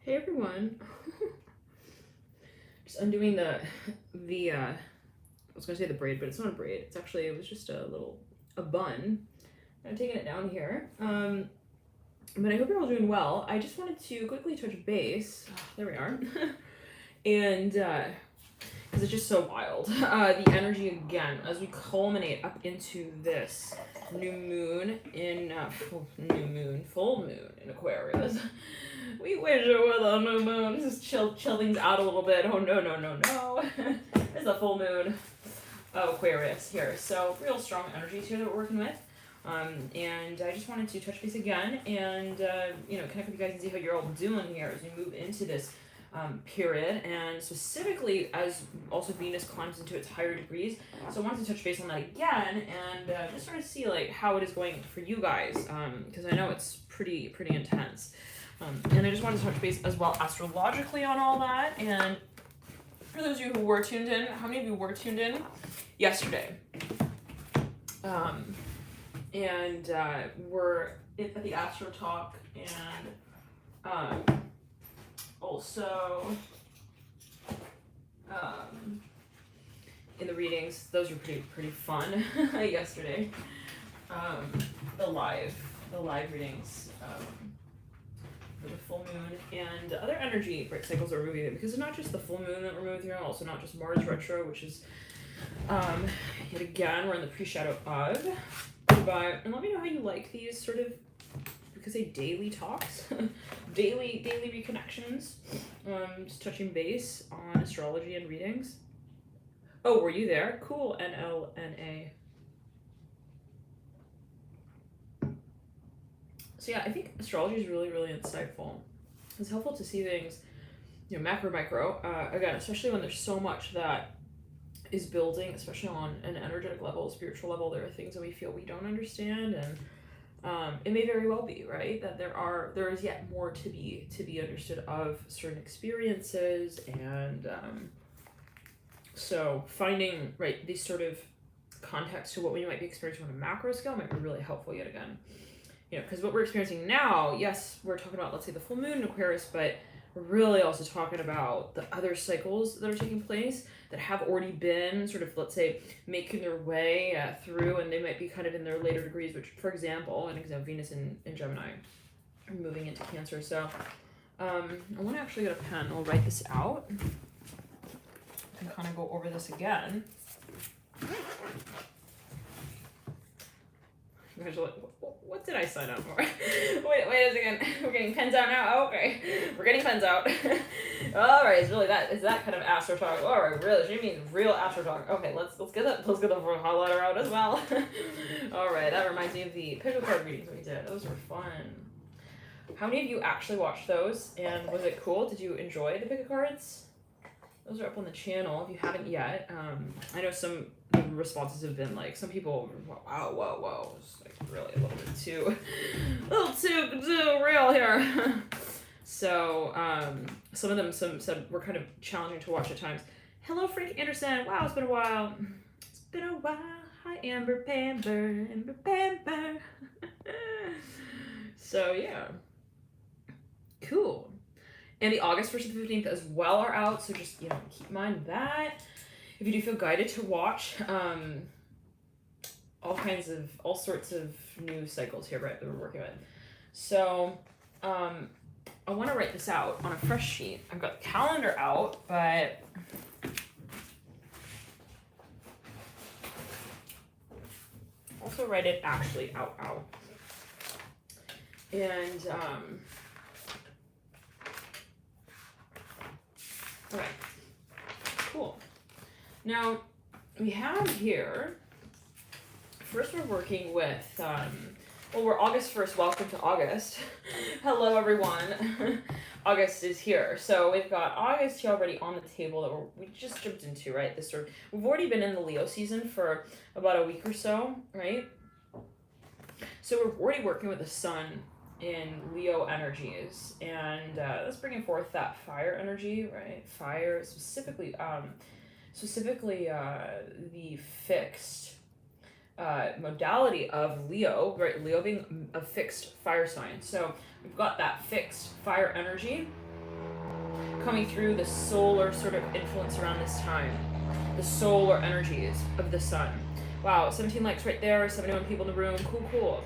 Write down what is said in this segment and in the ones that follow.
Hey everyone. Just undoing the I was gonna say the braid, but it's not a braid. It was just a bun. I'm taking it down here. But I hope you're all doing well. I just wanted to quickly touch base. There we are. And because it's just so wild. The energy again as we culminate up into this full moon in Aquarius. We wish it was a new moon. Just chill things out a little bit. Oh no. It's a full moon of Aquarius here. So real strong energies here that we're working with. And I just wanted to touch base again and connect with you guys and see how you're all doing here as we move into this period, and specifically as also Venus climbs into its higher degrees. So I wanted to touch base on that again and just sort of see like how it is going for you guys, because I know it's pretty intense. And I just wanted to touch base as well astrologically on all that. And for those of you who were tuned in, how many of you were tuned in yesterday? And we're at the Astro Talk, and also in the readings. Those were pretty fun yesterday. The live readings. For the full moon and other energy cycles that we're moving in, because it's not just the full moon that we're moving through, also not just Mars retro, which is yet again we're in the pre-shadow of. But and let me know how you like these sort of, because they daily talks, daily reconnections, just touching base on astrology and readings. Oh, were you there? Cool. NLNA. So yeah, I think astrology is really insightful. It's helpful to see things, macro, micro. Again, especially when there's so much that is building, especially on an energetic level, spiritual level. There are things that we feel we don't understand, and it may very well be right that there is yet more to be understood of certain experiences, and so finding these sort of context to what we might be experiencing on a macro scale might be really helpful yet again. Because what we're experiencing now, yes, we're talking about, let's say, the full moon in Aquarius, but we're really also talking about the other cycles that are taking place that have already been sort of, let's say, making their way through, and they might be kind of in their later degrees, which, for example, Venus in Gemini, moving into Cancer. So I want to actually get a pen. I'll write this out and kind of go over this again. What did I sign up for? wait a second. We're getting pens out now? Oh, okay. We're getting pens out. All right, it's really that kind of astro talk. All right, really, she means real astro talk. Okay, let's get the highlighter out as well. All right, that reminds me of the pickle card readings we did. Those were fun. How many of you actually watched those? And was it cool? Did you enjoy the pick a cards? Those are up on the channel if you haven't yet. I know some responses have been like, some people, whoa, it's like really a little too real here. So some of them said were kind of challenging to watch at times. Hello, Frank Anderson. Wow, it's been a while. It's been a while. Hi, Amber Pamber. So yeah, cool. And the August 1st and 15th as well are out, so just keep in mind that. If you do feel guided to watch, all sorts of new cycles here, right, that we're working with. So I want to write this out on a fresh sheet. I've got the calendar out, but also write it actually out. And all right, cool. Now, we have here, first we're working with, we're August 1st, welcome to August. Hello, everyone. August is here. So we've got August here already on the table that we just jumped into, right? We've already been in the Leo season for about a week or so, right? So we're already working with the sun in Leo energies, and that's bringing forth that fire energy, right? Fire, specifically the fixed modality of Leo, right? Leo being a fixed fire sign. So we've got that fixed fire energy coming through the solar sort of influence around this time, the solar energies of the sun. Wow, 17 likes right there, 71 people in the room, cool.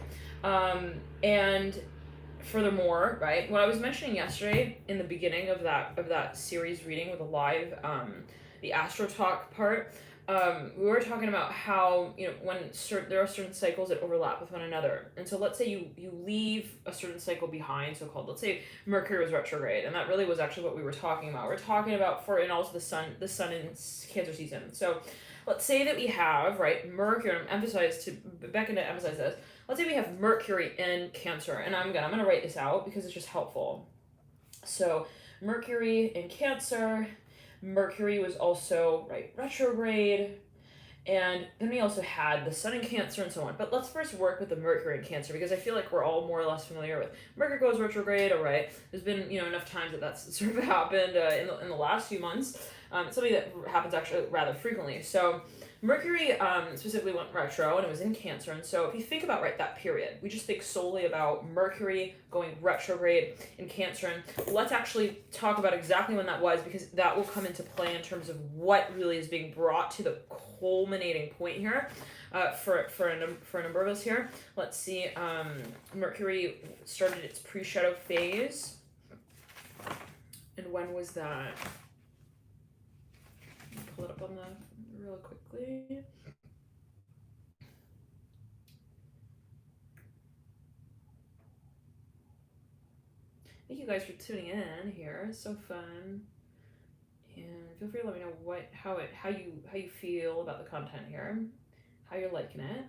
And furthermore, right, what I was mentioning yesterday in the beginning of that series reading with the live, the Astro Talk part, we were talking about how, when there are certain cycles that overlap with one another. And so let's say you leave a certain cycle behind, so-called, let's say Mercury was retrograde, and that really was actually what we were talking about. We're talking about and also the sun in Cancer season. So let's say that we have, right, Mercury, and Becca to emphasize this, let's say we have Mercury in Cancer, and I'm gonna write this out because it's just helpful. So Mercury in Cancer, Mercury was also, right, retrograde, and then we also had the sun in Cancer and so on. But let's first work with the Mercury in Cancer, because I feel like we're all more or less familiar with Mercury goes retrograde, all right? There's been, enough times that's sort of happened in the last few months. It's something that happens actually rather frequently. So Mercury specifically went retro, and it was in Cancer. And so if you think about, right, that period, we just think solely about Mercury going retrograde in Cancer. And let's actually talk about exactly when that was, because that will come into play in terms of what really is being brought to the culminating point here for a number of us here. Let's see. Mercury started its pre-shadow phase. And when was that? Pull it up on the real quickly. Thank you guys for tuning in here. It's so fun. And feel free to let me know how you feel about the content here, how you're liking it.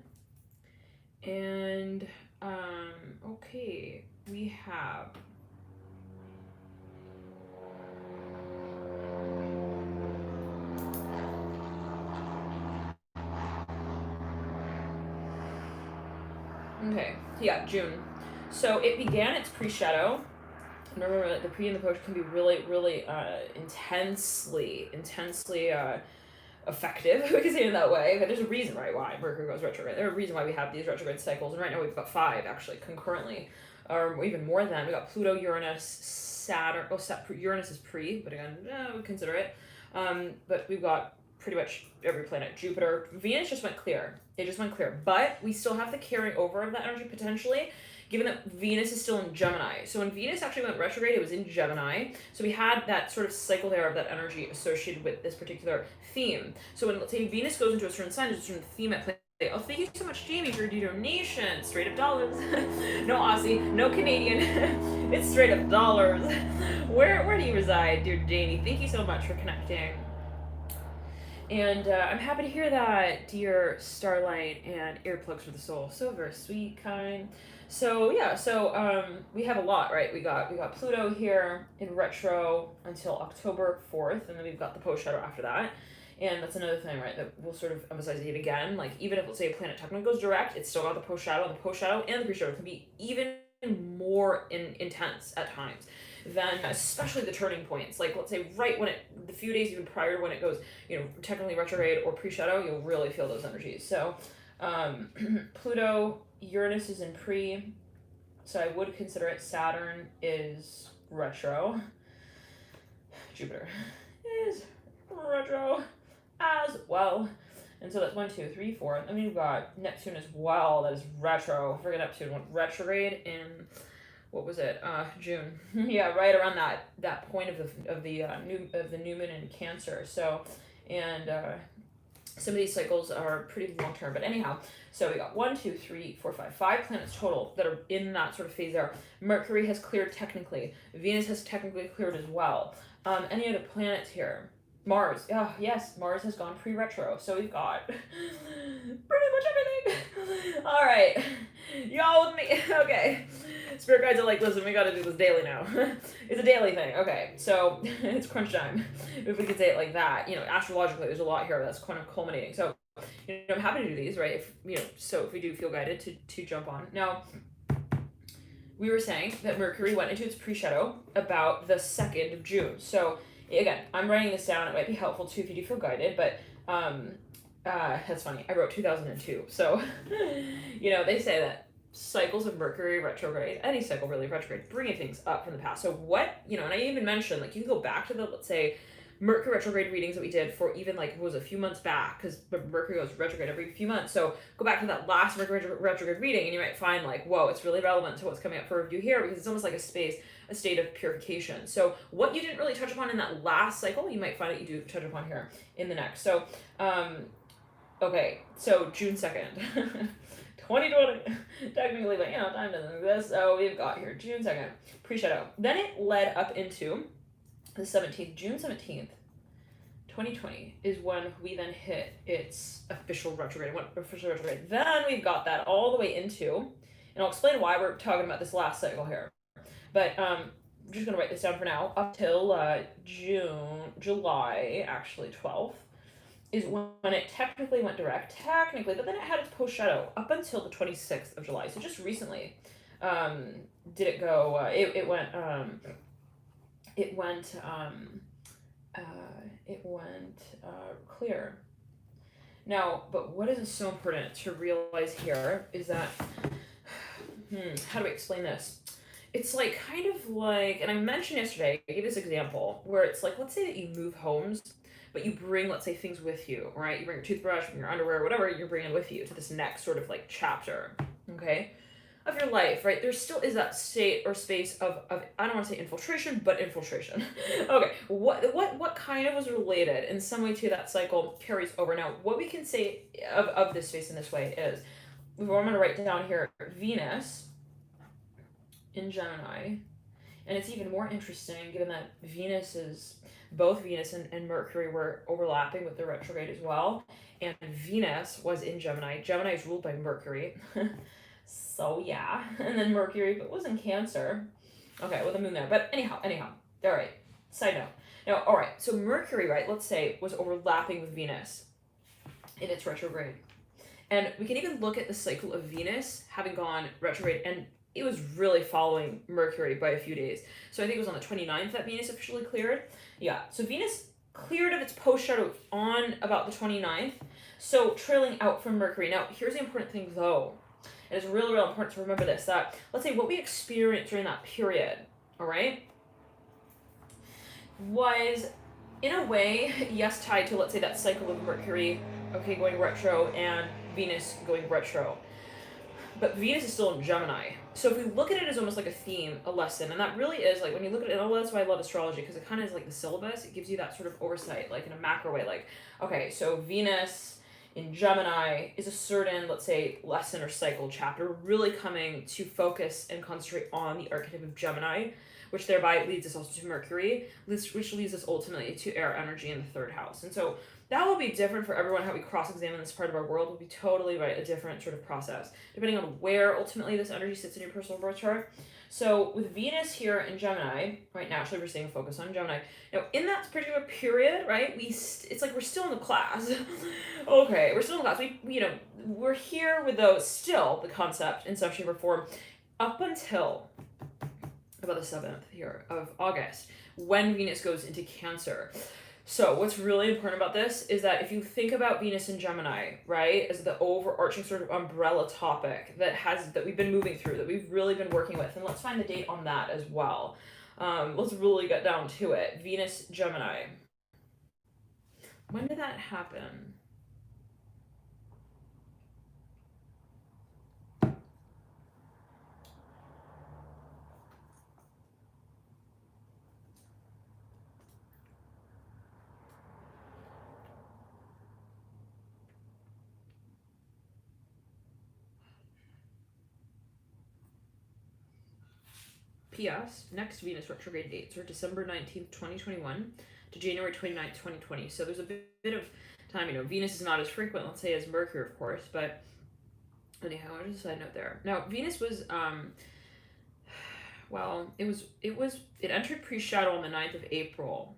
And okay, we have June. So it began its pre-shadow. Remember, the pre and the post can be really, really intensely effective. We can say it in that way. But there's a reason, right, why Mercury goes retrograde. There's a reason why we have these retrograde cycles. And right now we've got 5 actually concurrently, or even more than. We got Pluto, Uranus, Saturn. Uranus is pre, but again, we consider it. But we've got pretty much every planet. Jupiter, Venus just went clear. It just went clear. But we still have the carrying over of that energy potentially, given that Venus is still in Gemini. So when Venus actually went retrograde, it was in Gemini. So we had that sort of cycle there of that energy associated with this particular theme. So when, let's say, Venus goes into a certain sign, there's a certain theme at play. Oh, thank you so much, Jamie, for your donation. Straight up dollars. No Aussie, no Canadian. It's straight up dollars. Where do you reside, dear Jamie? Thank you so much for connecting. And I'm happy to hear that, dear Starlight and Earplugs for the Soul. So very sweet, kind. So we have a lot, right? We got Pluto here in retro until October 4th, and then we've got the post shadow after that. And that's another thing, right, that we'll sort of emphasize it again. Like, even if, let's say, a planet technically goes direct, it's still got the post shadow, and the post shadow and the pre shadow can be even more intense at times than especially the turning points. Like, let's say right when the few days even prior to when it goes, technically retrograde or pre-shadow, you'll really feel those energies. So Pluto, Uranus is in pre, so I would consider it. Saturn is retro. Jupiter is retro as well. And so that's 1, 2, 3, 4. And then we've got Neptune as well. That is retro. Forget Neptune went retrograde in, what was it? June. Yeah, right around that point of the new moon in Cancer. So, and some of these cycles are pretty long term. But anyhow, so we got 1, 2, 3, 4, 5 planets total that are in that sort of phase there. Mercury has cleared technically. Venus has technically cleared as well. Any other planets here? Mars. Oh, yes, Mars has gone pre-retro. So we've got pretty much everything. All right. Y'all with me? Okay. Spirit guides are like, listen, we got to do this daily now. It's a daily thing. Okay. So it's crunch time, if we could say it like that. Astrologically, there's a lot here that's kind of culminating. So, I'm happy to do these, right? If we do feel guided to jump on. Now, we were saying that Mercury went into its pre-shadow about the 2nd of June. So, again, I'm writing this down. It might be helpful too if you do feel guided, but that's funny. I wrote 2002. So, they say that cycles of Mercury retrograde, any cycle really retrograde, bringing things up from the past. So what, you know, and I even mentioned, like, you can go back to the, let's say, Mercury retrograde readings that we did for even like it was a few months back, because Mercury goes retrograde every few months. So go back to that last Mercury retrograde reading and you might find like, whoa, it's really relevant to what's coming up for review here, because it's almost like a state of purification. So what you didn't really touch upon in that last cycle, you might find that you do touch upon here in the next. So okay, so June 2nd 2020 technically, but you know, time doesn't exist. So we've got here June 2nd pre-shadow. Then it led up into the 17th, June 17th, 2020 is when we then hit its official retrograde. Then we've got that all the way into, and I'll explain why we're talking about this last cycle here. But I'm just going to write this down for now. Up till July, actually 12th, is when it technically went direct. But then it had its post-shadow up until the 26th of July. So just recently did it go, it went clear. Now, but what is so important to realize here is that, how do I explain this? It's like, kind of like, and I mentioned yesterday, I gave this example, where it's like, let's say that you move homes, but you bring, let's say, things with you, right? You bring your toothbrush, your underwear, whatever you're bringing with you to this next sort of like chapter, okay? Of your life, right? There still is that state or space of I don't want to say infiltration, but infiltration. Okay, what kind of was related in some way to that cycle carries over. Now, what we can say of this space in this way is, I'm going to write down here, Venus in Gemini, and it's even more interesting given that both Venus and Mercury were overlapping with the retrograde as well, and Venus was in Gemini. Gemini is ruled by Mercury. So yeah, and then Mercury, but was in Cancer. Okay, with the moon there. But anyhow, all right, side note. Now, all right, so Mercury, right, let's say, was overlapping with Venus in its retrograde. And we can even look at the cycle of Venus having gone retrograde, and it was really following Mercury by a few days. So I think it was on the 29th that Venus officially cleared. Yeah, so Venus cleared of its post-shadow on about the 29th, so trailing out from Mercury. Now, here's the important thing, though. It is really, really important to remember this, that, let's say, what we experienced during that period, all right, was, in a way, yes, tied to, let's say, that cycle of Mercury, okay, going retro, and Venus going retro. But Venus is still in Gemini. So if we look at it as almost like a theme, a lesson, and that really is, like, when you look at it, that's why I love astrology, because it kind of is like the syllabus. It gives you that sort of oversight, like, in a macro way, like, okay, so Venus in Gemini is a certain, let's say, lesson or cycle chapter really coming to focus and concentrate on the archetype of Gemini, which thereby leads us also to Mercury, which leads us ultimately to air energy in the third house. And so that will be different for everyone. How we cross-examine this part of our world will be totally, right, a different sort of process, depending on where ultimately this energy sits in your personal birth chart. So with Venus here in Gemini, right, naturally we're seeing a focus on Gemini. Now, in that particular period, right, it's like we're still in the class. Okay, we're still in the class. We're here with still the concept in some shape or form up until about the 7th here of August, when Venus goes into Cancer. So what's really important about this is that if you think about Venus in Gemini, right, as the overarching sort of umbrella topic that we've been moving through, that we've really been working with, and let's find the date on that as well. Let's really get down to it. Venus, Gemini. When did that happen? P.S. Next Venus retrograde dates are December 19th, 2021 to January 29th, 2020. So there's a bit of time. Venus is not as frequent, let's say, as Mercury, of course. But anyhow, just a side note there. Now, Venus was, it entered pre-shadow on the 9th of April.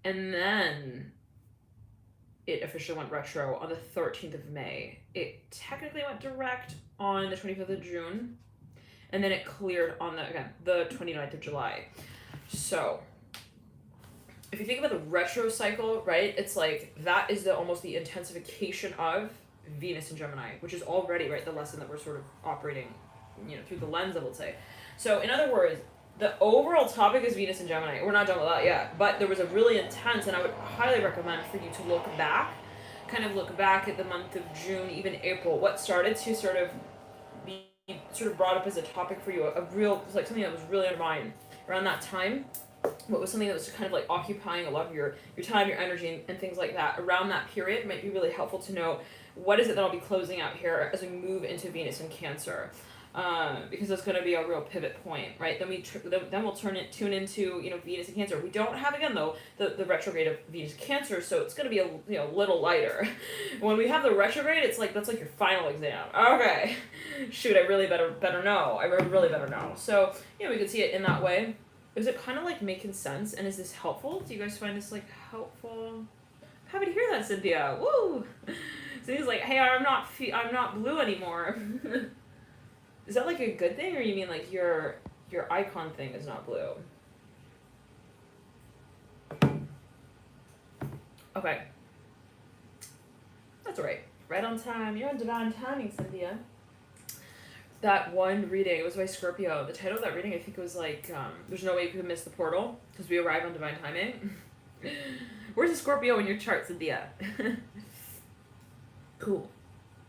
And then it officially went retro on the 13th of May. It technically went direct on the 25th of June. And then it cleared on the 29th of July. So if you think about the retro cycle, right, it's like that is almost the intensification of Venus in Gemini, which is already, right, the lesson that we're sort of operating, through the lens of, let's say. So in other words, the overall topic is Venus in Gemini. We're not done with that yet, but there was a really intense, and I would highly recommend for you to look back at the month of June, even April, what started to sort of be sort of brought up as a topic for you, a real, like something that was really on your mind around that time. What was something that was kind of like occupying a lot of your time, your energy, and things like that around that period. It might be really helpful to know what is it that I'll be closing out here as we move into Venus in Cancer. Because that's going to be a real pivot point, right? Then we'll tune into Venus and Cancer. We don't have, again though, the retrograde of Venus Cancer, so it's going to be a little lighter. When we have the retrograde, it's like that's like your final exam. Okay, shoot, I really better know. I really better know. So we could see it in that way. Is it kind of like making sense? And is this helpful? Do you guys find this like helpful? Happy to hear that, Cynthia. Woo! Cynthia's like, hey, I'm not blue anymore. Is that like a good thing, or you mean like your icon thing is not blue? Okay. That's alright. Right on time. You're on divine timing, Cynthia. That one reading, it was by Scorpio. The title of that reading, I think it was like, there's no way you could miss the portal, because we arrive on divine timing. Where's the Scorpio in your chart, Cynthia? Cool.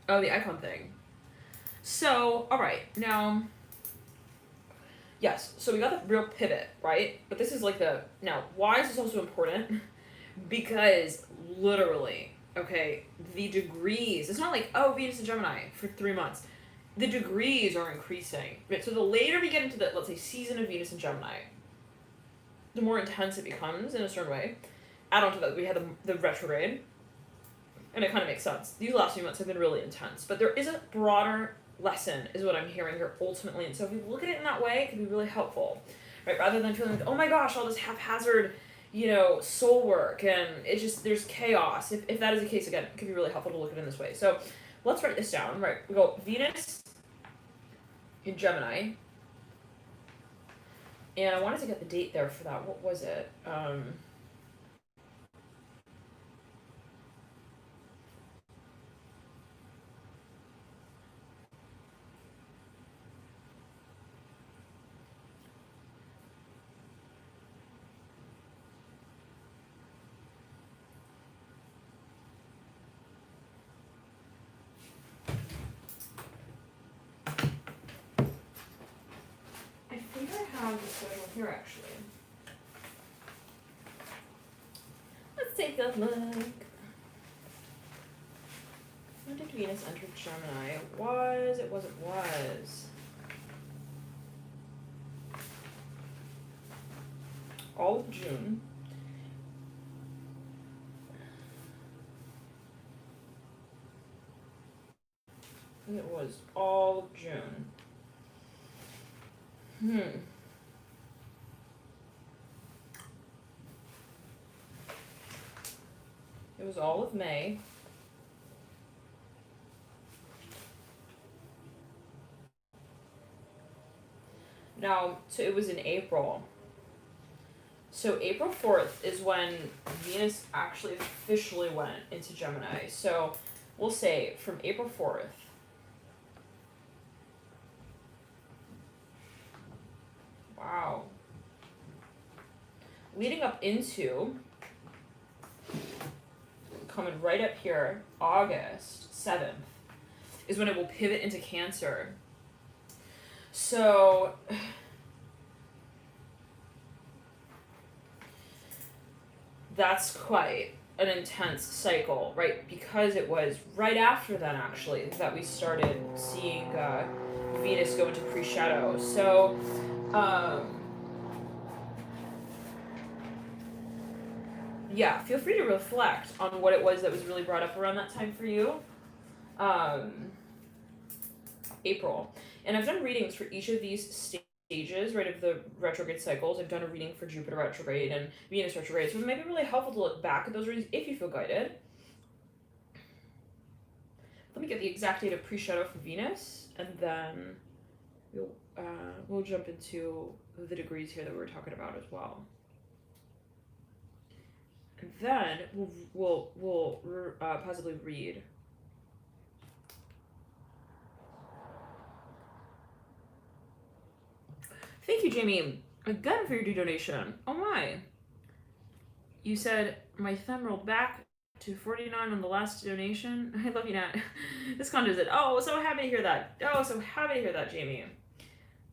Oh, the icon thing. So, alright, now, yes, so we got the real pivot, right? But this is like now, why is this also important? Because, literally, okay, the degrees, it's not like, oh, Venus and Gemini for 3 months. The degrees are increasing, right? So the later we get into the, let's say, season of Venus and Gemini, the more intense it becomes in a certain way. Add on to that, we had the retrograde, and it kind of makes sense. These last few months have been really intense, but there is a broader lesson is what I'm hearing here ultimately, and so if you look at it in that way, it can be really helpful, right? Rather than feeling like, oh my gosh, all this haphazard, soul work, and it's just, there's chaos. If that is the case, again, it can be really helpful to look at it in this way. So let's write this down, right? We go Venus in Gemini, and I wanted to get the date there for that. What was it? I think I have the schedule here, actually. Let's take a look. When did Venus enter Gemini? It was. All of June. It was all of June. It was all of May. Now, so it was in April. So April 4th is when Venus actually officially went into Gemini. So we'll say from April 4th. Wow. Leading up into, coming right up here, August 7th, is when it will pivot into Cancer. So, that's quite an intense cycle, right? Because it was right after then, actually, that we started seeing Venus go into pre-shadow. So, yeah, feel free to reflect on what it was that was really brought up around that time for you. April. And I've done readings for each of these stages, right, of the retrograde cycles. I've done a reading for Jupiter retrograde and Venus retrograde, so it might be really helpful to look back at those readings if you feel guided. Let me get the exact date of pre-shadow for Venus, and then we'll jump into the degrees here that we were talking about as well. And then we'll possibly read Thank you, Jamie, again for your donation. Oh my. You said my thumb rolled back to 49 on the last donation. I love you, Nat. This con does it. Oh, so happy to hear that. Oh, so happy to hear that, Jamie.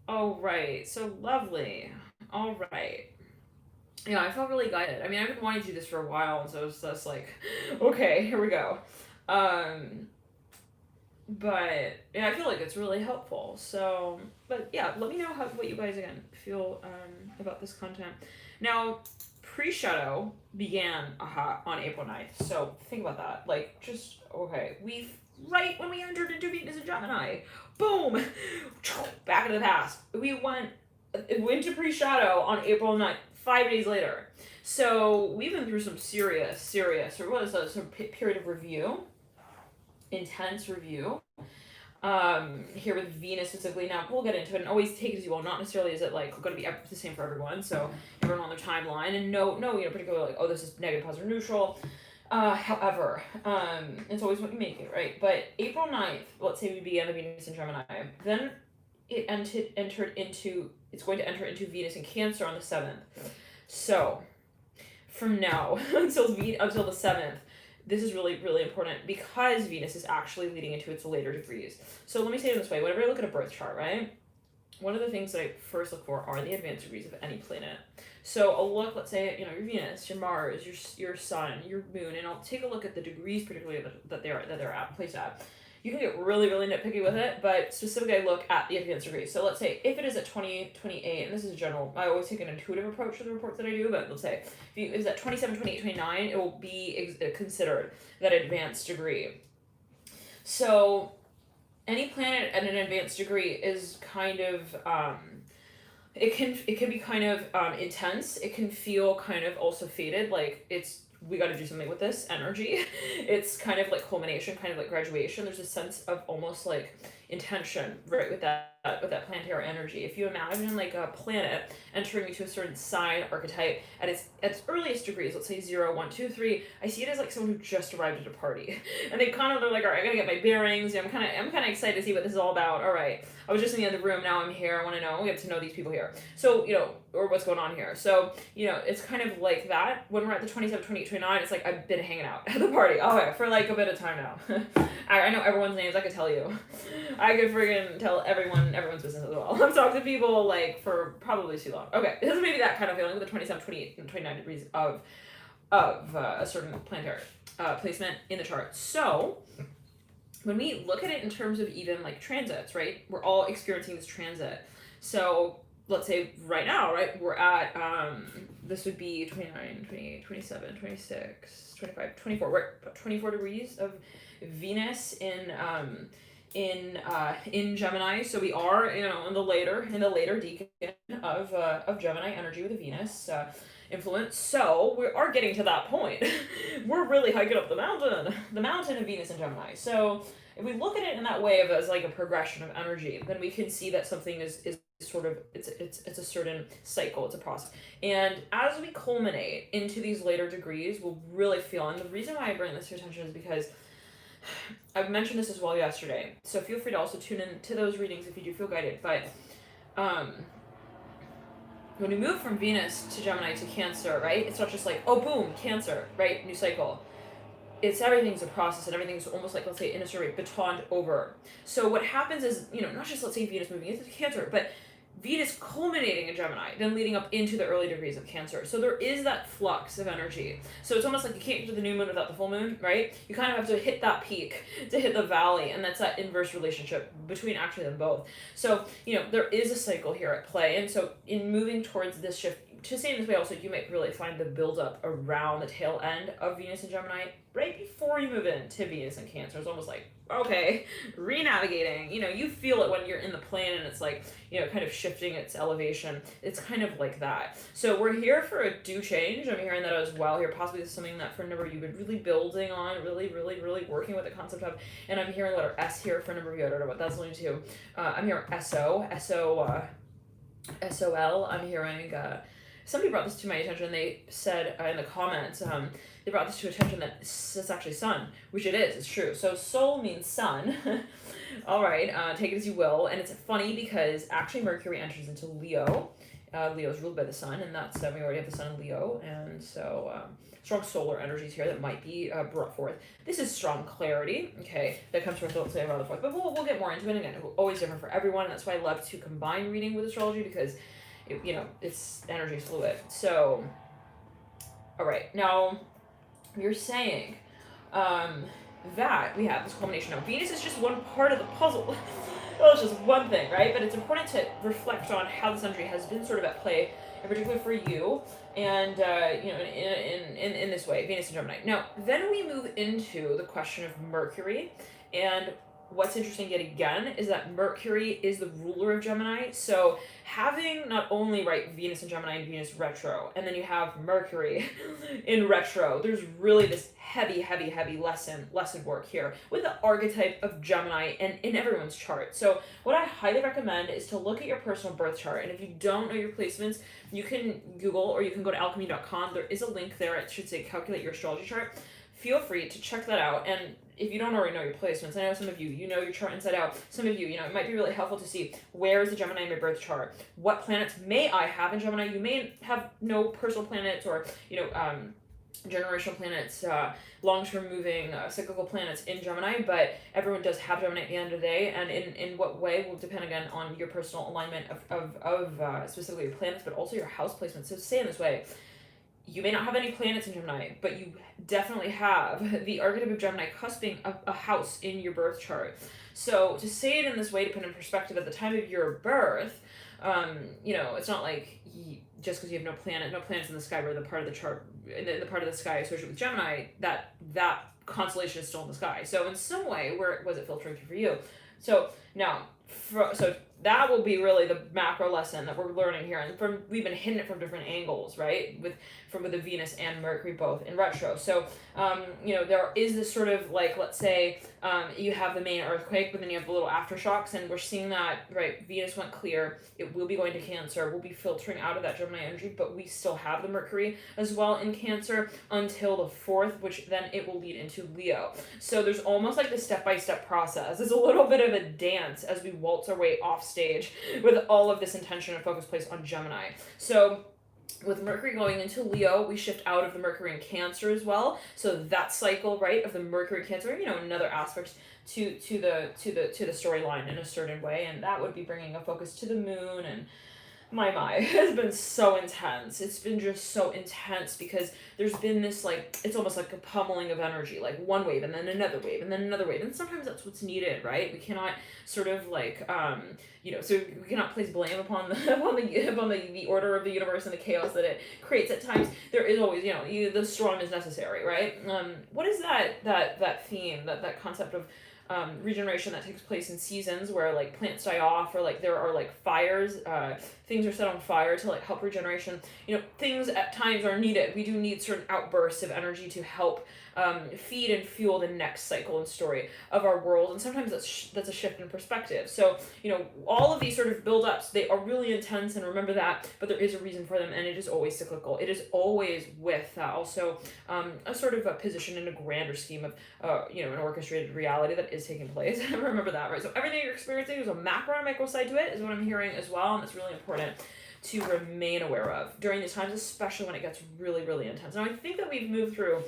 Oh, right. So lovely. All right. Yeah, I felt really guided. I mean, I've been wanting to do this for a while, and so it was just like, okay, here we go. But yeah, I feel like it's really helpful. So, but yeah, let me know what you guys again feel about this content. Now, pre-shadow began on April 9th. So think about that. Like, just okay, right when we entered into Venus and Gemini, boom, back into the past. We went into pre-shadow on April 9th, 5 days later. So we've been through some serious, or what is that? Some period of review. Intense review here with Venus specifically. Now we'll get into it and always take it as you will. Not necessarily is it like going to be the same for everyone, so everyone on their timeline, and no particularly like, oh, this is negative, positive, neutral. However, it's always what you make it, right? But April 9th, let's say we began the Venus in Gemini, then it it's going to enter into Venus in Cancer on the 7th. So from now until the 7th, this is really, really important because Venus is actually leading into its later degrees. So let me say it this way. Whenever I look at a birth chart, right, one of the things that I first look for are the advanced degrees of any planet. So I'll look, let's say, your Venus, your Mars, your Sun, your Moon, and I'll take a look at the degrees particularly that they're at, placed at. You can get really, really nitpicky with it, but specifically I look at the advanced degrees. So let's say if it is at 20, 28, and this is a general, I always take an intuitive approach to the reports that I do, but let's say if it's at 27, 28, 29, it will be considered that advanced degree. So any planet at an advanced degree is kind of, it can be kind of intense. It can feel kind of also faded, like we got to do something with this energy. It's kind of like culmination, kind of like graduation. There's a sense of almost like intention, right, with that planetary energy. If you imagine like a planet entering into a certain sign archetype at its earliest degrees, let's say 0, 1, 2, 3, I see it as like someone who just arrived at a party, and they're like, all right, I gotta get my bearings. I'm kind of excited to see what this is all about. All right, I was just in the other room. Now I'm here. I want to know. We get to know these people here. So or what's going on here. So it's kind of like that. When we're at the 27, 28, 29, it's like I've been hanging out at the party. Oh yeah, for like a bit of time now. I know everyone's names. I could tell you. I could friggin' tell everyone's business as well. I've talked to people like for probably too long. Okay, this is maybe that kind of feeling with the 27, 28, and 29 degrees of a certain planetary placement in the chart. So when we look at it in terms of even like transits, right? We're all experiencing this transit. So let's say right now, right, we're at this would be 29, 28, 27, 26, 25, 24. We're at 24 degrees of Venus in Gemini, so we are in the later decan of Gemini energy with a Venus influence. So we are getting to that point. We're really hiking up the mountain of Venus and Gemini. So if we look at it in that way as like a progression of energy, then we can see that something is sort of it's a certain cycle, it's a process. And as we culminate into these later degrees, we'll really feel, and the reason why I bring this to attention is because I've mentioned this as well yesterday, so feel free to also tune in to those readings if you do feel guided. But when we move from Venus to Gemini to Cancer, right, it's not just like, oh boom, Cancer, right, new cycle. It's everything's a process, and everything's almost like, let's say, in a sort of batoned over. So what happens is, not just, let's say, Venus moving into Cancer, but Venus culminating in Gemini, then leading up into the early degrees of Cancer. So there is that flux of energy. So it's almost like you can't get to the new moon without the full moon, right? You kind of have to hit that peak to hit the valley, and that's that inverse relationship between actually them both. So, there is a cycle here at play, and so in moving towards this shift, to say in this way also, you might really find the buildup around the tail end of Venus and Gemini, right before you move into Venus and Cancer. It's almost like, okay, re-navigating. You feel it when you're in the plane and it's like, kind of shifting its elevation. It's kind of like that. So we're here for a due change. I'm hearing that as well here. Possibly this is something that for a number of you have been really building on, really, really, really working with the concept of. And I'm hearing the letter S here for a number of you. I don't know what that's leading to. I'm hearing SOL. I'm hearing somebody brought this to my attention. They said in the comments, they brought this to attention that it's actually sun, which it is. It's true. So Sol means sun. All right, take it as you will. And it's funny because actually Mercury enters into Leo. Leo is ruled by the sun, and that's we already have the sun in Leo, and so strong solar energies here that might be brought forth. This is strong clarity, okay, that comes from let's say around the 4th, but we'll get more into it. Again, always different for everyone, and that's why I love to combine reading with astrology, because it's energy fluid. So, all right, now you're saying that we have this culmination. Now, Venus is just one part of the puzzle. Well, it's just one thing, right? But it's important to reflect on how this energy has been sort of at play, in particular for you, and in this way, Venus and Gemini. Now, then we move into the question of Mercury, and what's interesting yet again is that Mercury is the ruler of Gemini. So having not only Venus and Gemini and Venus retro, and then you have Mercury in retro, there's really this heavy lesson work here with the archetype of Gemini and in everyone's chart. So what I highly recommend is to look at your personal birth chart, and if you don't know your placements, you can Google or you can go to alchemy.com. There is a link there. It should say calculate your astrology chart. Feel free to check that out. And if you don't already know your placements, I know some of you know your chart inside out. Some of you, it might be really helpful to see where is the Gemini in your birth chart. What planets may I have in Gemini? You may have no personal planets or, generational planets, long-term moving cyclical planets in Gemini, but everyone does have Gemini at the end of the day, and in what way will depend again on your personal alignment of specifically your planets, but also your house placement. So to say in this way, you may not have any planets in Gemini, but you definitely have the archetype of Gemini cusping a house in your birth chart. So to say it in this way, to put in perspective, at the time of your birth, it's not like just because you have no planets in the sky, where the part of the chart, the part of the sky associated with Gemini, that constellation is still in the sky. So in some way, where was it filtering through for you? So now, so that will be really the macro lesson that we're learning here, and we've been hitting it from different angles, right? With the Venus and Mercury both in retro. So there is this sort of let's say you have the main earthquake, but then you have the little aftershocks, and we're seeing that Venus went clear. It will be going to Cancer. We'll be filtering out of that Gemini energy, but we still have the Mercury as well in Cancer until the 4th, which then it will lead into Leo. So there's almost like this step-by-step process. It's a little bit of a dance as we waltz our way off stage with all of this intention and focus placed on Gemini. So with Mercury going into Leo, we shift out of the Mercury in Cancer as well. So that cycle, of the Mercury Cancer, another aspect to the storyline in a certain way, and that would be bringing a focus to the moon. And my has been so intense. It's been just so intense because there's been this it's almost like a pummeling of energy, one wave and then another wave and then another wave, and sometimes that's what's needed, right? We cannot sort of so we cannot place blame upon the order of the universe and the chaos that it creates at times. There is always the storm is necessary, right? What is that theme, that concept of regeneration that takes place in seasons where plants die off, or there are fires, things are set on fire to help regeneration. Things at times are needed. We do need certain outbursts of energy to help feed and fuel the next cycle and story of our world, and sometimes that's a shift in perspective. So all of these sort of build-ups, they are really intense, and remember that, but there is a reason for them, and it is always cyclical. It is always with also a sort of a position in a grander scheme of an orchestrated reality that is taking place. Remember that, right? So everything you're experiencing, there's a macro and micro side to it, is what I'm hearing as well, and it's really important to remain aware of during these times, especially when it gets really, really intense. Now, I think that we've moved through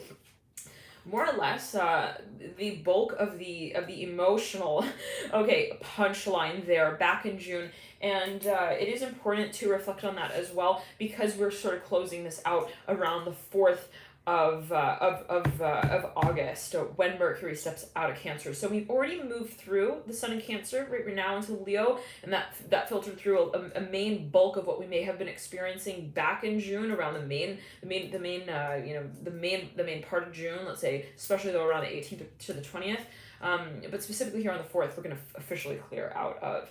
more or less the bulk of the emotional punchline there back in June, and it is important to reflect on that as well, because we're sort of closing this out around the 4th of August, when Mercury steps out of Cancer. So we've already moved through the Sun in Cancer, right? We're now into Leo, and that filtered through a main bulk of what we may have been experiencing back in June, around the main part of June. Let's say, especially though around the 18th to the 20th. But specifically here on the 4th, we're going to officially clear out of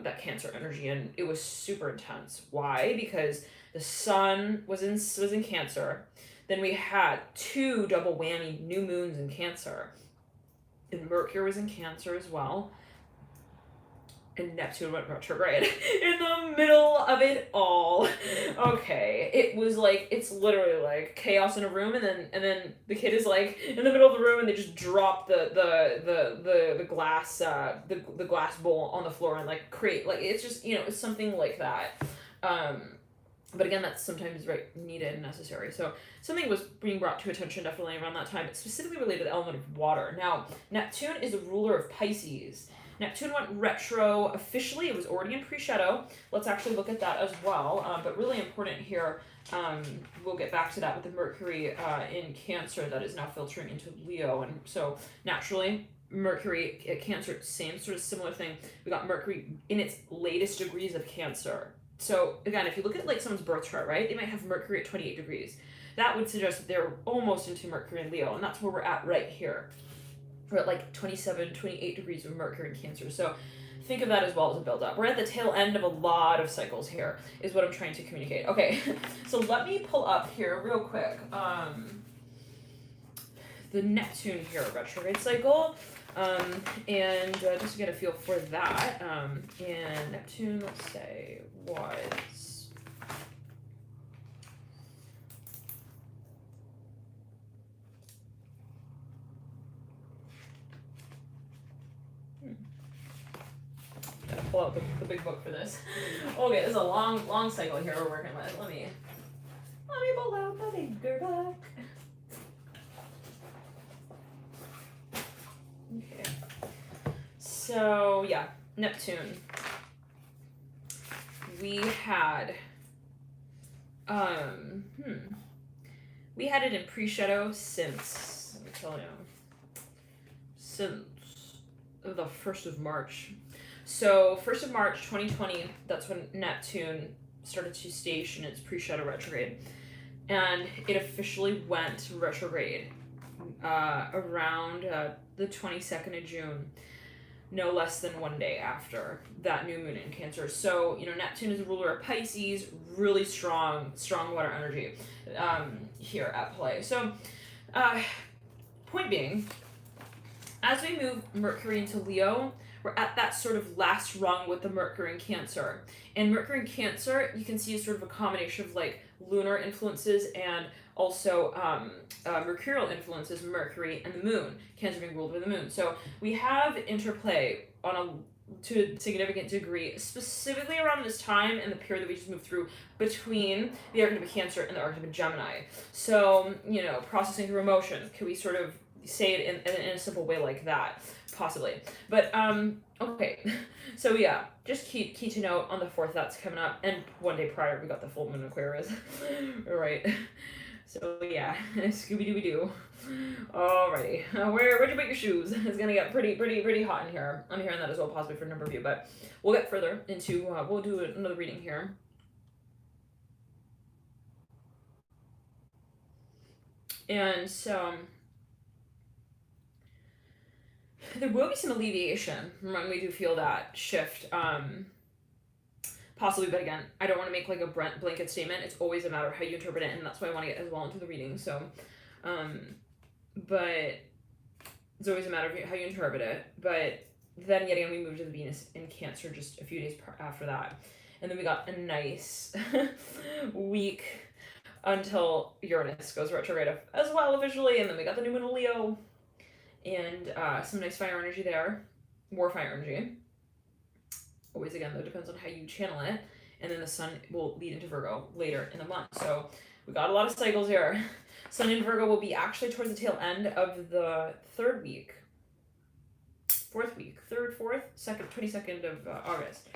that Cancer energy, and it was super intense. Why? Because the Sun was in Cancer. Then we had 2 double whammy new moons in Cancer. And Mercury was in Cancer as well. and Neptune went retrograde in the middle of it all. Okay, it was like, it's literally like chaos in a room, and then the kid is like in the middle of the room, and they just drop the glass the glass bowl on the floor and like create, like, it's just, you know, it's something like that. But again, that's sometimes right needed and necessary. So something was being brought to attention definitely around that time, but specifically related to the element of water. Now, Neptune is the ruler of Pisces. Neptune went retro officially. It was already in pre-shadow. Let's actually look at that as well. But really important here, we'll get back to that with the Mercury in Cancer that is now filtering into Leo. And so naturally, Mercury at Cancer, same sort of similar thing. We got Mercury in its latest degrees of Cancer. So again, if you look at like someone's birth chart, right, they might have Mercury at 28 degrees. That would suggest that they're almost into Mercury and Leo, and that's where we're at right here. We're at like 27, 28 degrees of Mercury in Cancer. So think of that as well as a build-up. We're at the tail end of a lot of cycles here, is what I'm trying to communicate. Okay, so let me pull up here real quick the Neptune here retrograde cycle. And just to get a feel for that, and Neptune, let's say, was gotta pull out the big book for this. Okay, this is a long cycle here we're working with. Let me pull out the bigger book. Okay. So yeah, Neptune. We had we had it in pre-shadow since, let me tell you, since the 1st of March. So 1st of March 2020, that's when Neptune started to station its pre-shadow retrograde. And it officially went retrograde around the 22nd of June, no less than 1 day after that new moon in Cancer. So, you know, Neptune is the ruler of Pisces, really strong water energy here at play. So, point being, as we move Mercury into Leo, we're at that sort of last rung with the Mercury in Cancer. And Mercury in Cancer, you can see is sort of a combination of like lunar influences and also mercurial influences, Mercury and the moon, Cancer being ruled by the moon. So we have interplay to a significant degree, specifically around this time and the period that we just moved through between the archetype of Cancer and the archetype of Gemini. So, you know, processing through emotion, could we sort of say it in a simple way like that? Possibly. But, okay. So yeah, just key to note on the 4th, that's coming up, and 1 day prior we got the full moon in Aquarius. Right. So yeah, Scooby-Dooby-Doo. Alrighty, where'd you put your shoes? It's gonna get pretty hot in here. I'm hearing that as well, possibly for a number of you, but we'll get further into, we'll do another reading here. And so, there will be some alleviation when we do feel that shift, possibly, but again, I don't want to make like a blanket statement. It's always a matter of how you interpret it, and that's why I want to get as well into the reading. So, but it's always a matter of how you interpret it. But then yet again, we moved to the Venus in Cancer just a few days after that, and then we got a nice week until Uranus goes retrograde as well officially, and then we got the new moon in Leo, and some nice fire energy there, war fire energy. Always, again, though, depends on how you channel it. And then the sun will lead into Virgo later in the month. So we got a lot of cycles here. Sun in Virgo will be actually towards the tail end of the 4th week, 3rd, 4th, 2nd, 22nd of August.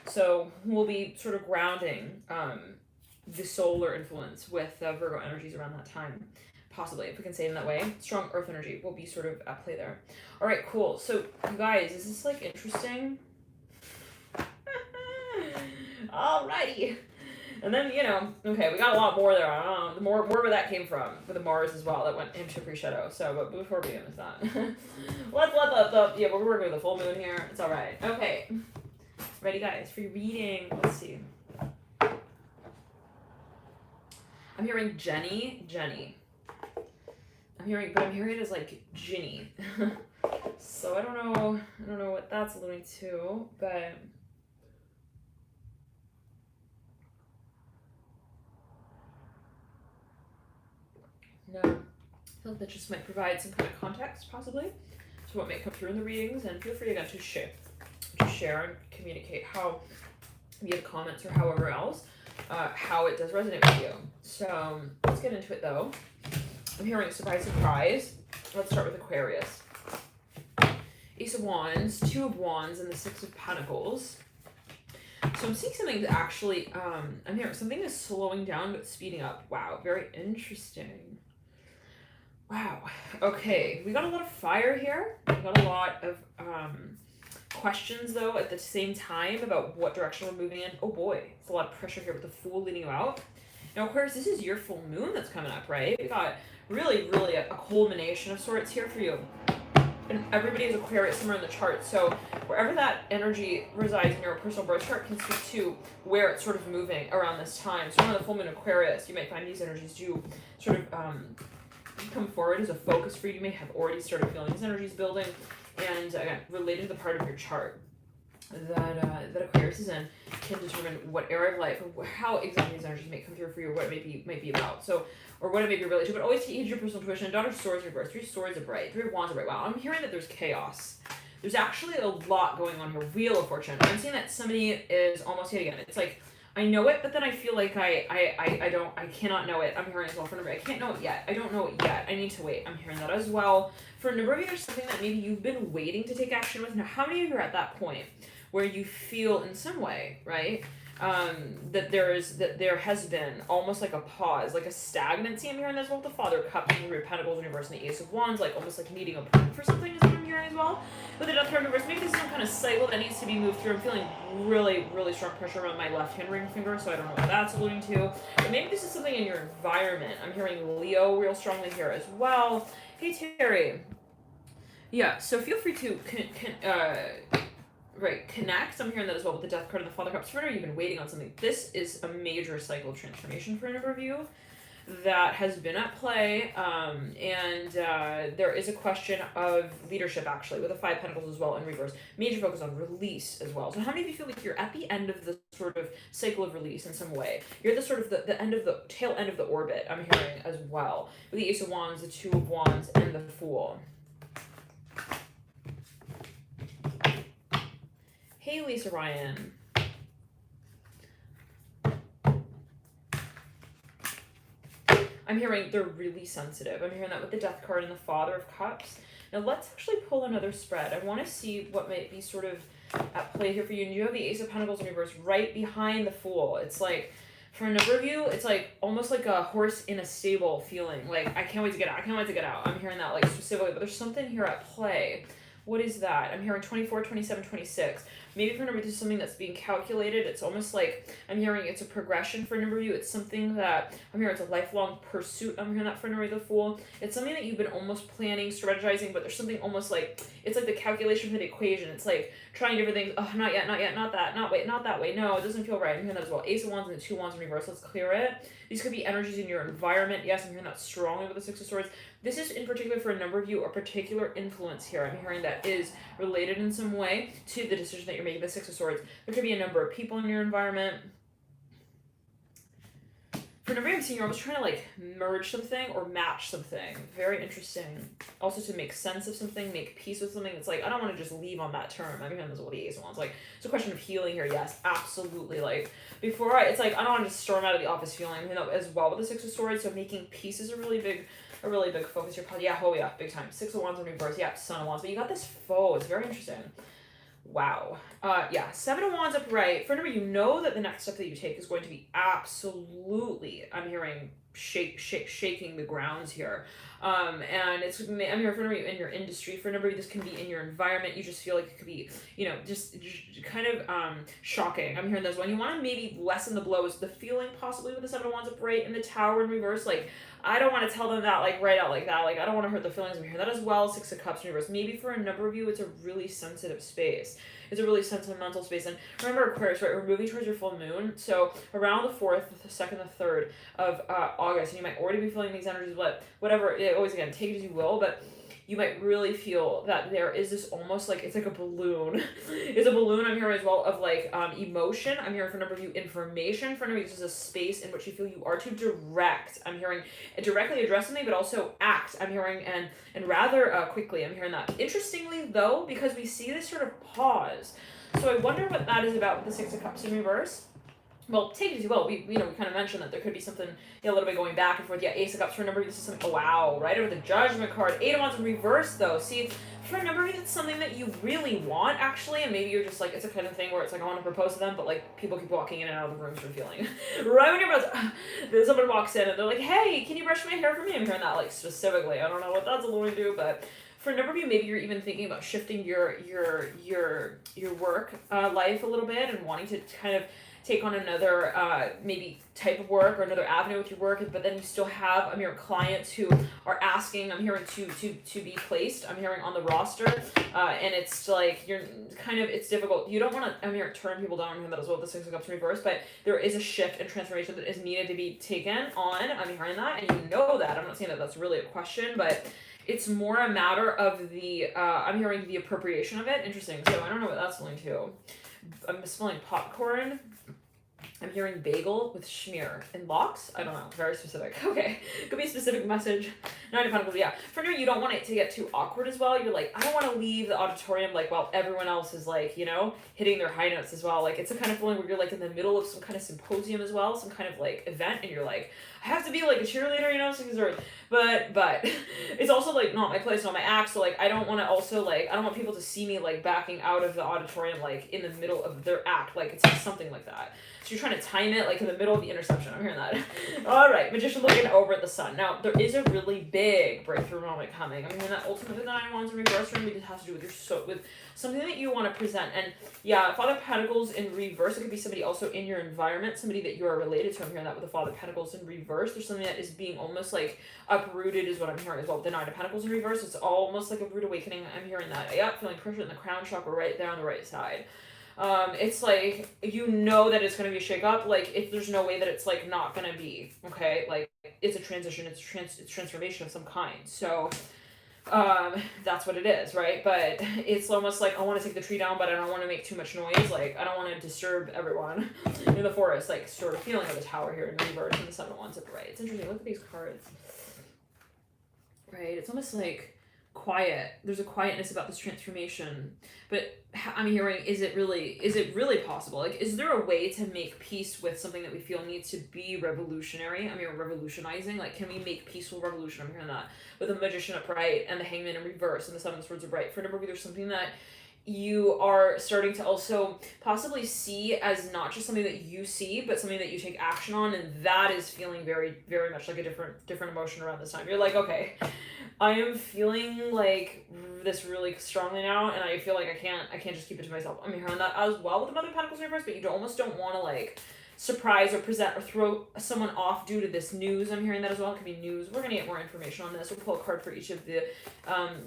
So we'll be sort of grounding the solar influence with Virgo energies around that time. Possibly, if we can say it in that way. Strong earth energy will be sort of at play there. All right, cool. So you guys, is this like interesting? Alrighty. And then, you know, okay, we got a lot more there. I don't know, more where that came from with the Mars as well that went into pre-shadow. So, but before we get into that, let's let yeah, we're working with the full moon here. It's all right. Okay, ready, guys, for your reading? Let's see. I'm hearing Jenny. I'm hearing it as like Ginny. So I don't know what that's alluding to, but no, I feel like that just might provide some kind of context, possibly, to what may come through in the readings. And feel free again to share and communicate how, via the comments or however else, how it does resonate with you. So let's get into it though. I'm hearing surprise. Let's start with Aquarius. Ace of Wands, Two of Wands, and the Six of Pentacles. So I'm seeing something that actually, I'm hearing something is slowing down but speeding up. Wow, very interesting. Wow. Okay, we got a lot of fire here. We got a lot of questions though at the same time about what direction we're moving in. Oh boy, it's a lot of pressure here with the Fool leading you out. Now Aquarius, this is your full moon that's coming up, right? We got really a culmination of sorts here for you. And everybody is Aquarius somewhere in the chart. So wherever that energy resides in your personal birth chart can speak to where it's sort of moving around this time. So around the full moon Aquarius, you might find these energies do sort of come forward as a focus for you. You may have already started feeling these energies building. And again, related to the part of your chart that Aquarius is in can determine what area of life or how exactly these energies may come through for you, or what it might be about. So, or what it may be related to. But always use your personal intuition. Daughter of Swords reverse. Three Swords are bright. Three of Wands are bright. Wow, I'm hearing that there's chaos. There's actually a lot going on here. Wheel of Fortune. I'm seeing that somebody is almost yet again. It's like I know it, but then I feel like I cannot know it. I'm hearing as well for a number. I can't know it yet. I don't know it yet. I need to wait. I'm hearing that as well. For a number of you, there's something that maybe you've been waiting to take action with. Now, how many of you are at that point where you feel in some way, right, that there has been almost like a pause, like a stagnancy? I'm hearing as well with the Father of Cups and the Three of Pentacles in reverse and the Ace of Wands, like almost like needing a point for something is what I'm hearing as well. With the Death card in reverse, maybe this is some kind of cycle that needs to be moved through. I'm feeling really strong pressure around my left hand ring finger, so I don't know what that's alluding to. But maybe this is something in your environment. I'm hearing Leo real strongly here as well. Hey Terry. Yeah, so feel free to connect. I'm hearing that as well with the Death card and the Father Cups. For a number, you've been waiting on something. This is a major cycle of transformation for a number of you that has been at play, and there is a question of leadership actually with the Five Pentacles as well in reverse. Major focus on release as well. So how many of you feel like you're at the end of the sort of cycle of release in some way? You're at the sort of the end of the tail end of the orbit, I'm hearing as well, with the Ace of Wands, the Two of Wands, and the Fool. Hey Lisa Ryan. I'm hearing they're really sensitive. I'm hearing that with the Death card and the Father of Cups. Now let's actually pull another spread. I want to see what might be sort of at play here for you. And you have the Ace of Pentacles in reverse right behind the Fool. It's like, for a number of you, it's like almost like a horse in a stable feeling. Like, I can't wait to get out. I can't wait to get out. I'm hearing that like specifically, but there's something here at play. What is that? I'm hearing 24, 27, 26. Maybe for a number of you, this is something that's being calculated. It's almost like I'm hearing it's a progression for a number of you. It's something that I'm hearing it's a lifelong pursuit. I'm hearing that for a number of the Fool. It's something that you've been almost planning, strategizing, but there's something almost like it's like the calculation for the equation. It's like trying different things. Oh, not yet, not that, not that way. No, it doesn't feel right. I'm hearing that as well. Ace of Wands and the Two Wands in reverse. Let's clear it. These could be energies in your environment. Yes, I'm hearing that strongly with the Six of Swords. This is in particular for a number of you a particular influence here. I'm hearing that is related in some way to the decision that you're making, the Six of Swords. There could be a number of people in your environment. For a number of you, I'm seeing you're almost trying to like merge something or match something. Very interesting. Also to make sense of something, make peace with something. It's like, I don't want to just leave on that term. I'm hearing this with the Ace of Wands. Like, it's a question of healing here. Yes, absolutely. Like, it's like, I don't want to just storm out of the office feeling, you know, as well with the Six of Swords. So making peace is a really big focus here. Yeah, oh yeah, big time. Six of Wands in reverse. Yeah, Son of Wands. But you got this foe. It's very interesting. Wow. Yeah, Seven of Wands upright. For a number, you know that the next step that you take is going to be absolutely, I'm hearing shaking the grounds here. And it's, I'm here for a number in your industry. For a number, this can be in your environment. You just feel like it could be, you know, just kind of shocking. I'm hearing this one. You want to maybe lessen the blows. The feeling possibly with the Seven of Wands upright and the Tower in reverse, like, I don't want to tell them that like right out like that. Like, I don't want to hurt their feelings. I'm hearing that as well. Six of Cups in reverse. Maybe for a number of you, it's a really sensitive space. It's a really sentimental space. And remember, Aquarius, right? We're moving towards your full moon. So around the 4th, the 2nd, the 3rd of August, and you might already be feeling these energies, but whatever. Always, again, take it as you will. But you might really feel that there is this almost like, it's like a balloon. It's a balloon, I'm hearing as well, of like emotion. I'm hearing for a number of you information. For a number of you, this is a space in which you feel you are to direct. I'm hearing directly address something, but also act. I'm hearing and rather quickly. I'm hearing that. Interestingly though, because we see this sort of pause. So I wonder what that is about with the Six of Cups in reverse. Well, take it as you will. We kind of mentioned that there could be something a little bit going back and forth. Yeah, Ace of Cups for a number of you, this is something, oh wow, right over the Judgment card. Eight of Wands in reverse though. See, for a number of you, it's something that you really want actually, and maybe you're just like, it's a kind of thing where it's like, I want to propose to them, but like people keep walking in and out of the room sort of feeling. Right when you're about to, then someone walks in and they're like, hey, can you brush my hair for me? I'm hearing that like specifically. I don't know what that's alluding to, but for a number of you, maybe you're even thinking about shifting your work life a little bit and wanting to kind of take on another maybe type of work or another avenue with your work, but then you still have, I'm hearing clients who are asking, I'm hearing to be placed, I'm hearing on the roster, and it's like, you're kind of, it's difficult. You don't want to, I'm hearing turn people down, I'm hearing that as well, the Six of Cups in reverse, but there is a shift and transformation that is needed to be taken on, I'm hearing that, and you know that. I'm not saying that that's really a question, but it's more a matter of the, I'm hearing the appropriation of it. Interesting. So I don't know what that's going to. I'm smelling popcorn. I'm hearing bagel with schmear and lox. I don't know. Very specific. Okay. Could be a specific message. Nine of Pentacles. Yeah. For now, you don't want it to get too awkward as well. You're like, I don't want to leave the auditorium like while everyone else is like, hitting their high notes as well. Like it's a kind of feeling where you're like in the middle of some kind of symposium as well, some kind of like event, and you're like, I have to be like a cheerleader, but it's also like not my place, not my act. So like I don't want to also like, I don't want people to see me like backing out of the auditorium like in the middle of their act. Like it's like something like that. So you're trying to time it like in the middle of the interception. I'm hearing that. All right, Magician looking over at the sun. Now there is a really big breakthrough moment coming. I'm hearing that ultimately the Nine of Wands in reverse really has to do with with something that you want to present. And yeah, Father of Pentacles in reverse. It could be somebody also in your environment, somebody that you are related to. I'm hearing that with the Father of Pentacles in reverse. There's something that is being almost like uprooted is what I'm hearing as well. With the Nine of Pentacles in reverse, it's almost like a rude awakening. I'm hearing that. Yeah, feeling pressure in the crown chakra right there on the right side. It's like, that it's going to be a shake up. Like, if there's no way that it's like not going to be, okay? Like, it's a transition, it's transformation of some kind. So, that's what it is, right? But it's almost like I want to take the tree down, but I don't want to make too much noise. Like I don't want to disturb everyone in the forest. Like sort of feeling of the Tower here in reverse and the Seven of Wands at the right. It's interesting. Look at these cards. Right? It's almost like quiet. There's a quietness about this transformation. But I'm hearing, is it really possible? Like, is there a way to make peace with something that we feel needs to be revolutionary? I'm hearing revolutionizing. Like, can we make peaceful revolution? I'm hearing that with the Magician upright and the Hangman in reverse and the Seven of Swords upright. For a number of you, there's something that you are starting to also possibly see as not just something that you see, but something that you take action on, and that is feeling very, very much like a different emotion around this time. You're like, okay, I am feeling like this really strongly now, and I feel like I can't just keep it to myself. I'm hearing that as well with the Mother of Pentacles in reverse, but you almost don't want to like surprise or present or throw someone off due to this news. I'm hearing that as well. It could be news. We're gonna get more information on this. We'll pull a card for each of the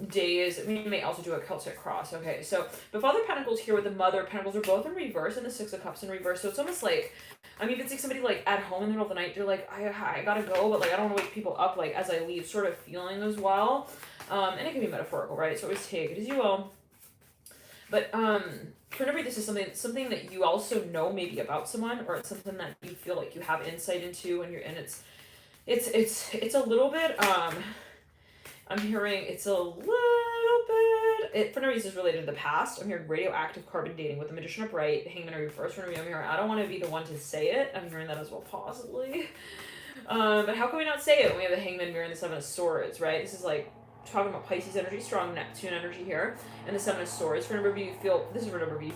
days. We may also do a Celtic cross. Okay, so the Father of Pentacles here with the Mother of Pentacles are both in reverse, and the Six of Cups in reverse. So it's almost like, I mean, if it's like somebody like at home in the middle of the night, they're like, I gotta go, but like I don't want to wake people up like as I leave, sort of feeling as well. And it can be metaphorical, right? So always take it as you will. But for a number, this is something that you also know maybe about someone, or it's something that you feel like you have insight into, and it's a little bit. I'm hearing it's a little bit. For no reason, is related to the past. I'm hearing radioactive carbon dating with the Magician upright, the Hangman in reverse. For no reason, I'm hearing I don't want to be the one to say it. I'm hearing that as well, possibly. But how can we not say it when we have the Hangman mirroring the Seven of Swords, right? This is like talking about Pisces energy, strong Neptune energy here, and the Seven of Swords. For a number of you, you feel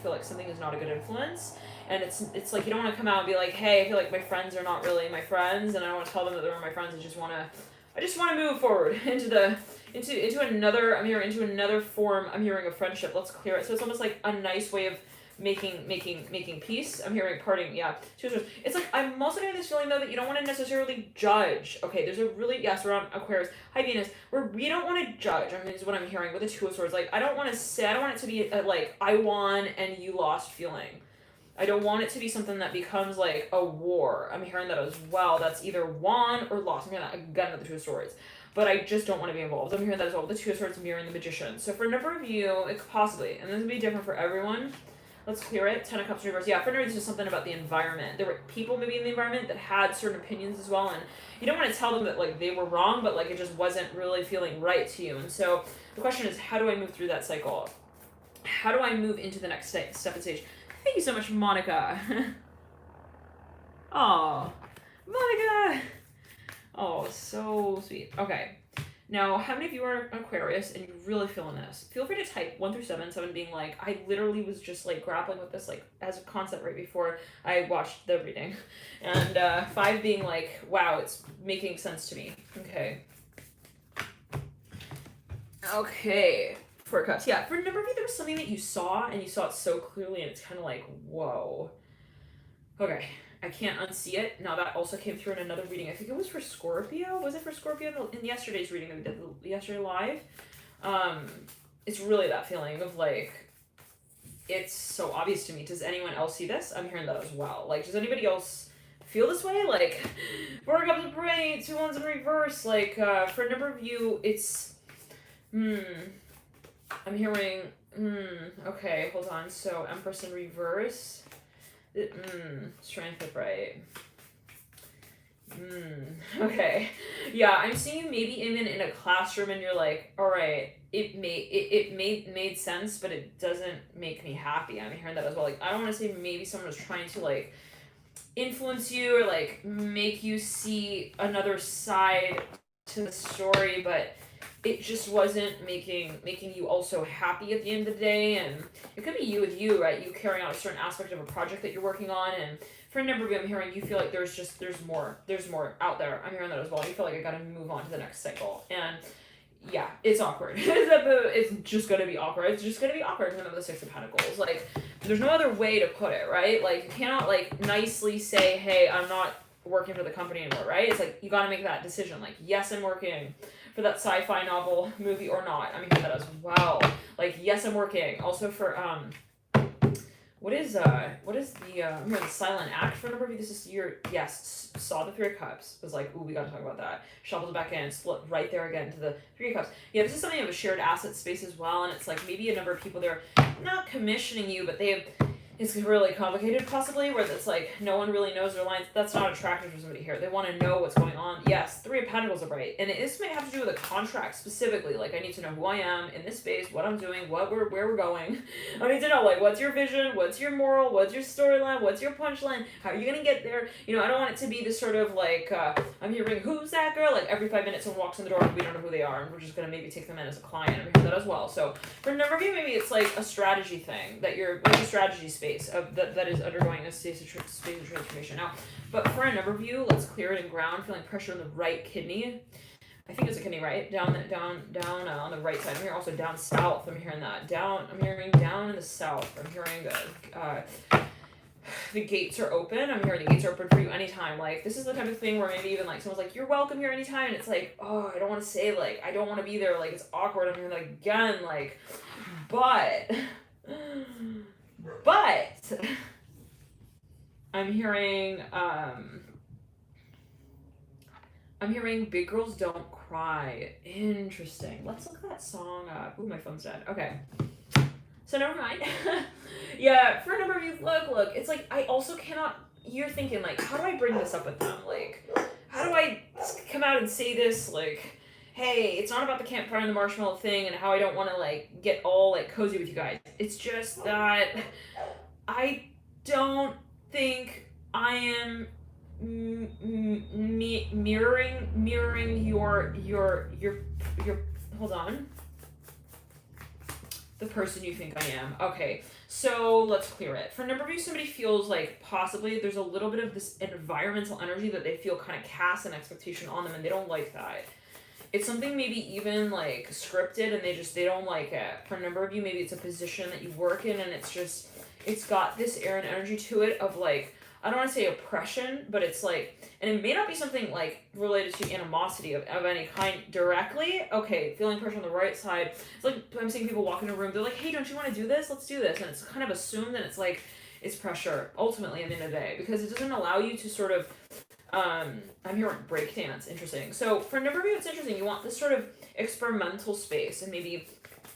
like something is not a good influence, and it's like you don't want to come out and be like, hey, I feel like my friends are not really my friends, and I don't want to tell them that they're my friends. I just want to move forward into another form. I'm hearing of friendship. Let's clear it. So it's almost like a nice way of making peace. I'm hearing parting. Yeah, it's like I'm also getting this feeling though that you don't want to necessarily judge. Okay, there's a really, yes, we're on Aquarius, hi Venus, where we don't want to judge. I mean, is what I'm hearing with the Two of Swords. Like I don't want it to be like I won and you lost feeling. I don't want it to be something that becomes like a war. I'm hearing that as well. That's either won or lost. I'm hearing that again with the Two of Swords. But I just don't want to be involved. I'm hearing that as well with the Two of Swords mirroring the Magician. So for a number of you, it could possibly, and this will be different for everyone. Let's clear it. Ten of Cups reverse. Yeah, for a number of you, this is something about the environment. There were people maybe in the environment that had certain opinions as well, and you don't want to tell them that like they were wrong, but like it just wasn't really feeling right to you. And so the question is, how do I move through that cycle? How do I move into the next step and stage? Thank you so much, Monica. Oh, Monica. Oh, so sweet. Okay. Now, how many of you are Aquarius and you're really feeling this? Feel free to type 1 through 7, 7 being like, I literally was just like grappling with this like as a concept right before I watched the reading. And 5 being like, wow, it's making sense to me. Okay. Okay. 4 Cups. Yeah, for a number of you, there was something that you saw and you saw it so clearly and it's kind of like, whoa. Okay. I can't unsee it. Now that also came through in another reading. I think it was for Scorpio. Was it for Scorpio in yesterday's reading that we did yesterday live? It's really that feeling of like, it's so obvious to me. Does anyone else see this? I'm hearing that as well. Like, does anybody else feel this way? Like, 4 Cups of Parade, 2 Wands in reverse. Like, for a number of you, it's, I'm hearing, okay, hold on. So, Empress in reverse. Strength upright. Okay. Yeah, I'm seeing you maybe even in a classroom and you're like, all right, it made sense, but it doesn't make me happy. I'm hearing that as well. Like, I don't want to say maybe someone was trying to like influence you or like make you see another side to the story, but it just wasn't making you also happy at the end of the day. And it could be you with you, right? You carrying out a certain aspect of a project that you're working on, and for a number of you, I'm hearing you feel like there's more out there. I'm hearing that as well. You feel like I gotta move on to the next cycle. And yeah, it's awkward. It's just gonna be awkward. It's just gonna be awkward because of the 6 of Pentacles. Like, there's no other way to put it, right? Like, you cannot like nicely say, hey, I'm not working for the company anymore, right? It's like you gotta make that decision. Like, yes, I'm working for that sci-fi novel, movie, or not. I'm hearing that as well. Like, yes, I'm working. Also for what is the the silent act for a number of you? This is your, yes, saw the 3 of Cups. Was like, ooh, we gotta talk about that. Shovels back in, split right there again to the 3 of Cups. Yeah, this is something of a shared asset space as well, and it's like maybe a number of people, they're not commissioning you, but they have, it's really complicated possibly, where it's like no one really knows their lines. That's not attractive for somebody here. They want to know what's going on. Yes, 3 of Pentacles are right. And this may have to do with a contract specifically. Like, I need to know who I am in this space, what I'm doing, where we're going. I need to know, like, what's your vision, what's your moral, what's your storyline, what's your punchline, how are you going to get there? You know, I don't want it to be this sort of like, I'm hearing, who's that girl? Like, every 5 minutes someone walks in the door and we don't know who they are, and we're just going to maybe take them in as a client. I'm hearing that as well. So for a number of you, maybe it's like a strategy thing, that you're like a strategy space of that is undergoing a space of transformation now. But for a number of you, let's clear it and ground, feeling pressure on the right kidney. I think it's a kidney, right? Down on the right side. I'm hearing also down south. I'm hearing that. I'm hearing down in the south. I'm hearing the gates are open. I'm hearing the gates are open for you anytime. Like, this is the type of thing where maybe even like someone's like, you're welcome here anytime. And it's like, oh, I don't want to say, like, I don't want to be there. Like, it's awkward. I'm hearing that again. Like, but I'm hearing big girls don't cry. Interesting. Let's look that song up. Ooh, my phone's dead. Okay. So never mind. Yeah, for a number of you, look, it's like I also cannot, you're thinking like, how do I bring this up with them? Like, how do I come out and say this? Like, hey, it's not about the campfire and the marshmallow thing and how I don't want to like get all like cozy with you guys. It's just that I don't think I am mirroring your hold on, the person you think I am. Okay, so let's clear it. For a number of you, somebody feels like possibly there's a little bit of this environmental energy that they feel kind of cast an expectation on them and they don't like that. It's something maybe even like scripted and they don't like it. For a number of you, maybe it's a position that you work in and it's got this air and energy to it of like, I don't want to say oppression, but it's like, and it may not be something like related to animosity of any kind directly. Okay, feeling pressure on the right side. It's like I'm seeing people walk in a room, they're like, hey, don't you want to do this? Let's do this. And it's kind of assumed that it's like, is pressure, ultimately, at the end of the day, because it doesn't allow you to sort of, I'm hearing breakdance, interesting. So for a number of you, it's interesting, you want this sort of experimental space, and maybe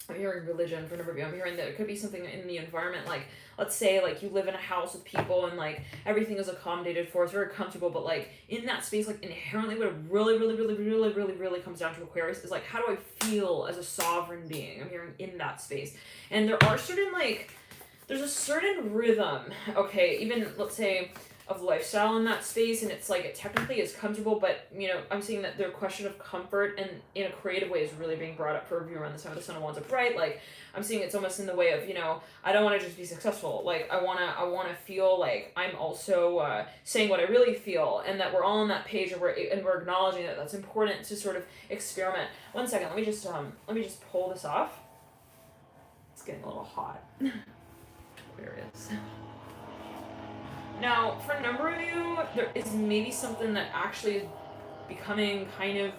I'm hearing religion for a number of you. I'm hearing that it could be something in the environment, like, let's say, like, you live in a house with people and, like, everything is accommodated for, it's very comfortable, but, like, in that space, like, inherently what it really comes down to Aquarius is, like, how do I feel as a sovereign being? I'm hearing in that space. And there are certain, like, there's a certain rhythm, okay, even, let's say, of lifestyle in that space, and it's like it technically is comfortable, but you know, I'm seeing that their question of comfort and in a creative way is really being brought up for review around this time of the Sun of Wands upright. Like I'm seeing it's almost in the way of, you know, I don't want to just be successful. Like I wanna feel like I'm also saying what I really feel, and that we're all on that page, and we're acknowledging that that's important to sort of experiment. 1 second, let me just pull this off. It's getting a little hot. Aquarius. Now, for a number of you, there is maybe something that actually is becoming kind of,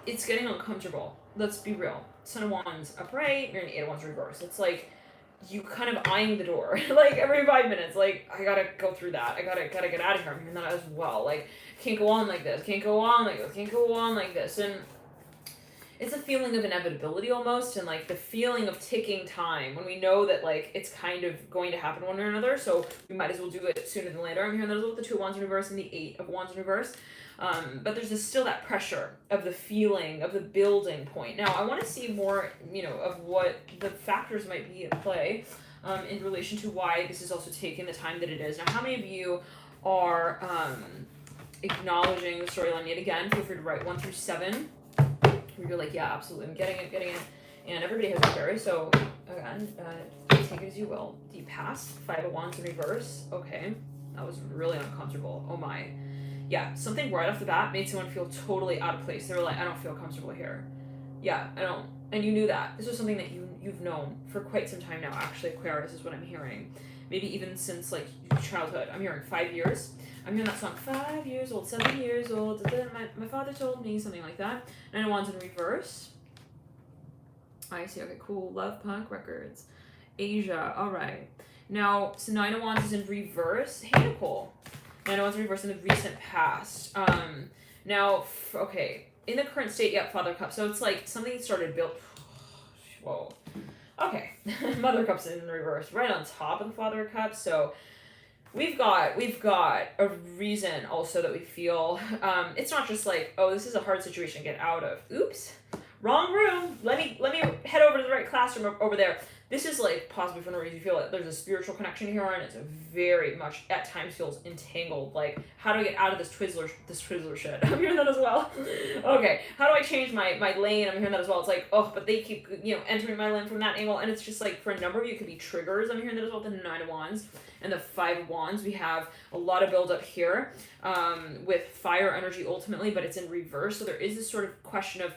it's getting uncomfortable. Let's be real. Sun of Wands upright, you're in Eight of Wands reverse. It's like you kind of eyeing the door, like every 5 minutes. Like I gotta go through that. I gotta get out of here. I'm hearing that as well. Like can't go on like this. Can't go on like this. Can't go on like this. And it's a feeling of inevitability almost, and like the feeling of ticking time when we know that like it's kind of going to happen one way or another, so we might as well do it sooner than later. I'm hearing those with the Two of Wands in reverse and the Eight of Wands in reverse. But there's still that pressure of the feeling of the building point. Now I want to see more, you know, of what the factors might be at play in relation to why this is also taking the time that it is. Now how many of you are acknowledging the storyline yet again? Feel free to write 1 through 7. You're like, yeah, absolutely, I'm getting it, and everybody has Aquarius, so again, take it as you will. The past, Five of Wands in reverse, okay, that was really uncomfortable, oh my. Yeah, something right off the bat made someone feel totally out of place. They were like, I don't feel comfortable here. Yeah, I don't, and you knew that. This was something that you've known for quite some time now, actually, Aquarius is what I'm hearing. Maybe even since, like, childhood. I'm hearing 5 years. I'm hearing that song, 5 years old, 7 years old, my father told me, something like that. Nine of Wands in reverse. I see, okay, cool. Love Punk Records. Asia, alright. Now, so Nine of Wands is in reverse. Hey, Nicole. Nine of Wands in reverse in the recent past. Now, okay, in the current state, yep, Father Cup. So it's like something started built. Whoa. Okay, Mother Cup's in reverse, right on top of the Father of Cups. So we've got a reason also that we feel it's not just like, oh, this is a hard situation to get out of. Oops, wrong room. Let me head over to the right classroom over there. This is like possibly for no reason you feel like there's a spiritual connection here, and it's very much at times feels entangled. Like, how do I get out of this Twizzler shit? I'm hearing that as well. Okay, how do I change my lane? I'm hearing that as well. It's like, oh, but they keep, you know, entering my lane from that angle, and it's just like for a number of you it could be triggers. I'm hearing that as well. The Nine of Wands and the Five of Wands. We have a lot of build up here with fire energy ultimately, but it's in reverse. So there is this sort of question of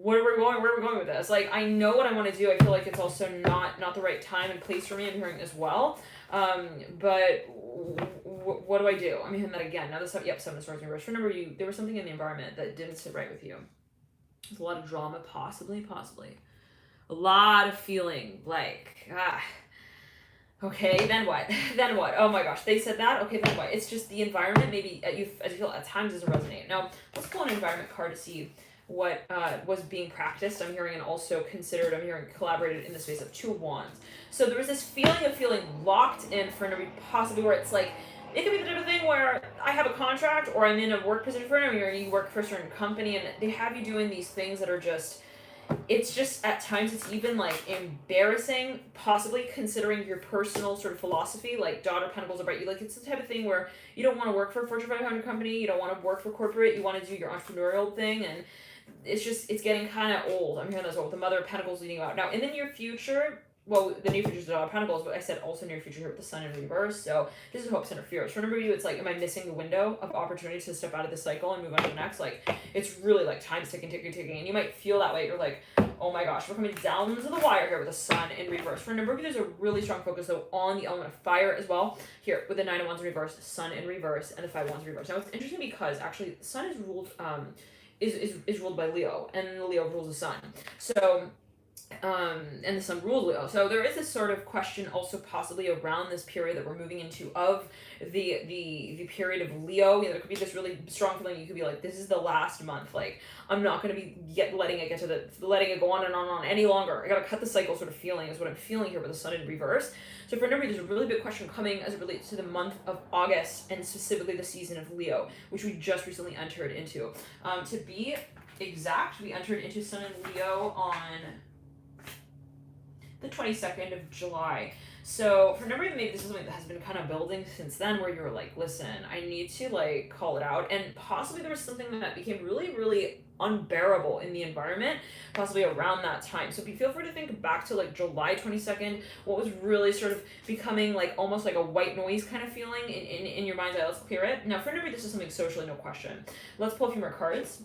where are we going with this? Like, I know what I want to do. I feel like it's also not the right time and place for me. I'm hearing as well. But what do I do? I'm hearing that again. Now this, yep, Seven of Swords in reverse. Remember, there was something in the environment that didn't sit right with you. There's a lot of drama, possibly. A lot of feeling like, okay, then what? Then what? Oh my gosh, they said that? Okay, then what? It's just the environment maybe as you feel at times doesn't resonate. Now, let's pull an environment card to see what was being practiced. I'm hearing and also considered, I'm hearing collaborated in the space of Two of Wands. So there was this feeling of feeling locked in for no possibly where it's like, it could be the type of thing where I have a contract or I'm in a work position for or you work for a certain company and they have you doing these things that are just, it's just at times it's even like embarrassing, possibly considering your personal sort of philosophy, like Daughter of Pentacles about you. Like it's the type of thing where you don't want to work for a Fortune 500 company, you don't want to work for corporate, you want to do your entrepreneurial thing, and it's getting kind of old. I'm hearing that as well with the Mother of Pentacles leading you out. Now in the near future, well, the near future is the Daughter of Pentacles, but I said also near future here with the Sun in reverse. So this is hope, center, fears. For a number of you, it's like, am I missing the window of opportunity to step out of this cycle and move on to the next? Like, it's really like time's ticking. And you might feel that way. You're like, oh my gosh, we're coming down to the wire here with the Sun in reverse. For a number of you, there's a really strong focus though on the element of fire as well. Here with the Nine of Wands in reverse, Sun in reverse, and the Five of Wands in reverse. Now it's interesting because actually the Sun is ruled is ruled by Leo, and Leo rules the Sun. So and the sun rules Leo. So there is this sort of question also possibly around this period that we're moving into of the period of Leo. There could be this really strong feeling. You could be like, this is the last month. Like, I'm not going to be letting it go on and on and on any longer. I got to cut the cycle sort of feeling is what I'm feeling here with the sun in reverse. So for a number, there's a really big question coming as it relates to the month of August and specifically the season of Leo, which we just recently entered into. To be exact, we entered into sun in Leo on the 22nd of July. So for a number of you, maybe this is something that has been kind of building since then, where you're like, listen, I need to like call it out. And possibly there was something that became really, really unbearable in the environment, possibly around that time. So if you feel free to think back to like July 22nd, what was really sort of becoming like almost like a white noise kind of feeling in your mind's eye. Let's clear it. Now for a number, this is something socially, no question. Let's pull a few more cards.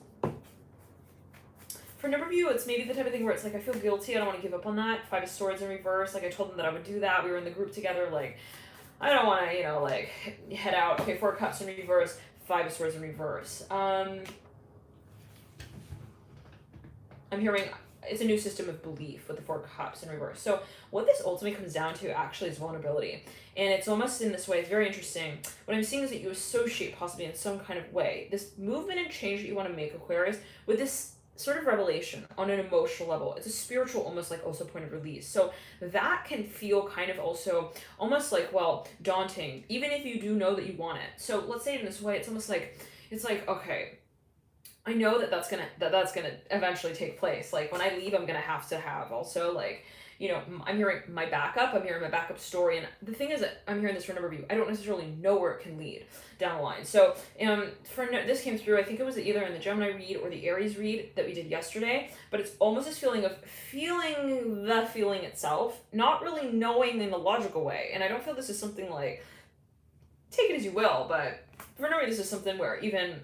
For a number of you, it's maybe the type of thing where it's like, I feel guilty, I don't want to give up on that. 5 of Swords in reverse, like I told them that I would do that. We were in the group together, like, I don't want to, like, head out. Okay, 4 of Cups in reverse, 5 of Swords in reverse. I'm hearing it's a new system of belief with the 4 Cups in reverse. So what this ultimately comes down to actually is vulnerability. And it's almost in this way, it's very interesting. What I'm seeing is that you associate possibly in some kind of way this movement and change that you want to make, Aquarius, with this sort of revelation on an emotional level. It's a spiritual, almost like also point of release. So that can feel kind of also almost like, well, daunting, even if you do know that you want it. So let's say it in this way, it's almost like, okay, I know that that's gonna eventually take place. Like when I leave, I'm gonna have to have also like, I'm hearing my backup, I'm hearing my backup story. And the thing is that I'm hearing this for a number of you. I don't necessarily know where it can lead down the line. So this came through, I think it was either in the Gemini read or the Aries read that we did yesterday, but it's almost this feeling of feeling the feeling itself, not really knowing in a logical way. And I don't feel this is something like, take it as you will, but for a number, this is something where even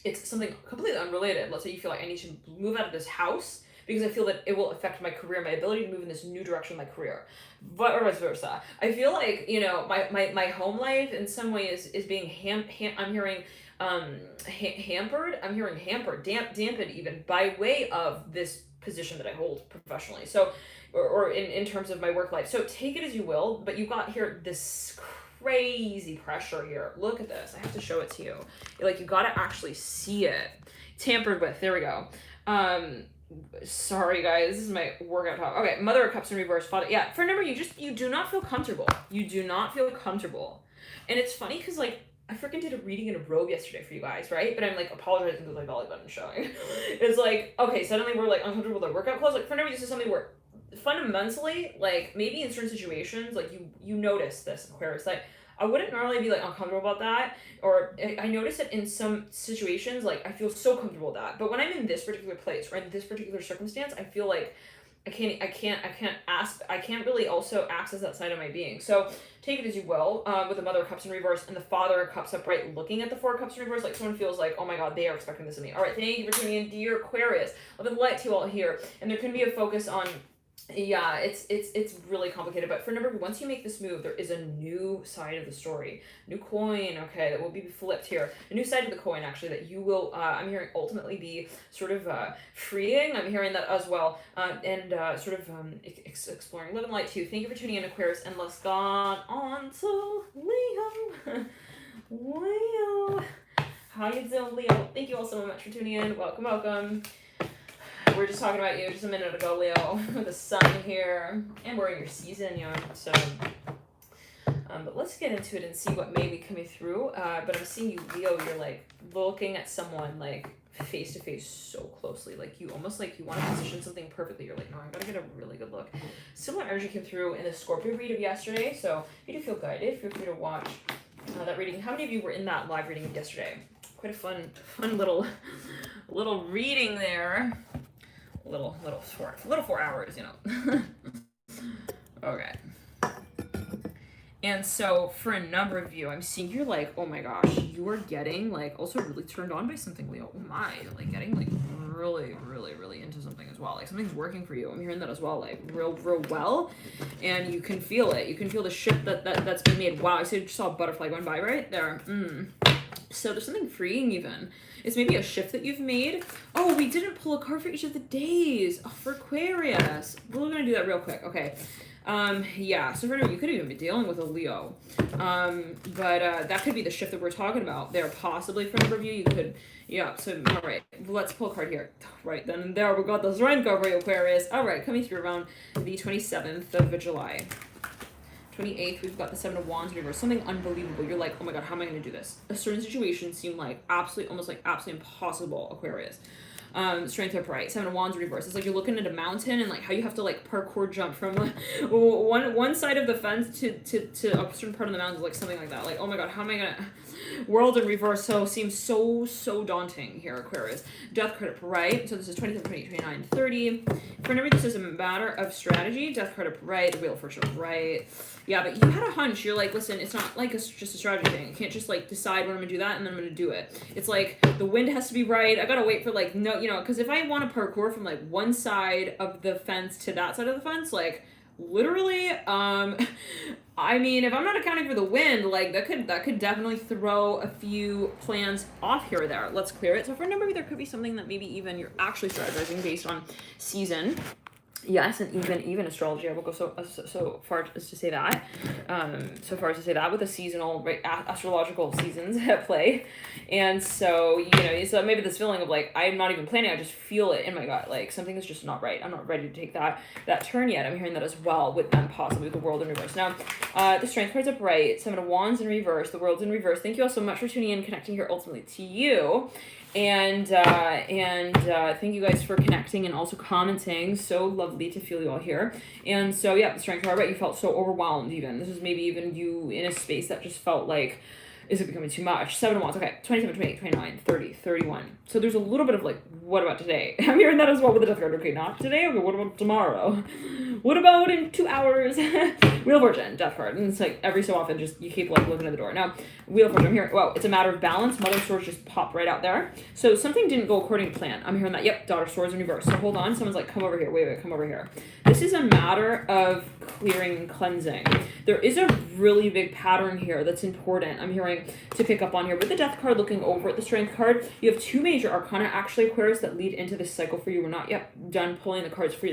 it's something completely unrelated. Let's say you feel like I need to move out of this house because I feel that it will affect my career, my ability to move in this new direction in my career, but or vice versa. I feel like, my home life in some way is being I'm hearing hampered. I'm hearing hampered, dampened even by way of this position that I hold professionally. So, or in terms of my work life. So take it as you will, but you got here this crazy pressure here. Look at this. I have to show it to you. Like you got to actually see it. Tampered with. There we go. Sorry guys, this is my workout talk. Okay, Mother of Cups in reverse. Father. Yeah, for a number, you do not feel comfortable. You do not feel comfortable. And it's funny because like I freaking did a reading in a robe yesterday for you guys, right? But I'm like apologizing because my belly button showing. It's like, okay, suddenly we're like uncomfortable with our workout clothes. Like for a number, this is something where fundamentally, like maybe in certain situations, like you notice this, Aquarius, like I wouldn't normally be like uncomfortable about that, or I notice it in some situations, like I feel so comfortable with that. But when I'm in this particular place or in this particular circumstance, I feel like I can't really also access that side of my being. So take it as you will, with the Mother of Cups in reverse and the Father of Cups upright, looking at the 4 of Cups in reverse, like someone feels like, oh my God, they are expecting this of me. All right, thank you for tuning in, dear Aquarius. Love and light to you all here. And there can be a focus on, yeah, it's really complicated, but for number, once you make this move, there is a new side of the story, new coin, okay, that will be flipped here, a new side of the coin actually that you will, I'm hearing ultimately be sort of freeing. I'm hearing that as well, and sort of exploring. Love and light to you. Thank you for tuning in, Aquarius, and let's go on to Leo. Leo, how you doing, Leo? Thank you all so much for tuning in. Welcome. We were just talking about you just a minute ago, Leo, with the sun here, and we're in your season, so, but let's get into it and see what may be coming through, but I'm seeing you, Leo, you're, like, looking at someone, like, face to face so closely, like, you almost, like, you want to position something perfectly, you're like, no, I gotta get a really good look. Similar energy came through in the Scorpio read of yesterday, so if you do feel guided, feel free to watch that reading. How many of you were in that live reading yesterday? Quite a fun little reading there. Little 4 hours, Okay. And so for a number of you, I'm seeing you're like, oh my gosh, you are getting like also really turned on by something, Leo. Oh my, like getting like really, really, really into something as well. Like something's working for you. I'm hearing that as well, like real well. And you can feel it. You can feel the shift that's been made. Wow, I saw a butterfly going by right there. So there's something freeing even. It's maybe a shift that you've made. Oh, we didn't pull a card for each of the days. Oh, for Aquarius. We're gonna do that real quick. Okay. Yeah, so for now, you could even be dealing with a Leo. But that could be the shift that we're talking about there, possibly for a number of you. You could, yeah, so, all right, let's pull a card here. Right, then and there, we got the Strength card for you, Aquarius. All right, coming through around the 27th of July. 28th, we've got the Seven of Wands reverse. Something unbelievable. You're like, oh my god, how am I going to do this? A certain situation seemed like almost impossible, Aquarius. Strength upright, Seven of Wands reverse. It's like you're looking at a mountain and like how you have to like parkour jump from one side of the fence to a certain part of the mountain, like something like that. Like, oh my god, how am I gonna world in reverse seems so daunting here, Aquarius. Death card upright. So this is 27, 28, 29, 30. For number, this is a matter of strategy. Death card upright, the Wheel of Fortune upright. Yeah, but you had a hunch. You're like, listen, it's not like just a strategy thing. You can't just like decide when I'm gonna do that and then I'm gonna do it. It's like the wind has to be right. I gotta wait for like no, you know, because if I want to parkour from like one side of the fence to that side of the fence, like literally, I mean, if I'm not accounting for the wind, like that could definitely throw a few plans off here or there. Let's clear it. So for a number of you, there could be something that maybe even you're actually strategizing based on season. Yes, and even astrology, I will go so far as to say that, with the seasonal, right, astrological seasons at play, and so so maybe this feeling of like I'm not even planning, I just feel it in my gut, like something is just not right. I'm not ready to take that turn yet. I'm hearing that as well with them, possibly with the World in reverse. Now, the Strength card's upright, Seven of Wands in reverse, the World's in reverse. Thank you all so much for tuning in, connecting here ultimately to you. And thank you guys for connecting and also commenting. So lovely to feel you all here. And so yeah, the Strength card, right? You felt so overwhelmed even. This is maybe even you in a space that just felt like, is it becoming too much? Seven of Wands, okay. 27, 28, 29, 30, 31. So there's a little bit of like, what about today? I'm hearing that as well with the Death card. Okay, not today. Okay, what about tomorrow? What about in 2 hours? Wheel of Fortune, Death card. And it's like every so often just you keep like looking at the door. Now, Wheel of Fortune, I'm hearing, wow, it's a matter of balance. Mother of Swords just popped right out there. So something didn't go according to plan. I'm hearing that. Yep, Daughter of Swords in reverse. So hold on. Someone's like, come over here. Wait, come over here. This is a matter of clearing and cleansing. There is a really big pattern here that's important. I'm hearing to pick up on here. With the Death card looking over at the Strength card, you have two major arcana actually, Aquarius, that lead into this cycle for you. We're not yet done pulling the cards for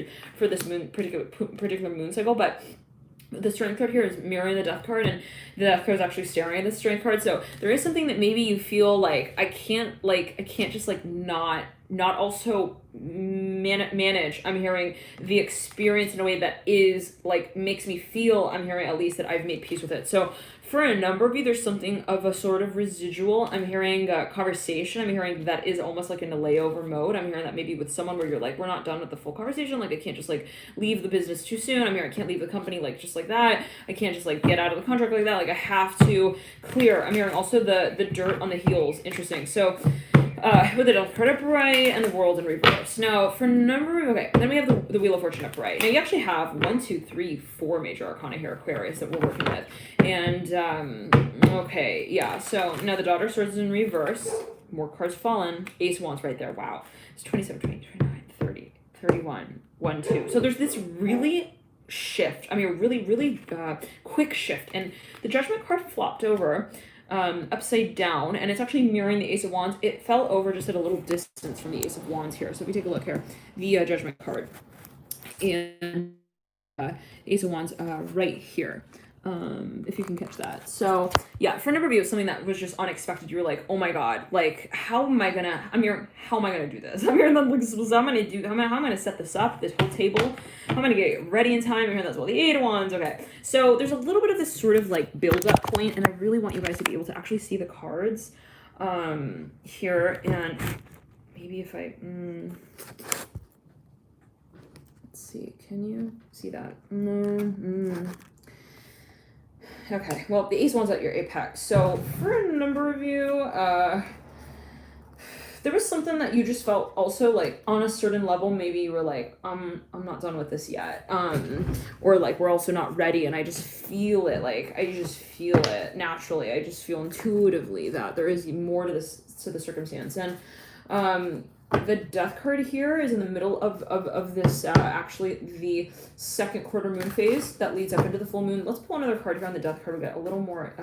this particular moon cycle, but the Strength card here is mirroring the Death card, and the Death card is actually staring at the Strength card. So there is something that maybe you feel like I can't just like not also manage. I'm hearing the experience in a way that is like makes me feel, I'm hearing at least, that I've made peace with it. So for a number of you, there's something of a sort of residual. I'm hearing conversation. I'm hearing that is almost like in a layover mode. I'm hearing that maybe with someone where you're like, we're not done with the full conversation. Like I can't just like leave the business too soon. I'm hearing I can't leave the company like just like that. I can't just like get out of the contract like that. Like I have to clear. I'm hearing also the dirt on the heels. Interesting. So with the Death card upright and the World in reverse. Now, for okay, then we have the Wheel of Fortune upright. Now, you actually have 1, 2, 3, 4 major arcana here, Aquarius, that we're working with. And, okay, yeah, so now the Daughter of Swords is in reverse. More cards fallen. Ace of Wands right there. Wow. It's 27, 28, 29, 30, 31, 1, 2. So there's this really shift. I mean, a really quick shift. And the Judgment card flopped over upside down, and it's actually mirroring the Ace of Wands. It fell over just at a little distance from the Ace of Wands here. So if we take a look here, the Judgment card and Ace of Wands right here. If you can catch that. So yeah, for a number of you, it's something that was just unexpected. You were like, oh my god, like how am I gonna do this? I'm hearing them like, so how am I gonna set this up, this whole table? How am I gonna get it ready in time? I'm hearing that's well, the 8 of Wands. Okay, so there's a little bit of this sort of like build up point, and I really want you guys to be able to actually see the cards here, and maybe if I let's see, can you see that? Okay, well, the Ace of Wands at your apex. So for a number of you, there was something that you just felt also like on a certain level, maybe you were like, I'm not done with this yet. Or like, we're also not ready. And I just feel it. Like, I just feel it naturally. I just feel intuitively that there is more to the circumstance. And, The death card here is in the middle of this, actually the second quarter moon phase that leads up into the full moon. Let's pull another card here on the death card. We get a little more,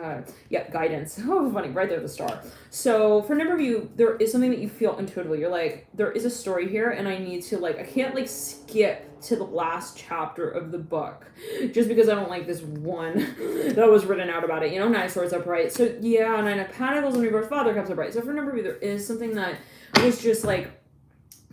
guidance. Oh, funny, right there, the star. So for a number of you, there is something that you feel intuitively. You're like, there is a story here, and I need to, like, I can't, like, skip to the last chapter of the book just because I don't like this one that was written out about it. You know, Nine of Swords upright. So yeah, Nine of Pentacles in reverse, Father Cups upright. So for a number of you, there is something that was just like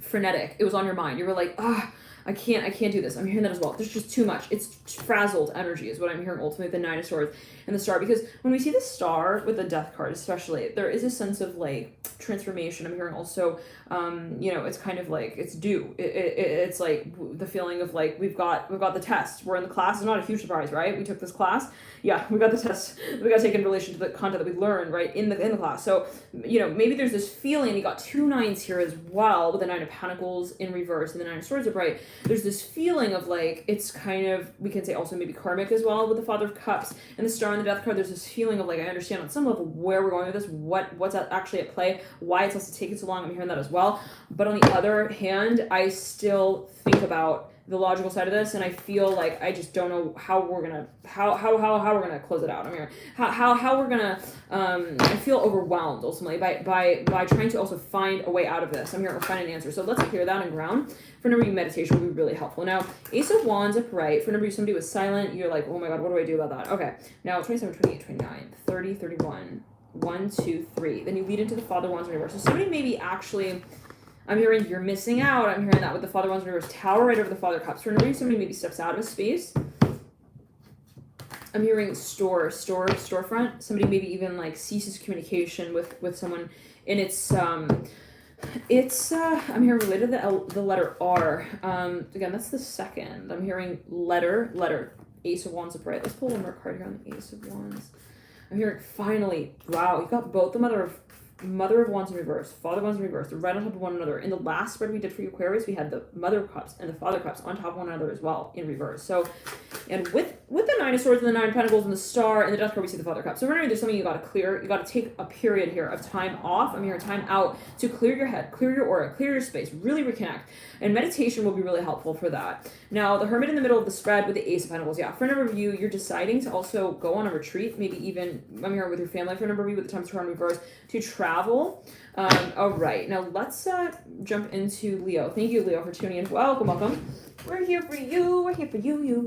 frenetic. It was on your mind. You were like, I can't do this. I'm hearing that as well. There's just too much. It's frazzled energy is what I'm hearing ultimately, the Nine of Swords and the Star. Because when we see the Star with the Death card especially, there is a sense of like transformation. I'm hearing also, it's kind of like it's due. It's like the feeling of like we've got the test. We're in the class. It's not a huge surprise, right? We took this class. Yeah, we got the test. We got to take in relation to the content that we learned, right, in the class. So, maybe there's this feeling. You got 2 9s here as well with the Nine of Pentacles in reverse and the Nine of Swords upright. There's this feeling of like it's kind of, we can say also maybe karmic as well with the Father of Cups and the Star and the Death card. There's this feeling of like I understand on some level where we're going with this, what's actually at play, why it's also taking so long. I'm hearing that as well. But on the other hand, I still think about the logical side of this, and I feel like I just don't know how we're gonna we're gonna close it out. I mean, how we're gonna I feel overwhelmed ultimately by trying to also find a way out of this. I'm here to find an answer. So let's clear that and ground. For a number of you, meditation will be really helpful. Now, Ace of Wands upright. For a number of you, somebody was silent. You're like, oh my god, what do I do about that? Okay. Now 27, 28, 29, 30, 31. 1, 2, 3. Then you lead into the Father Wands in reverse. So somebody maybe actually, I'm hearing you're missing out. I'm hearing that with the Father Wands in reverse. Tower right over the Father Cups. For a number of you, somebody maybe steps out of a space. I'm hearing storefront. Somebody maybe even like ceases communication with someone, and it's I'm hearing related to the letter R. Again, that's the second. I'm hearing letter. Ace of Wands upright. Let's pull one more card here on the Ace of Wands. I'm hearing finally, wow, you've got both the Mother of Wands in reverse, Father of Wands in reverse. They're right on top of one another. In the last spread we did for you Aquarius, we had the Mother of Cups and the Father of Cups on top of one another as well in reverse. So, and with the Nine of Swords and the Nine of Pentacles and the Star and the Death card, we see the Father of Cups. So remember, there's something you got to clear. You got to take a period here of time off. I'm hearing time out to clear your head, clear your aura, clear your space, really reconnect. And meditation will be really helpful for that. Now, the Hermit in the middle of the spread with the Ace of Pentacles. Yeah, for a number of you, you're deciding to also go on a retreat, maybe even, I'm here with your family. For a number of you, with the Tempest card in reverse, to travel. All right, now let's jump into Leo. Thank you, Leo, for tuning in. Welcome. We're here for you. We're here for you.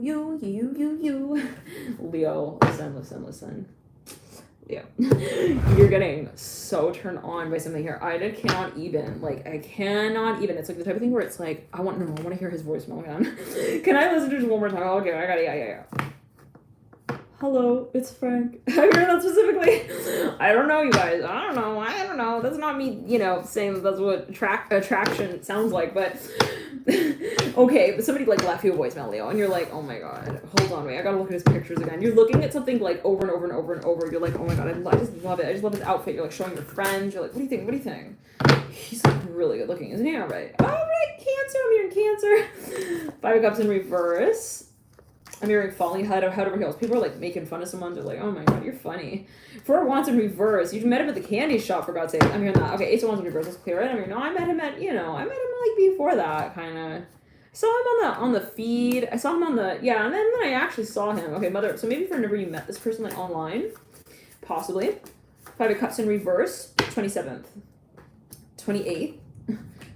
Leo, listen. Leo, you're getting so turned on by something here. I cannot even. It's like the type of thing where it's like, I want to hear his voicemail again. Can I listen to it one more time? Okay, I got it. Yeah. Hello, it's Frank. I heard that specifically. I don't know, you guys. I don't know. That's not me, saying that's what attraction sounds like, but okay, but somebody left you a voicemail, Leo, and you're like, oh my god, hold on, wait, I gotta look at his pictures again. You're looking at something over and over. You're like, oh my god, I just love it. I just love his outfit. You're showing your friends. You're like, what do you think? He's really good looking, isn't he? All right, Cancer. I'm hearing Cancer. 5 of Cups in reverse. I'm hearing falling head over heels. People are making fun of someone. They're like, oh my god, you're funny. 4 of Wands in reverse. You met him at the candy shop, for God's sake. I'm hearing that. Okay, Ace of Wands in reverse. Let's clear it. I'm hearing, no, I met him before that, kind of. I saw him on the feed. I saw him on the, and then I actually saw him. Okay, Mother. So maybe for whenever you met this person online, possibly. 5 of Cups in reverse. 27th. 28th.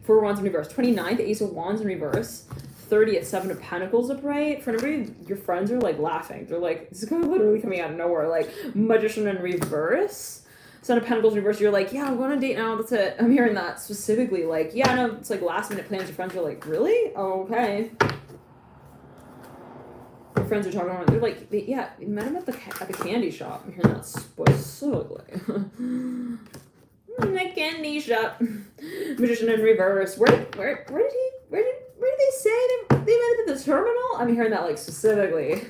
4 of Wands in reverse. 29th. Ace of Wands in reverse. 30th, 7 of Pentacles upright. For everybody, your friends are laughing. They're like, this is literally coming out of nowhere. Magician in reverse. 7 of Pentacles reverse. You're like, yeah, I'm going on a date now. That's it. I'm hearing that specifically. No, it's last minute plans. Your friends are like, really? Oh, okay. Your friends are talking about. They're like, yeah, we met him at the candy shop. I'm hearing that specifically. The candy shop. Magician in reverse. Where did they say they met at the terminal? I'm hearing that specifically.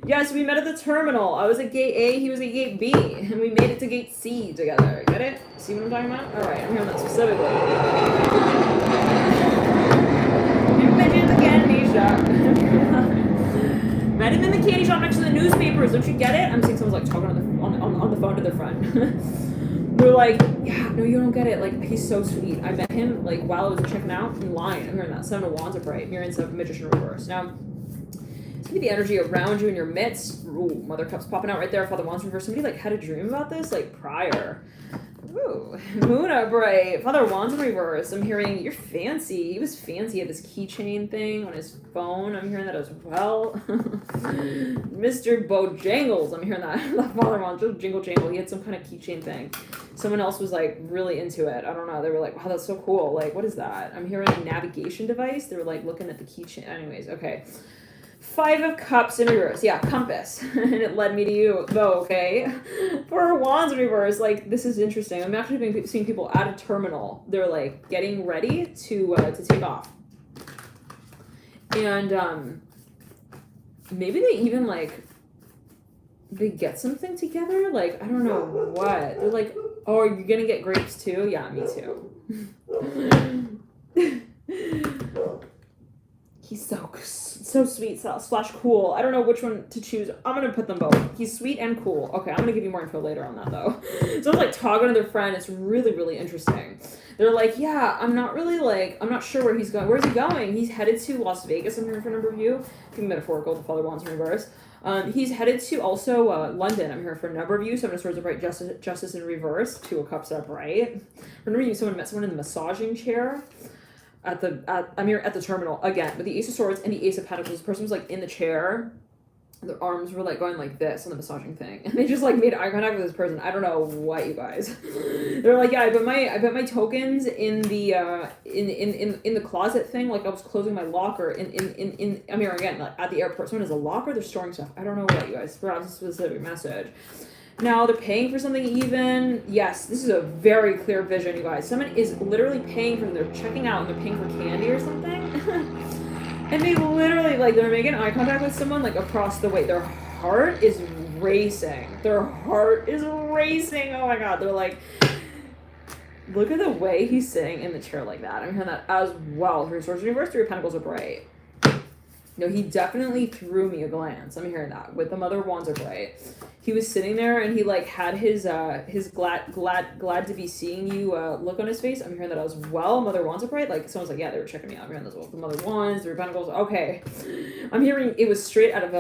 Yes, we met at the terminal. I was at gate A, he was at gate B, and we made it to gate C together. Get it? See what I'm talking about? All right, I'm hearing that specifically. You met in the candy shop. Met him in the candy shop next to the newspapers. Don't you get it? I'm seeing someone's talking on the phone to their friend. They're like, yeah, no, you don't get it. Like, he's so sweet. I met him, like, while I was checking out in line. I'm hearing that. Seven of Wands upright. Mirrors of Magician reverse. Now, see the energy around you in your midst. Ooh, Mother Cups popping out right there. Father Wands reverse. Somebody, like, had a dream about this, like, prior. Ooh, Moon upright. Father Wands in reverse. I'm hearing, you're fancy. He was fancy. He had this keychain thing on his phone. I'm hearing that as well. Mr. Bojangles. I'm hearing that. Father Wands, just jingle jangle. He had some kind of keychain thing. Someone else was, like, really into it. I don't know. They were like, wow, that's so cool. Like, what is that? I'm hearing a navigation device. They were, like, looking at the keychain. Anyways, okay. Five of Cups in reverse. Yeah, compass. And it led me to you, though, okay? For Wands in reverse, like, this is interesting. I'm actually seeing people at a terminal. They're, like, getting ready to take off. And, maybe they even, like, they get something together? Like, I don't know what. They're like, oh, are you gonna get grapes too? Yeah, me too. He's so sweet slash cool. I don't know which one to choose. I'm gonna put them both. He's sweet and cool. Okay, I'm gonna give you more info later on that though. So I'm like talking to their friend. It's really, really interesting. They're like, yeah, I'm not sure where he's going. Where's he going? He's headed to Las Vegas. I'm hearing for a number of you. Being metaphorical, the Father Wands in reverse. He's headed to also London. I'm here for a number of you. Seven of Swords upright, Justice in reverse. Two of Cups upright. Remember you met someone in the massaging chair. I'm here at the terminal again with the Ace of Swords and the Ace of Pentacles. The person was like in the chair, their arms were like going like this on the massaging thing, and they just like made eye contact with this person. I don't know what, you guys. They're like, yeah, I put my tokens in the in the closet thing. Like I was closing my locker in I'm here again like, at the airport. Someone has a locker. They're storing stuff. I don't know what, you guys. Perhaps a specific message. Now, they're paying for something even. Yes, this is a very clear vision, you guys. Someone is literally paying for them. They're checking out and they're paying for candy or something. And they literally, like, they're making eye contact with someone, like, across the way. Their heart is racing. Their heart is racing. Oh, my God. They're like, look at the way he's sitting in the chair like that. I'm hearing that as well. Three of Swords in reverse, Three of Pentacles upright. No, he definitely threw me a glance. I'm hearing that with the Mother of Wands upright. He was sitting there and he like had his glad to be seeing you look on his face. I'm hearing that as well. Mother of Wands upright. Like someone's like, yeah, they were checking me out. I'm hearing this well. The Mother of Wands, Three of Pentacles. Okay, I'm hearing it was straight out of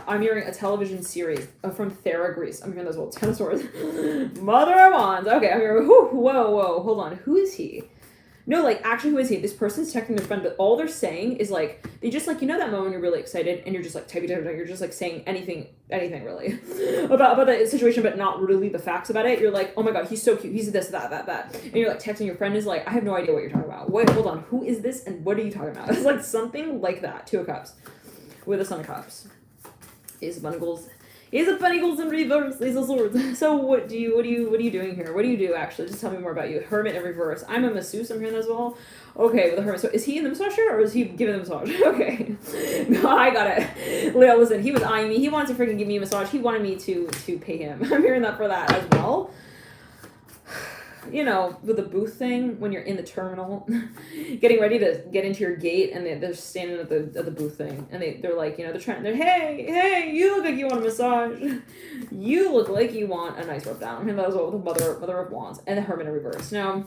I'm hearing a television series from Thera, Greece. I'm hearing this well. Ten of Swords, Mother of Wands. Okay, I'm hearing. Whoa, hold on. Who is he? No, like, actually, who is he? This person's texting their friend, but all they're saying is, like, they just, like, you know that moment you're really excited, and you're just, like, typing, you're just, like, saying anything, really, about the situation, but not really the facts about it. You're like, oh my God, he's so cute, he's this, that. And you're, like, texting your friend is like, I have no idea what you're talking about. Wait, hold on, who is this, and what are you talking about? It's, like, something like that. Two of Cups with a Son of Cups. Ace of Pentacles. Ace of Pentacles in reverse, Ace of Swords. So what are you doing here? What do you do, actually? Just tell me more about you. Hermit in reverse. I'm a masseuse, I'm hearing that as well. Okay, with the Hermit. So is he in the massage chair, or is he giving the massage? Okay. No, I got it. Leo, listen, he was eyeing me. He wanted to freaking give me a massage. He wanted me to pay him. I'm hearing that for that as well. You know, with the booth thing, when you're in the terminal, getting ready to get into your gate, and they're standing at the booth thing, and they're like, you know, hey, you look like you want a massage. You look like you want a nice rub down. And that was what with the Mother of Wands and the Hermit in reverse. Now,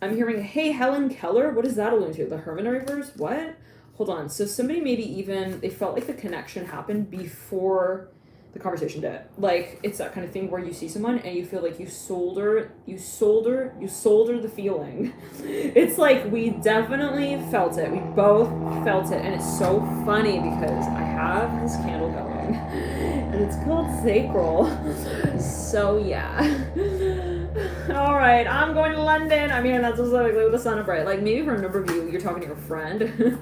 I'm hearing, hey, Helen Keller. What does that allude to? The Hermit in reverse? What? Hold on. So somebody maybe even, they felt like the connection happened before the conversation did. Like, it's that kind of thing where you see someone and you feel like you solder the feeling. It's like, we definitely felt it. We both felt it. And it's so funny because I have this candle going and it's called Sacral. So yeah. All right, I'm going to London. I mean, that's specifically with the Sun upright. Like, maybe for a number of you, you're talking to your friend.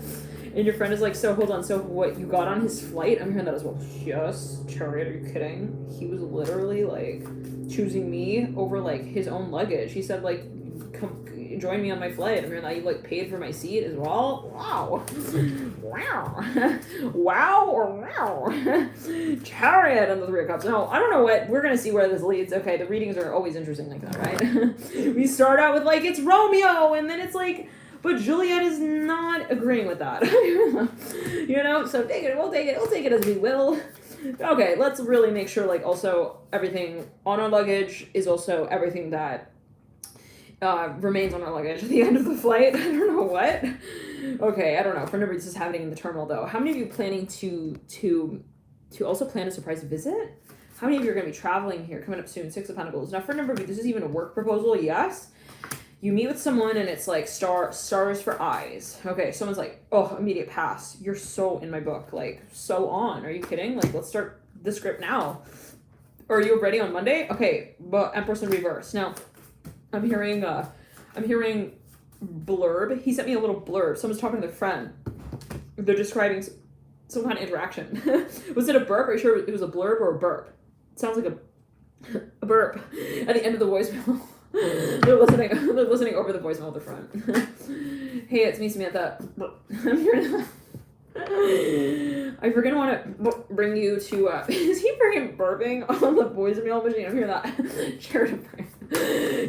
And your friend is like, so hold on, so what, you got on his flight? I'm hearing that as well. Yes, Chariot, are you kidding? He was literally like choosing me over like his own luggage. He said like, come join me on my flight. I'm hearing that you like paid for my seat as well. Wow. Wow or wow. Chariot and the Three of Cups. No, I don't know what, we're gonna see where this leads. Okay, the readings are always interesting like that, right? We start out with like, it's Romeo, and then it's like, but Juliet is not agreeing with that. You know, so we'll take it as we will. Okay, let's really make sure, like, also everything on our luggage is also everything that remains on our luggage at the end of the flight. I don't know what. Okay, I don't know. For number, this is happening in the terminal though. How many of you planning to also plan a surprise visit? How many of you are going to be traveling here coming up soon? Six of Pentacles. Now, for number of you, this is even a work proposal. Yes. You meet with someone and it's like stars for eyes. Okay, someone's like, oh, immediate pass. You're so in my book, like so on. Are you kidding? Like, let's start the script now. Or are you ready on Monday? Okay, but Empress in reverse. Now, I'm hearing blurb. He sent me a little blurb. Someone's talking to their friend. They're describing some kind of interaction. Was it a burp? Are you sure it was a blurb or a burp? It sounds like a burp at the end of the voicemail. They're listening over the voicemail at the front. Hey, it's me, Samantha. I'm here. I freaking want to bring you to. Is he freaking burping on the voicemail machine? I'm hearing that. Charity brain.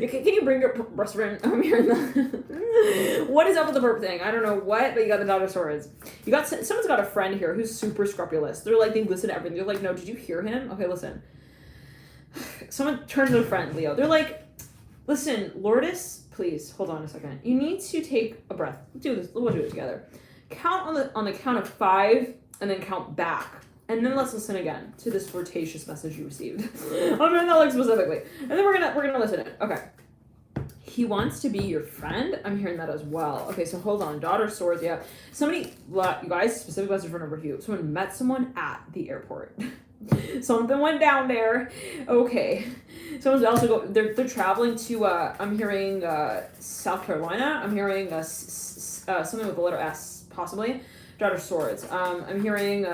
Can you bring your breast friend? I'm hearing that. What is up with the burp thing? I don't know what, but you got the Daughter of Swords. Someone's got a friend here who's super scrupulous. They're like, they listen to everything. They're like, no, did you hear him? Okay, listen. Someone turns to a friend, Leo. They're like, listen, Lourdes, please, hold on a second. You need to take a breath. Do this. We'll do it together. Count on the count of 5, and then count back. And then let's listen again to this flirtatious message you received. I'm doing that like specifically. And then we're gonna listen in. Okay. He wants to be your friend. I'm hearing that as well. Okay, so hold on. Daughter of Swords, yeah. Somebody, you guys, specific message for number 2. Someone met someone at the airport. Something went down there. Okay. Someone's also they're traveling to I'm hearing South Carolina. I'm hearing something with the letter S, possibly. Daughter of Swords. I'm hearing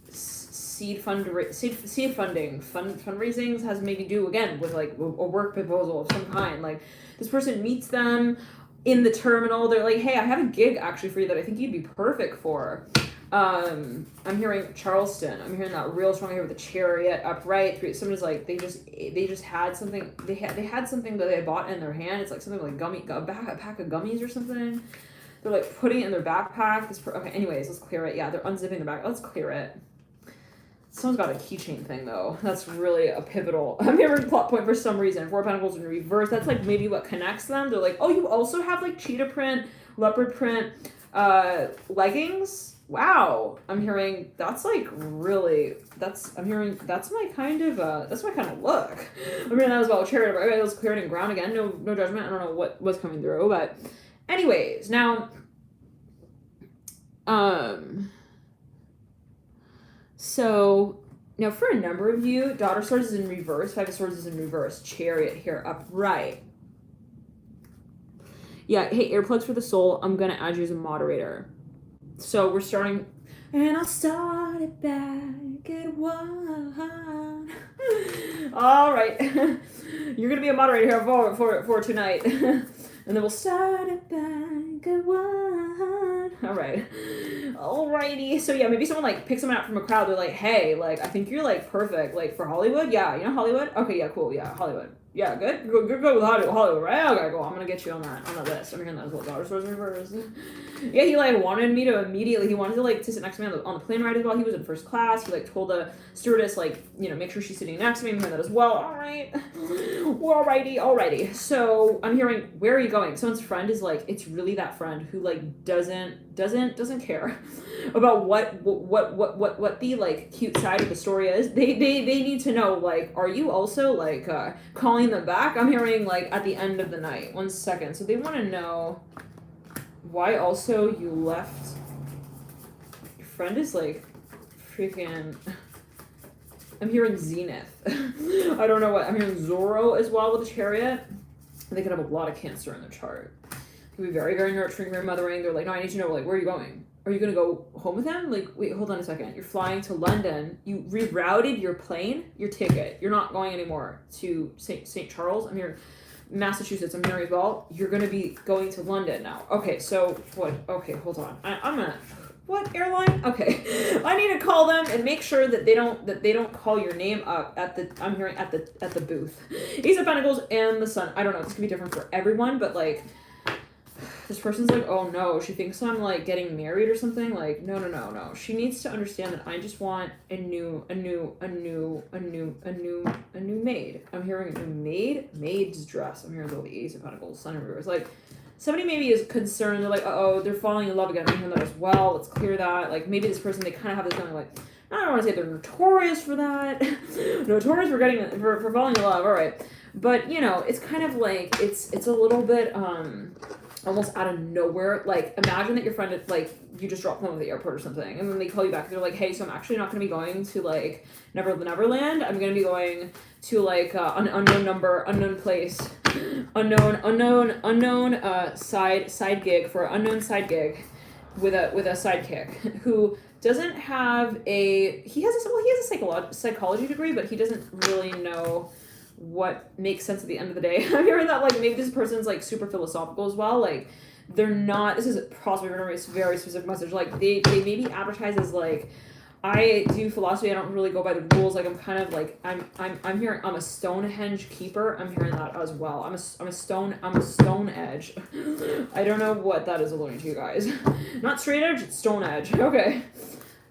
seed funding fundraisings has maybe do again with like a work proposal of some kind. Like this person meets them in the terminal. They're like, hey, I have a gig actually for you that I think you'd be perfect for. I'm hearing Charleston. I'm hearing that real strong here with the Chariot upright. Somebody's like they just had something. They had something that they bought in their hand. It's like something like a pack of gummies or something. They're like putting it in their backpack. Okay. Anyways, let's clear it. Yeah, they're unzipping their back. Let's clear it. Someone's got a keychain thing though. That's really a pivotal. I'm hearing plot point for some reason. 4 of Pentacles in reverse. That's like maybe what connects them. They're like, oh, you also have like cheetah print, leopard print, leggings. Wow, I'm hearing that's like really that's my kind of look. I'm hearing that as well. Chariot, okay, let's clear it in ground again. No judgment. I don't know what was coming through, but anyways, now so now for a number of you, Daughter of Swords is in reverse, 5 of Swords is in reverse, Chariot here upright. Yeah, hey, earplugs for the soul. I'm gonna add you as a moderator. So we're starting, and I'll start it back at 1. All right, you're gonna be a moderator here for tonight, and then we'll start it back at 1. All right, alrighty. So yeah, maybe someone like picks someone out from a crowd. They're like, hey, like I think you're like perfect, like for Hollywood. Yeah, you know Hollywood. Okay, yeah, cool. Yeah, Hollywood. Yeah, good with Hollywood, right? Okay, cool. I'm gonna get you on that list. I'm hearing that as well. Daughter of Swords in reverse. Yeah, he like wanted me to immediately. He wanted to like to sit next to me on the plane ride as well. He was in first class. He like told the stewardess like make sure she's sitting next to me. I'm hearing that as well. All right, well, alrighty. So I'm hearing, where are you going? Someone's friend is like, it's really that friend who like doesn't care about what the like cute side of the story is. They need to know like, are you also like calling them back? I'm hearing like at the end of the night. 1 second. So they want to know why also you left. Your friend is like freaking. I'm hearing Zenith. I don't know what. I'm hearing Zorro as well with the Chariot. They could have a lot of Cancer in their chart. It could be very, very nurturing, very mothering. They're like, no, I need to know, like, where are you going? Are you going to go home with him? Like, wait, hold on a second. You're flying to London. You rerouted your plane, your ticket. You're not going anymore to St. Charles. I'm here, Massachusetts. I'm here as well. You're going to be going to London now. Okay, so what? Okay, hold on. I'm going to... What airline? Okay, I need to call them and make sure that they don't call your name up at the. I'm hearing at the booth. Ace of Pentacles and the Sun. I don't know. This could be different for everyone, but like, This person's like, oh no, she thinks I'm like getting married or something. Like, no. She needs to understand that I just want a new maid. I'm hearing a new maid's dress. I'm hearing the Ace of Pentacles, Sun and Reverse. Like, somebody maybe is concerned. They're like, oh, they're falling in love again. I'm hearing that as well. Let's clear that. Like, maybe this person, they kind of have this feeling like, I don't want to say they're notorious for that. Notorious for getting for falling in love. All right, but you know, it's kind of like it's a little bit almost out of nowhere. Like, imagine that your friend is, like, you just dropped them at the airport or something, and then they call you back. They're like, hey, so I'm actually not going to be going to like Neverland. I'm going to be going to like an unknown number, unknown place, unknown side gig for an unknown side gig with a sidekick who doesn't have he has a psychology degree, but he doesn't really know what makes sense at the end of the day. I'm hearing that like maybe this person's like super philosophical as well. Like, they're not, this is possibly a very specific message. Like, they maybe advertise as like, I do philosophy, I don't really go by the rules. Like, I'm kind of like, I'm hearing I'm a Stonehenge keeper. I'm hearing that as well. I'm a stone edge. I don't know what that is alluding to, you guys. Not straight edge, it's stone edge. Okay.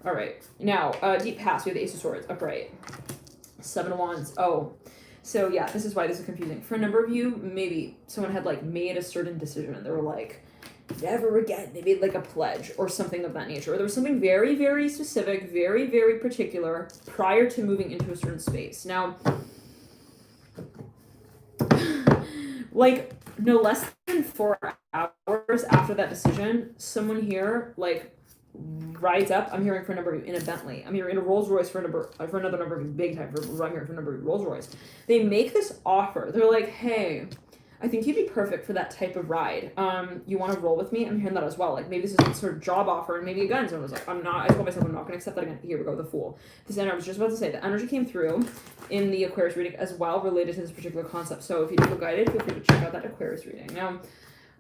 All right. Now, deep past, we have the Ace of Swords, upright. 7 of Wands. Oh. So yeah, this is why this is confusing. For a number of you, maybe someone had like made a certain decision and they were like, never again. They made like a pledge or something of that nature. Or there was something very, very specific, very, very particular prior to moving into a certain space. Now, like no less than 4 hours after that decision, someone here like rides up. I'm hearing for a number of you in a Bentley. I'm hearing in a Rolls Royce for another number of you, big time. I'm hearing for a number of you, Rolls Royce. They make this offer. They're like, hey, I think you'd be perfect for that type of ride. You want to roll with me? I'm hearing that as well. Like, maybe this is some sort of job offer, and maybe again, someone was like, I told myself I'm not going to accept that again. Here we go, the Fool. This energy, I was just about to say, the energy came through in the Aquarius reading as well, related to this particular concept. So if you feel guided, feel free to check out that Aquarius reading. Now,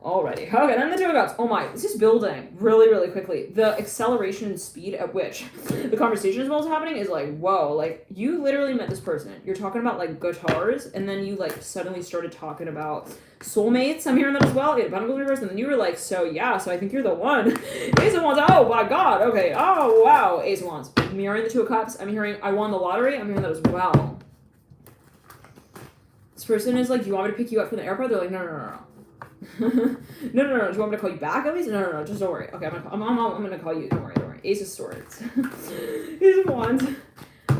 alrighty. Okay, then the Two of Cups. Oh my, this is building really, really quickly. The acceleration and speed at which the conversation as well is happening is like, whoa, like you literally met this person. You're talking about like guitars, and then you like suddenly started talking about soulmates. I'm hearing that as well. Yeah, Pentacles reverse, and then you were like, so yeah, so I think you're the one. Ace of Wands. Oh my god. Okay. Oh wow. Ace of Wands. Mirroring the Two of Cups. I'm hearing I won the lottery. I'm hearing that as well. This person is like, do you want me to pick you up from the airport? They're like, no. No. Do you want me to call you back at least? No. Just don't worry. Okay, I'm gonna call you. Don't worry. Ace of Swords. Ace of Wands.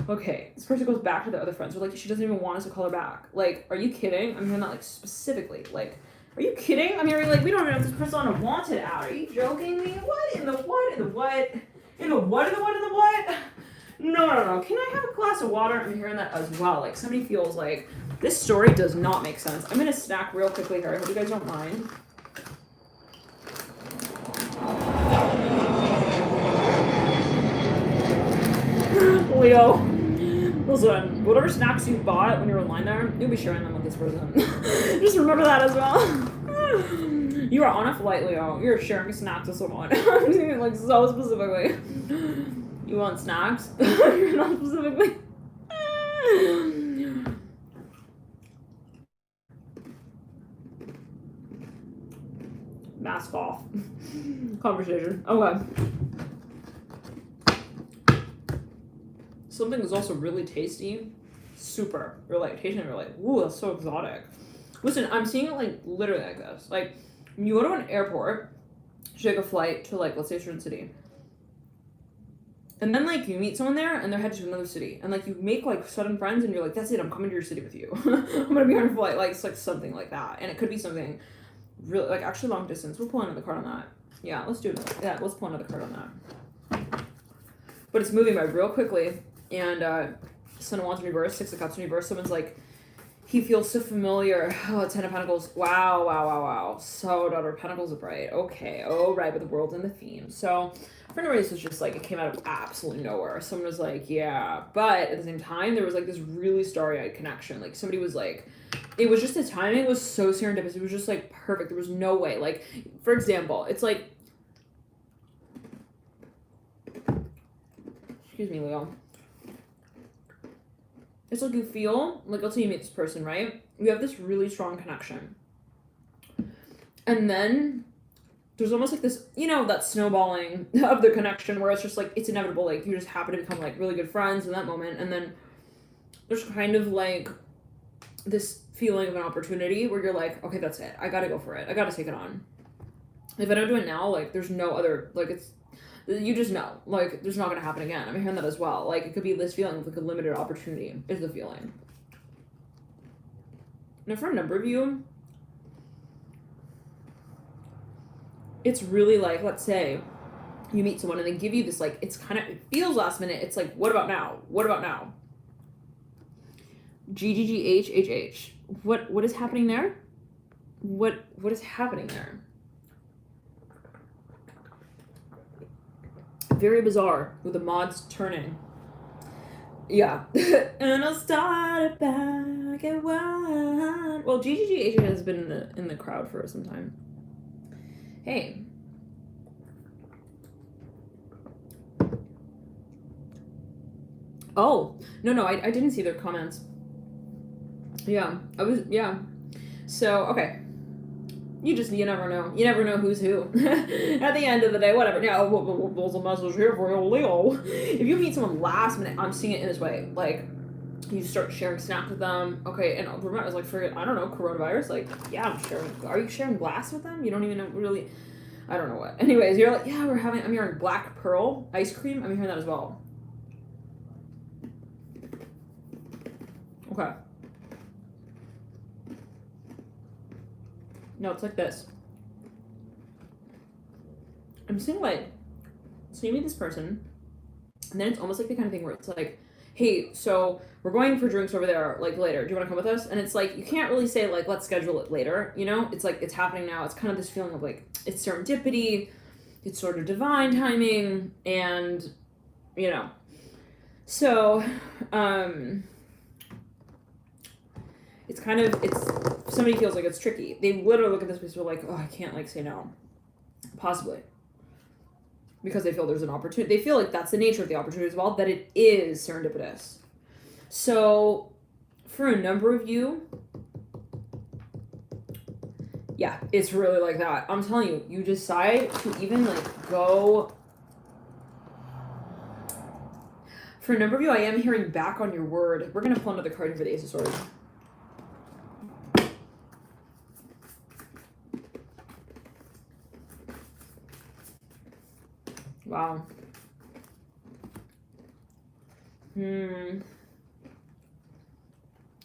Okay, this person goes back to the other friends. They're like, she doesn't even want us to call her back. Like, are you kidding? I'm hearing that like specifically. Like, are you kidding? I'm hearing like, we don't even know if this person's on a wanted ad. Are you joking me? What in the what? In the what? In the what? In the what? In the what? No. Can I have a glass of water? I'm hearing that as well. Like, somebody feels like this story does not make sense. I'm gonna snack real quickly here. I hope you guys don't mind. Leo, listen, whatever snacks you bought when you were in line there, you'll be sharing them with this person. Just remember that as well. You are on a flight, Leo. You're sharing snacks with someone. I'm saying like so specifically. You want snacks? You're not specifically. Mask off. Conversation. Okay. Something is also really tasty. Super. You're like tasting it, you're like, ooh, that's so exotic. Listen, I'm seeing it like literally like this. Like, you go to an airport, you take a flight to like, let's say a certain city. And then like you meet someone there and they're headed to another city. And like you make like sudden friends and you're like, that's it, I'm coming to your city with you. I'm gonna be on a flight. Like, it's like something like that. And it could be something really like actually long distance. We'll pull another card on that. Yeah, let's do it. Yeah, let's pull another card on that. But it's moving by real quickly. And Sun of Wands in reverse, Six of Cups in reverse. Someone's like, he feels so familiar. Oh, Ten of Pentacles. Wow. So, Daughter of Pentacles are bright. Okay. Oh, right. But the world's in the theme. So, for no reason, this was just like, it came out of absolutely nowhere. Someone was like, yeah. But at the same time, there was like this really starry-eyed connection. Like, somebody was like, it was just the timing was so serendipitous. It was just like perfect. There was no way. Like, for example, it's like, excuse me, Leo. It's like you feel, like let's say you meet this person, right? You have this really strong connection. And then there's almost like this, you know, that snowballing of the connection where it's just like, it's inevitable. Like, you just happen to become like really good friends in that moment. And then there's kind of like this feeling of an opportunity where you're like, okay, that's it. I gotta go for it. I gotta take it on. If I don't do it now, like, there's no other, like, it's, you just know, like, there's not gonna happen again. I'm hearing that as well. Like, it could be this feeling of like a limited opportunity is the feeling. Now, for a number of you, it's really like, let's say you meet someone and they give you this, like, it's kind of, it feels last minute. It's like, what about now? What about now? GGGHHH. What is happening there? What is happening there? Very bizarre with the mods turning. Yeah. And I'll start it back at one. Well, GGGHH has been in the crowd for some time. Hey. Oh, no, I didn't see their comments. Yeah, So, okay. You never know. You never know who's who. At the end of the day, whatever. Yeah, there's a message here for you, Leo. If you meet someone last minute, I'm seeing it in this way. Like, you start sharing snaps with them. Okay, and remember, I was like, I don't know, coronavirus. Like, yeah, I'm sharing. Are you sharing glass with them? You don't even know, really. I don't know what. Anyways, you're like, yeah, I'm hearing Black Pearl ice cream. I'm hearing that as well. Okay. No, it's like this. I'm seeing like, so you meet this person, and then it's almost like the kind of thing where it's like, hey, so we're going for drinks over there, like, later. Do you want to come with us? And it's like, you can't really say, like, let's schedule it later, you know? It's like, it's happening now. It's kind of this feeling of, like, it's serendipity, it's sort of divine timing, and, you know. So, it's kind of, somebody feels like it's tricky. They literally look at this person like, oh, I can't, like, say no. Possibly. Because they feel there's an opportunity. They feel like that's the nature of the opportunity as well, that it is serendipitous. So, for a number of you, yeah, it's really like that. I'm telling you, you decide to even, like, go. For a number of you, I am hearing back on your word. We're going to pull another card here for the Ace of Swords. Wow.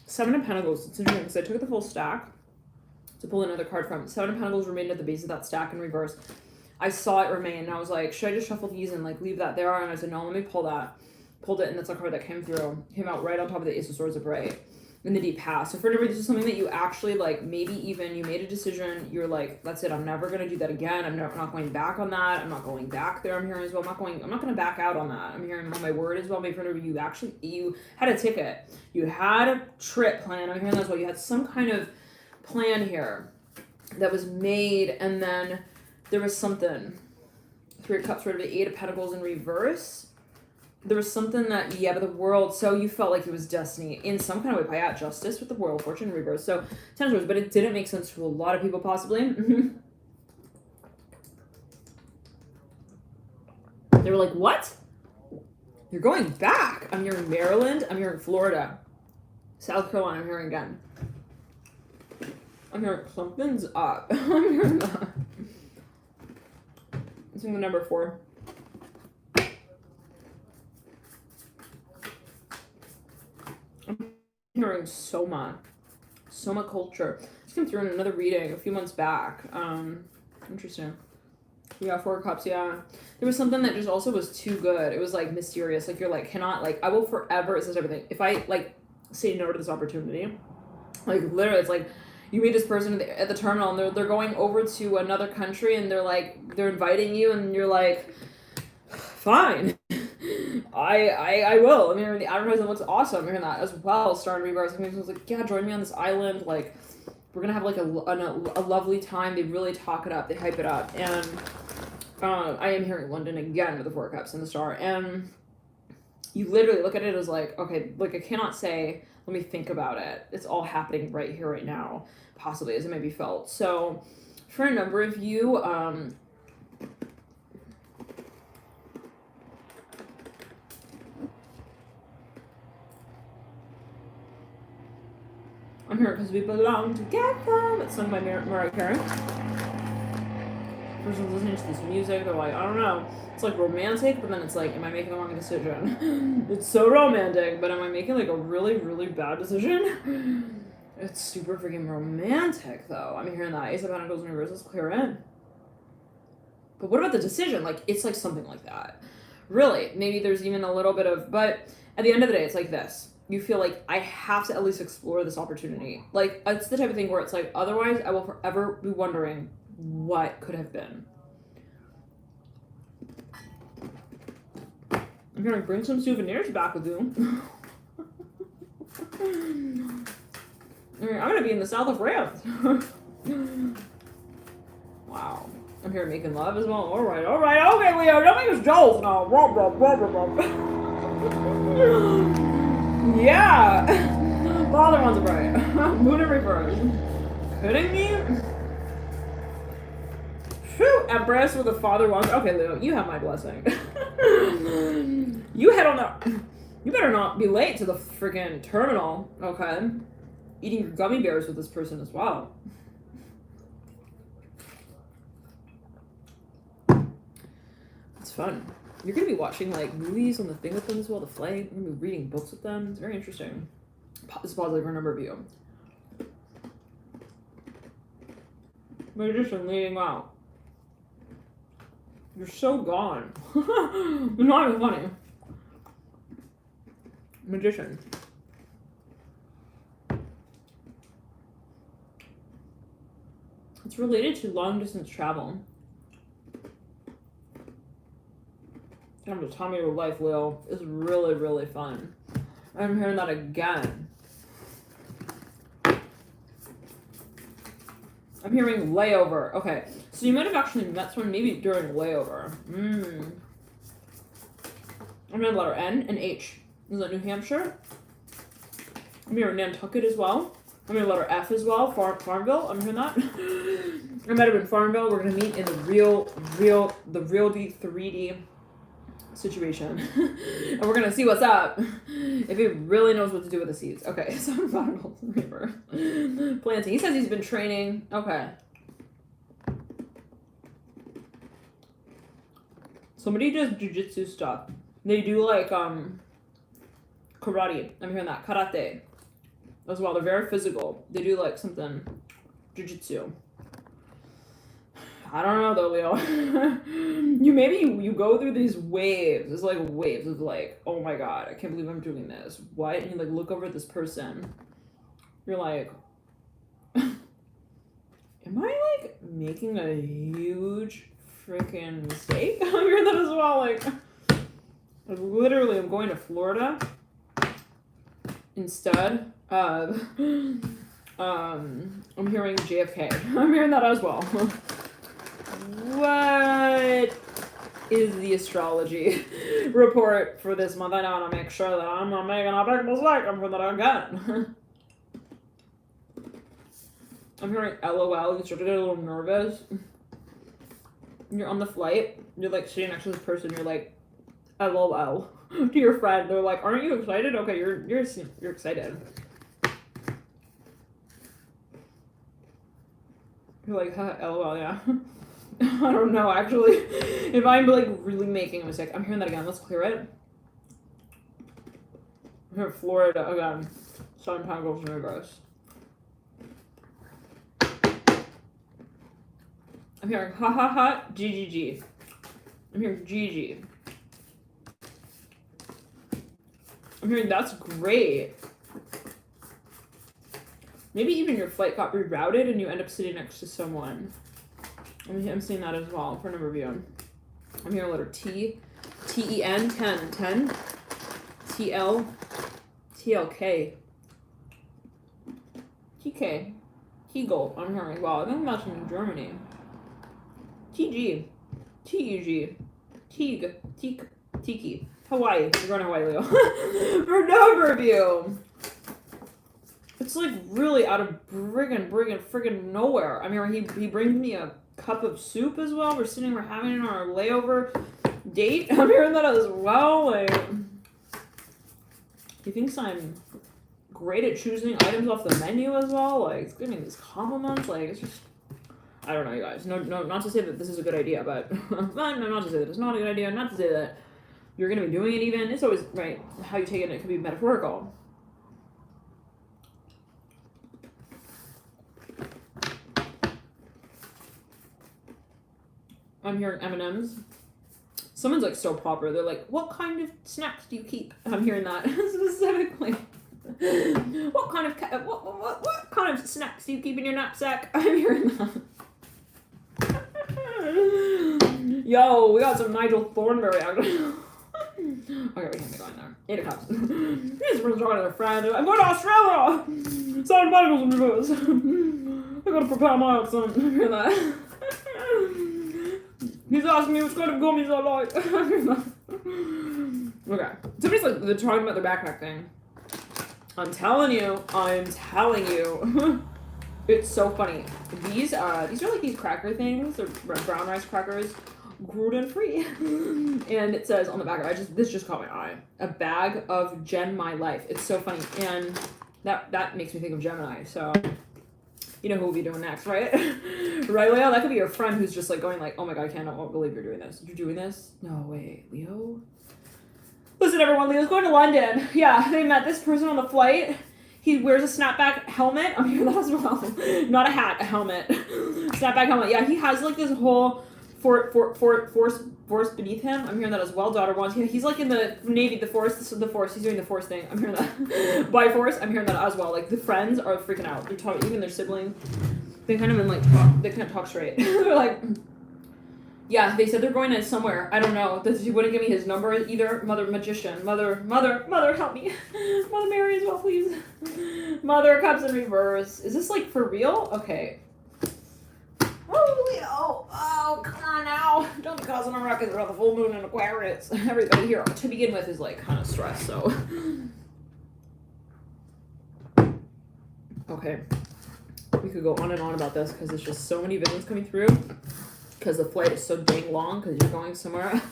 Seven of Pentacles. It's interesting because I took the full stack to pull another card from. Seven of Pentacles remained at the base of that stack in reverse. I saw it remain, and I was like, should I just shuffle these and, like, leave that there? And I said, no, let me pull that. Pulled it, and that's a card that came out right on top of the Ace of Swords upright in the deep past. So for whatever, this is something that you actually, like, maybe even you made a decision. You're like, that's it. I'm never going to do that again. I'm not going back on that. I'm not going back there. I'm hearing as well. I'm not going to back out on that. I'm hearing on my word as well. Maybe for whatever, you had a ticket. You had a trip plan. I'm hearing that as well. You had some kind of plan here that was made, and then there was something. Three of Cups, the Eight of Pentacles in reverse. There was something that, but the world, so you felt like it was destiny in some kind of way. Yeah, Justice with the World, Fortune in reverse. So, Ten of Swords, but it didn't make sense to a lot of people, possibly. They were like, what? You're going back. I'm hearing Maryland. I'm hearing Florida. South Carolina, I'm hearing again. I'm hearing something's up. I'm hearing that. It's in the number 4. Hearing Soma culture. This came through in another reading a few months back. Interesting. Yeah, 4 of Cups. Yeah, there was something that just also was too good. It was like mysterious. Like, you're like, cannot, like, I will forever. It says everything. If I, like, say no to this opportunity, like, literally, it's like you meet this person at the terminal, and they're going over to another country, and they're inviting you, and you're like, fine. I will. I mean, the advertisement looks awesome. I'm hearing that as well. Star in reverse. I was like, yeah, join me on this island. Like, we're gonna have like a lovely time. They really talk it up. They hype it up. And I am hearing London again with the 4 of Cups and the Star. And you literally look at it as like, okay, like, I cannot say, let me think about it. It's all happening right here, right now, possibly, as it may be felt. So For a number of you, I'm here because we belong together. It's sung by Mariah Carey. Person's listening to this music, they're like, I don't know. It's like romantic, but then it's like, am I making the wrong decision? It's so romantic, but am I making like a really, really bad decision? It's super freaking romantic, though. I'm hearing that. Ace of Pentacles and reverses, clear in. But what about the decision? Like, it's like something like that. Really, maybe there's even a little bit of, but at the end of the day, it's like this. You feel like, I have to at least explore this opportunity. Like, it's the type of thing where it's like, otherwise I will forever be wondering what could have been. I'm gonna bring some souvenirs back with you. I'm gonna be in the south of France. Wow. I'm here making love as well. Alright, okay, Leo, don't make us jealous now. Yeah. Father wants a bride. Moon in reverse. Kidding me? Phew, Empress with a father wants. Okay, Leo, you have my blessing. You head on the. You better not be late to the freaking terminal, okay? Eating gummy bears with this person as well. It's fun. You're gonna be watching like movies on the thing with them as well, the flight. You're gonna be reading books with them. It's very interesting. This is positive for a number of you. Magician leading out. You're so gone. You're not even funny. Magician. It's related to long distance travel. Damn, the time of your life, Leo, is really, really fun. I'm hearing that again. I'm hearing layover. Okay, so you might have actually met someone maybe during layover. I'm hearing letter N and H. Is that New Hampshire? I'm hearing Nantucket as well. I'm hearing letter F as well. Farmville. I'm hearing that. I might have been Farmville. We're gonna meet in the real D 3D situation, and we're gonna see what's up. If he really knows what to do with the seeds. Okay, so Reaper. Planting. He says he's been training. Okay. Somebody does jujitsu stuff. They do like karate. I'm hearing that. Karate. As well. They're very physical. They do like something jujitsu. I don't know though, Leo. you go through these waves. It's like waves of like, oh my god, I can't believe I'm doing this. What? And you like look over at this person. You're like, am I like making a huge freaking mistake? I'm hearing that as well. Like literally, I'm going to Florida instead of I'm hearing JFK. I'm hearing that as well. What is the astrology report for this month? I want to make sure that I'm not making a big mistake. I'm hearing that again. I'm hearing LOL. You start to get a little nervous. You're on the flight. You're like sitting next to this person. You're like, LOL to your friend. They're like, aren't you excited? Okay, you're excited. You're like, huh, LOL, yeah. I don't know, actually. If I'm like really making a mistake. I'm hearing that again. Let's clear it. I'm hearing Florida again. Sun, Pentacles, and reverse. I'm hearing ha ha ha, GGG. I'm hearing GG. I'm hearing that's great. Maybe even your flight got rerouted and you end up sitting next to someone. I'm seeing that as well for a number of you. I'm hearing letter T, T-E-N, 10, T-L, T-L-K, T-K, Kegel. I'm hearing, wow, I think that's in Germany. T-G, T-E-G, Teague, Teak, Tiki, Hawaii. You're going to Hawaii, Leo. For a number of you. It's It's like really out of friggin' nowhere. I mean, he brings me a cup of soup as well. We're having it on our layover date. I'm hearing that as well. Like, he thinks I'm great at choosing items off the menu as well. Like, it's giving me these compliments. Like, it's just, I don't know, you guys. No, not to say that this is a good idea, but no, not to say that it's not a good idea. Not to say that you're gonna be doing it even. It's always right how you take it. It could be metaphorical. I'm hearing M&Ms. Someone's like so proper. They're like, "What kind of snacks do you keep?" I'm hearing that specifically. What kind of snacks do you keep in your knapsack? I'm hearing that. Yo, we got some Nigel Thornberry out. Okay, we can't be going there. 8 of Cups. These friends talking to their friend. I'm going to Australia. 7 Pentacles in reverse. I gotta prepare my accent. I'm hearing that. He's asking me which kind of gummies I like. Okay. Somebody's like, they're talking about their backpack thing. I'm telling you. It's so funny. These are like these cracker things. They're brown rice crackers. Gluten free. And it says on the back, this just caught my eye. A bag of Gen My Life. It's so funny. And that makes me think of Gemini. So you know who we'll be doing next, right? Right, Leo? That could be your friend who's just like going like, oh my god, I cannot believe you're doing this. You're doing this? No, wait, Leo? Listen, everyone, Leo's going to London. Yeah, they met this person on the flight. He wears a snapback helmet. I'm hearing that as well. Not a hat, a helmet. Snapback helmet. Yeah, he has like this whole force beneath him. I'm hearing that as well. Daughter wants. He's like in the Navy, the force. He's doing the force thing. I'm hearing that. By force, I'm hearing that as well. Like the friends are freaking out. They're talking, even their siblings. They kind of in like talk. They can't talk straight. They're like, yeah. They said they're going to somewhere. I don't know. He wouldn't give me his number either. Mother magician. Mother, help me. Mother Mary as well, please. Mother Cups in reverse. Is this like for real? Okay. Oh, Leo. Oh, come on now. Don't be causing a ruckus around the full moon in Aquarius. Everybody here to begin with is like kind of stressed, so. Okay. We could go on and on about this because there's just so many visions coming through. Because the flight is so dang long because you're going somewhere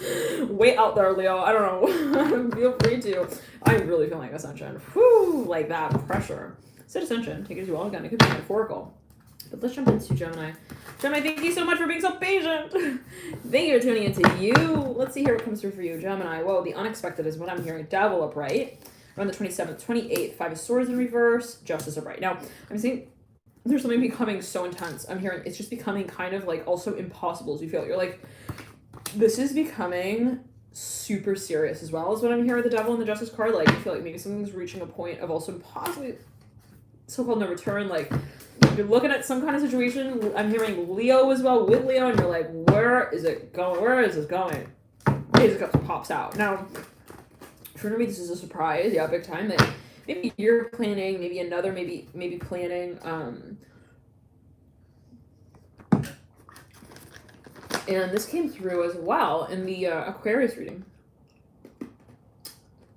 way out there, Leo. I don't know. Feel free to. I'm really feeling ascension. Whew, like that pressure. Said ascension. Take it as you all again. It could be metaphorical. But let's jump into Gemini. Gemini, thank you so much for being so patient. Thank you for tuning into you. Let's see here what comes through for you, Gemini. Whoa, the unexpected is what I'm hearing. Devil upright. Around the 27th, 28th. 5 of Swords in reverse. Justice upright. Now, I'm seeing there's something becoming so intense. I'm hearing it's just becoming kind of like also impossible as you feel. You're like, this is becoming super serious as well as what I'm hearing with the Devil and the Justice card. Like, I feel like maybe something's reaching a point of also possibly so-called no return. Like, you're looking at some kind of situation. I'm hearing Leo as well with Leo, and you're like, where is it going? Where is this going? Ace of Cups pops out. Now, for me, this is a surprise. Yeah, big time. That maybe you're planning, maybe another, maybe planning. And this came through as well in the Aquarius reading.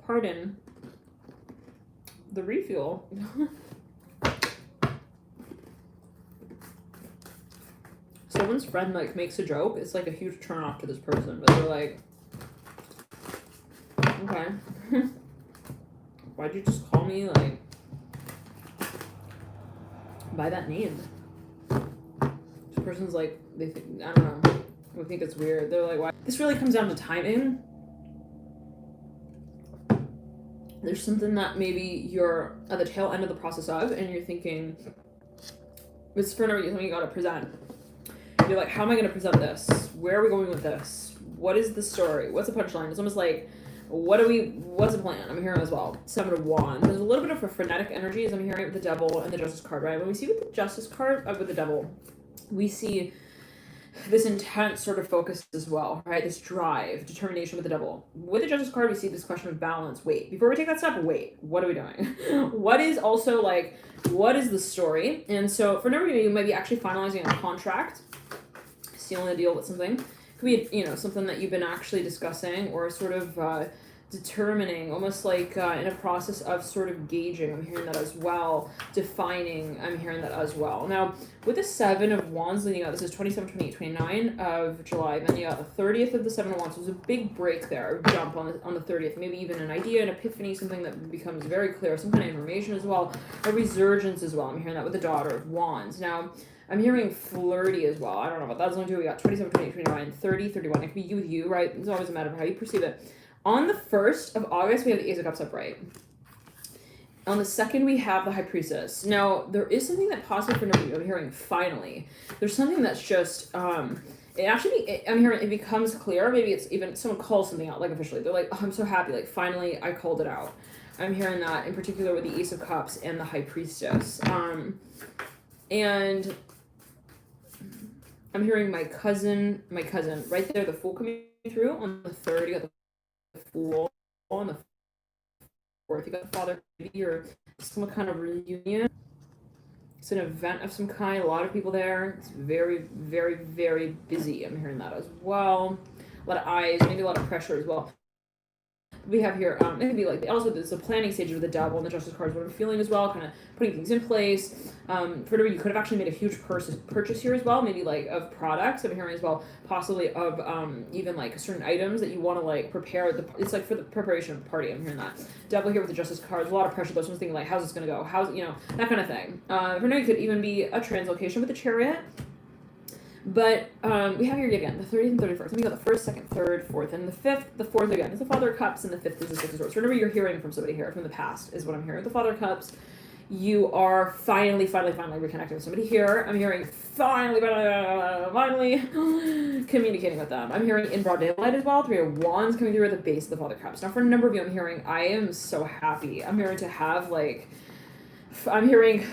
Pardon the refuel. Someone's friend like makes a joke, it's like a huge turn off to this person, but they're like, okay, why'd you just call me like by that name? This person's like, they think, I don't know, they think it's weird. They're like, why? This really comes down to timing. There's something that maybe you're at the tail end of the process of, and you're thinking, it's for no reason you gotta present. You're like, how am I going to present this? Where are we going with this? What is the story? What's the punchline? It's almost like, what's the plan? I'm hearing as well. 7 of Wands. There's a little bit of a frenetic energy as I'm hearing it with the Devil and the Justice card, right? When we see with the Justice card, with the Devil, we see this intense sort of focus as well, right? This drive, determination with the Devil. With the Justice card, we see this question of balance. Wait, before we take that step, wait, what are we doing? What is also like, what is the story? And so for number you might be actually finalizing a contract, sealing a deal with something. Could be, something that you've been actually discussing or sort of determining, almost like in a process of sort of gauging. I'm hearing that as well. Defining, I'm hearing that as well. Now, with the Seven of Wands leading out, this is 27, 28, 29 of July, then you got the 30th of the Seven of Wands. So there's a big break there, a jump on the 30th, maybe even an idea, an epiphany, something that becomes very clear, some kind of information as well, a resurgence as well. I'm hearing that with the Daughter of Wands. Now, I'm hearing flirty as well. I don't know about that. That's only two. We got 27, 28, 29, 30, 31. It could be you with you, right? It's always a matter of how you perceive it. On the 1st of August, we have the Ace of Cups upright. On the 2nd, we have the High Priestess. Now, there is something that possibly for number I'm hearing finally. There's something that's just, I'm hearing it becomes clear. Maybe it's even, someone calls something out, like officially. They're like, oh, I'm so happy. Like, finally, I called it out. I'm hearing that in particular with the Ace of Cups and the High Priestess. And I'm hearing my cousin, right there, the Fool coming through on the 3rd. You got the Fool on the 4th. You got the Father, or some kind of reunion. It's an event of some kind. A lot of people there. It's very, very, very busy. I'm hearing that as well. A lot of eyes, maybe a lot of pressure as well. We have here, it could be like, also there's a planning stage of the Devil and the Justice cards, what I'm feeling as well, kind of putting things in place. Further, you could have actually made a huge purchase here as well, maybe like of products, I'm hearing as well, possibly of even like certain items that you want to like prepare, it's like for the preparation of the party, I'm hearing that. Devil here with the Justice cards, a lot of pressure, those ones thinking like, how's this going to go, how's, you know, that kind of thing. For now, it could even be a translocation with the Chariot. But we have here again the 30th and 31st. Then we got the 1st, 2nd, 3rd, 4th, and the 5th. The 4th again is the Father of Cups, and the 5th is the 6 of Swords. So remember, you're hearing from somebody here from the past, is what I'm hearing. The Father of Cups, you are finally reconnecting with somebody here. I'm hearing finally communicating with them. I'm hearing in broad daylight as well. 3 of Wands coming through at the base of the Father of Cups. Now, for a number of you, I'm hearing I am so happy. I'm hearing to have like, I'm hearing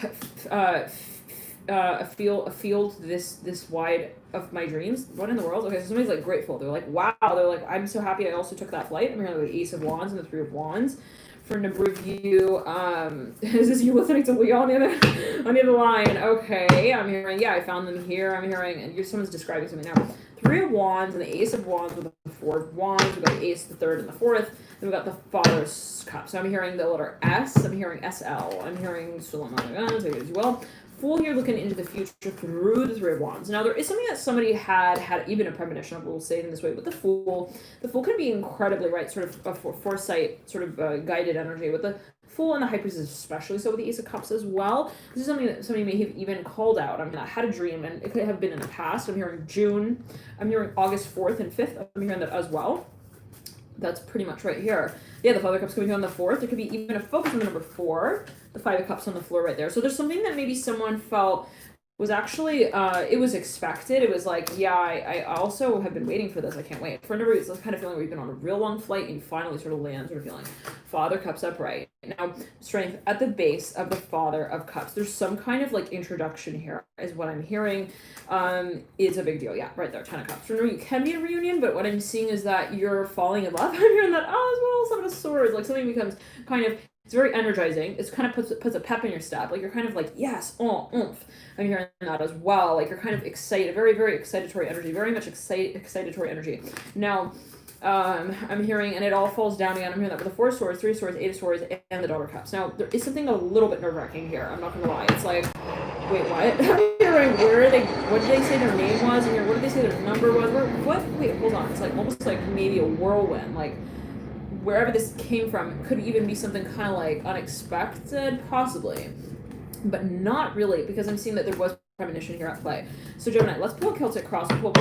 a field this wide of my dreams. What in the world? Okay, so somebody's like grateful. They're like, wow. They're like, I'm so happy I also took that flight. I'm hearing the Ace of Wands and the 3 of Wands. For a number of you, is this you listening to Leo on the other line? Okay, I'm hearing, yeah, I found them here. I'm hearing, and someone's describing something now. 3 of Wands and the Ace of Wands with the 4 of Wands. We got the Ace, the 3rd, and the 4th. Then we got the Father's Cup. So I'm hearing the letter S. I'm hearing SL. I'm hearing Suleiman. Take it as well. Fool here looking into the future through the 3 of Wands. Now, there is something that somebody had even a premonition of, we'll say it in this way, but the Fool can be incredibly, right, sort of a foresight, sort of guided energy. With the Fool and the High Priestess especially, so with the Ace of Cups as well. This is something that somebody may have even called out. I mean, I had a dream, and it could have been in the past. I'm hearing June. I'm hearing August 4th and 5th. I'm hearing that as well. That's pretty much right here. Yeah, the Father of Cups coming on the 4th. There could be even a focus on the number 4. The 5 of Cups on the floor right there. So there's something that maybe someone felt was actually, it was expected. It was like, yeah, I also have been waiting for this. I can't wait. For a number of reasons, it's kind of feeling where you've been on a real long flight and you finally sort of land, sort of feeling. Father Cups upright. Now, strength at the base of the Father of Cups. There's some kind of like introduction here is what I'm hearing. It's a big deal. Yeah, right there, 10 of Cups. Remember, you can be in a reunion, but what I'm seeing is that you're falling in love. I'm hearing that, oh, as well, 7 of Swords. Like something becomes kind of, it's very energizing. It's kind of puts a pep in your step. Like you're kind of like, yes, oomph. I'm hearing that as well. Like you're kind of excited, very, very excitatory energy, very much excitatory energy. Now, I'm hearing, and it all falls down again. I'm hearing that with the 4 of Swords, 3 of Swords, 8 of Swords, and the Daughter of Cups. Now, there is something a little bit nerve-wracking here. I'm not gonna lie. It's like, wait, what? I'm hearing, where are they? What did they say their name was? And what did they say their number was? What? Wait, hold on. It's like almost like maybe a whirlwind. Like wherever this came from, it could even be something kind of like unexpected, possibly, but not really, because I'm seeing that there was premonition here at play. So Gemini, let's pull a Celtic cross. Well,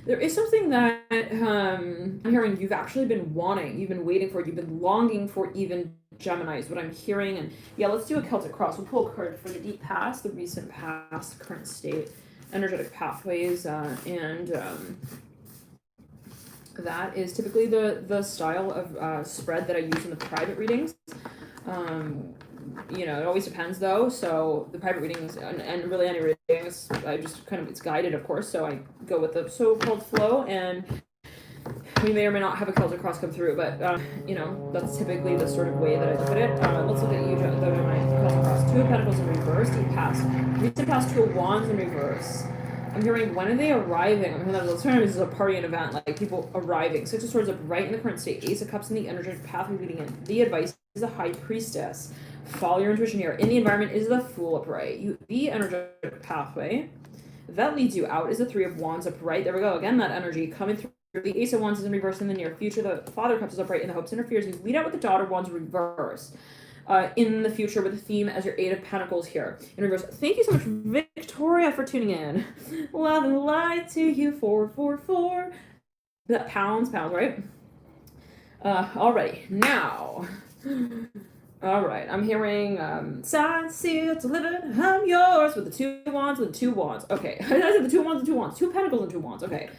there is something that I'm hearing you've actually been wanting, you've been waiting for, you've been longing for, even Gemini is what I'm hearing. And yeah, let's do a Celtic cross. We'll pull a card for the deep past, the recent past, current state, energetic pathways, and that is typically the style of spread that I use in the private readings. You know, it always depends though. So the private readings and really any readings, I just kind of, it's guided, of course. So I go with the so-called flow, and we may or may not have a Celtic cross come through, but you know, that's typically the sort of way that I look at it. Let's look at you, the Celtic cross. 2 of Pentacles in reverse, deep past, recent past, 2 of Wands in reverse. I'm hearing, when are they arriving? I'm hearing that this is a party and event, like people arriving. Six of Swords up right in the current state. Ace of Cups in the energetic pathway leading in. The advice is the High Priestess. Follow your intuition here. In the environment is the Fool upright. The energetic pathway that leads you out is the Three of Wands upright. There we go. Again, that energy coming through. The Ace of Wands is in reverse in the near future. The Father of Cups is upright in the hopes and fears. You lead out with the Daughter of Wands reverse. In the future with the theme as your Eight of Pentacles here in reverse. Thank you so much, Victoria, for tuning in. Love and light to you, 444. That pounds, right? Alrighty, now. Alright, I'm hearing signed, sealed, delivered, I'm yours with the Two Wands, with the Two Wands. Okay, I said the Two Wands and Two Wands. Two Pentacles and Two Wands. Okay.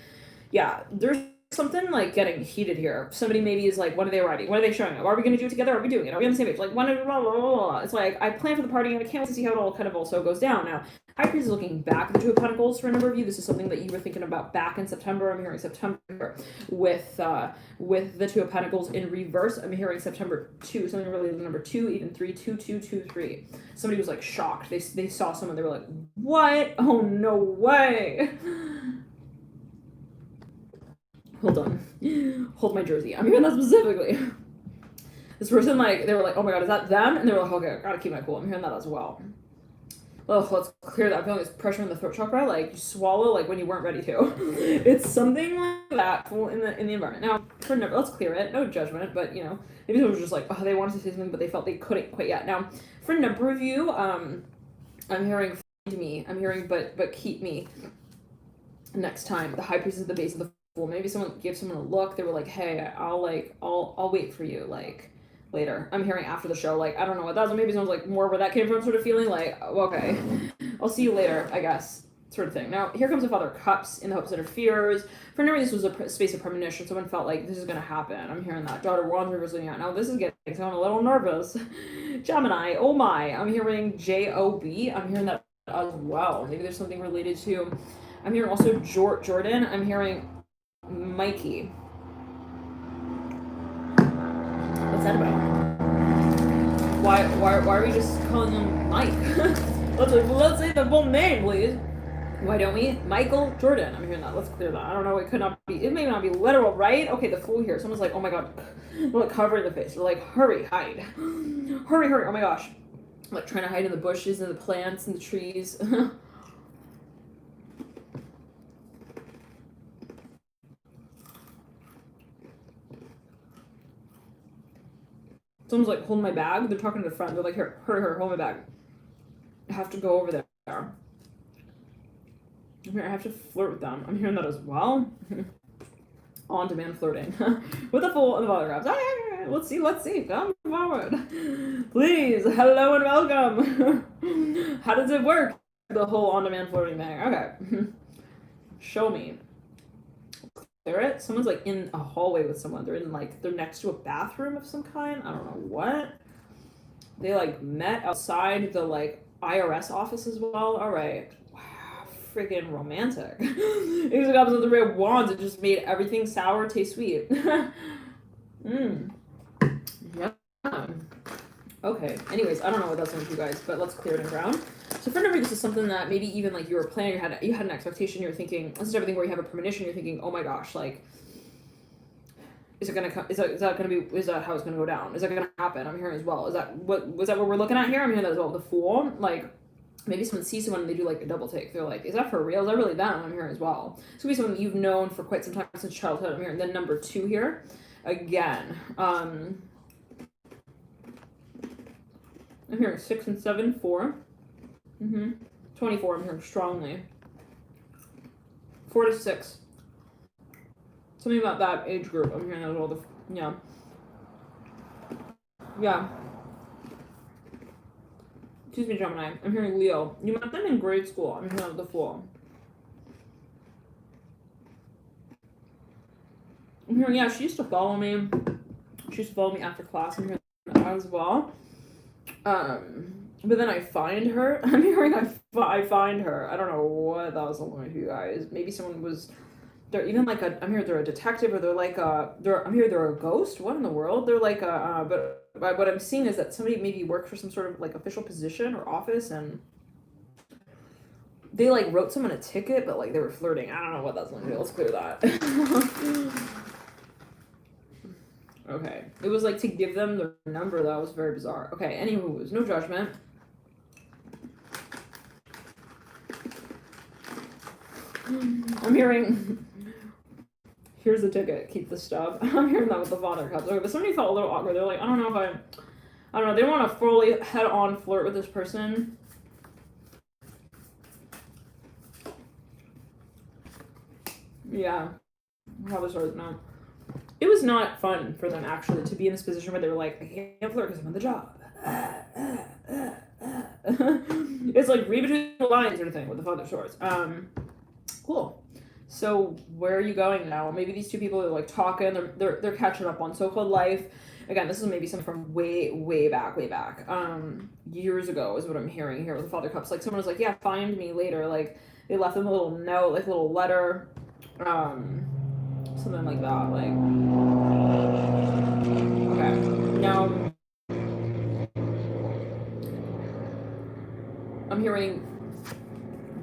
Yeah, there's something like getting heated here. Somebody maybe is like, when are they arriving? When are they showing up? Are we going to do it together? Are we doing it? Are we on the same page? Like, when blah, blah, blah, blah. It's like, I plan for the party and I can't wait to see how it all kind of also goes down. Now, High Priest is looking back at the Two of Pentacles for a number of you. This is something that you were thinking about back in September. I'm hearing September with the Two of Pentacles in reverse. I'm hearing September 2, something related to number 2, even 3, 2, 2, 2, 3. Somebody was like shocked. They saw someone, they were like, what? Oh, no way. Hold on. Hold my jersey. I'm hearing that specifically. This person, like, they were like, oh my god, is that them? And they were like, okay, I gotta keep my cool. I'm hearing that as well. Oh, let's clear that. I'm feeling this pressure in the throat chakra, like, you swallow, like, when you weren't ready to. It's something like that in the environment. Now, let's clear it. No judgment, but, you know, maybe it was just like, oh, they wanted to say something, but they felt they couldn't quite yet. Now, for a number of you, I'm hearing, find me. I'm hearing, but keep me next time. The High Priest is the base of the Fool. Maybe someone gave someone a look. They were like, hey, I'll wait for you, like, later. I'm hearing after the show, like, I don't know what that was. Maybe someone's like, more where that came from sort of feeling, like, okay, I'll see you later, I guess, sort of thing. Now, here comes the Father of Cups in the hopes that it fears. For no reason, this was a space of premonition. Someone felt like this is going to happen. I'm hearing that. Daughter of Wands reversing out. Now, this is getting someone a little nervous. Gemini, oh my. I'm hearing J-O-B. I'm hearing that as well. Maybe there's something related to, I'm hearing also Jordan. I'm hearing Mikey. What's that about? Why are we just calling him Mike? let's say the full name, please. Why don't we? Michael Jordan. I'm hearing that. Let's clear that. I don't know. It could not be. It may not be literal, right? Okay, the Fool here. Someone's like, oh my god, like covering the face. They're like, hurry, hide, hurry. Oh my gosh, like trying to hide in the bushes and the plants and the trees. Someone's like holding my bag. They're talking to the front. They're like, here, hurry, hold my bag. I have to go over there. I have to flirt with them. I'm hearing that as well. On-demand flirting. With the Fool and the Father of Cups. Let's see. Come forward. Please. Hello and welcome. How does it work? The whole on-demand flirting thing. Okay. Show me. Clear it. Someone's like in a hallway with someone. They're next to a bathroom of some kind. I don't know what. They like met outside the like IRS office as well. All right. Wow, freaking romantic. It was like opposite of the Three of Wands. It just made everything sour taste sweet. Yeah. Okay. Anyways, I don't know what that's going to do, guys, but let's clear it in ground. So for number, this is something that maybe even like you were planning, you had an expectation, you're thinking, this is everything where you have a premonition, you're thinking, oh my gosh, like, is it gonna come? Is that gonna be? Is that how it's gonna go down? Is that gonna happen? I'm hearing as well. Is that what we're looking at here? I'm hearing that as well. The Fool, like, maybe someone sees someone and they do like a double take. They're like, is that for real? Is that really them? I'm hearing as well. It's gonna be someone that you've known for quite some time since childhood. I'm hearing. Then number 2 here, again. I'm hearing 6 and 7, 4. 24. I'm hearing strongly. 4 to 6. Something about that age group. I'm hearing that as well. Yeah. Excuse me, Gemini. I'm hearing Leo. You met them in grade school. I'm hearing the Fool. I'm hearing, yeah, she used to follow me. She used to follow me after class. I'm hearing that as well. But then I find her. I'm hearing I find her. I don't know what that was like, you guys. Maybe someone was. They're even like I'm here. They're a detective, or they're like I'm here. They're a ghost. What in the world? They're like but what I'm seeing is that somebody maybe worked for some sort of like official position or office, and they like wrote someone a ticket, but like they were flirting. I don't know what that's gonna do. Let's clear that. Okay. It was like to give them their number. That was very bizarre. Okay. Anywho, no judgment. I'm hearing. Here's the ticket. Keep the stub. I'm hearing that with the father cups. Okay, but somebody felt a little awkward. They're like, I don't know if I don't know. They don't want to fully head-on flirt with this person. Yeah. Probably started no. It was not fun for them actually to be in this position where they were like, I can't flirt because I'm on the job. It's like read between the lines sort of thing with the father swords. Cool. So where are you going now? Maybe these two people are like talking. They're catching up on so-called life. Again, this is maybe something from way back. Years ago is what I'm hearing here with the father cups. Like someone was like, yeah, find me later. Like they left them a little note, like a little letter, something like that. Like okay, now I'm hearing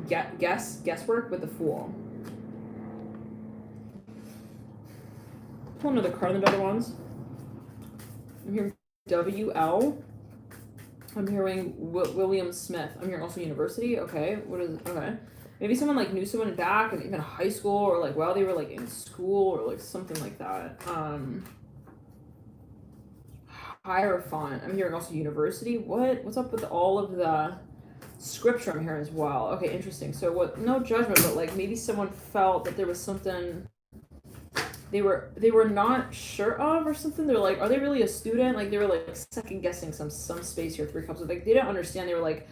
guesswork with the Fool. Pull another card in the better ones. I'm hearing WL. I'm hearing William Smith. I'm hearing also university. Okay, what is okay? Maybe someone like knew someone back in even high school or like while they were like in school or like something like that. Hierophant. I'm hearing also university. What's up with all of the scripture I'm hearing as well? Okay, interesting. So what? No judgment, but like maybe someone felt that there was something they were not sure of or something. They're like, are they really a student? Like they were like second guessing some space here. Three cups. Like they didn't understand. They were like,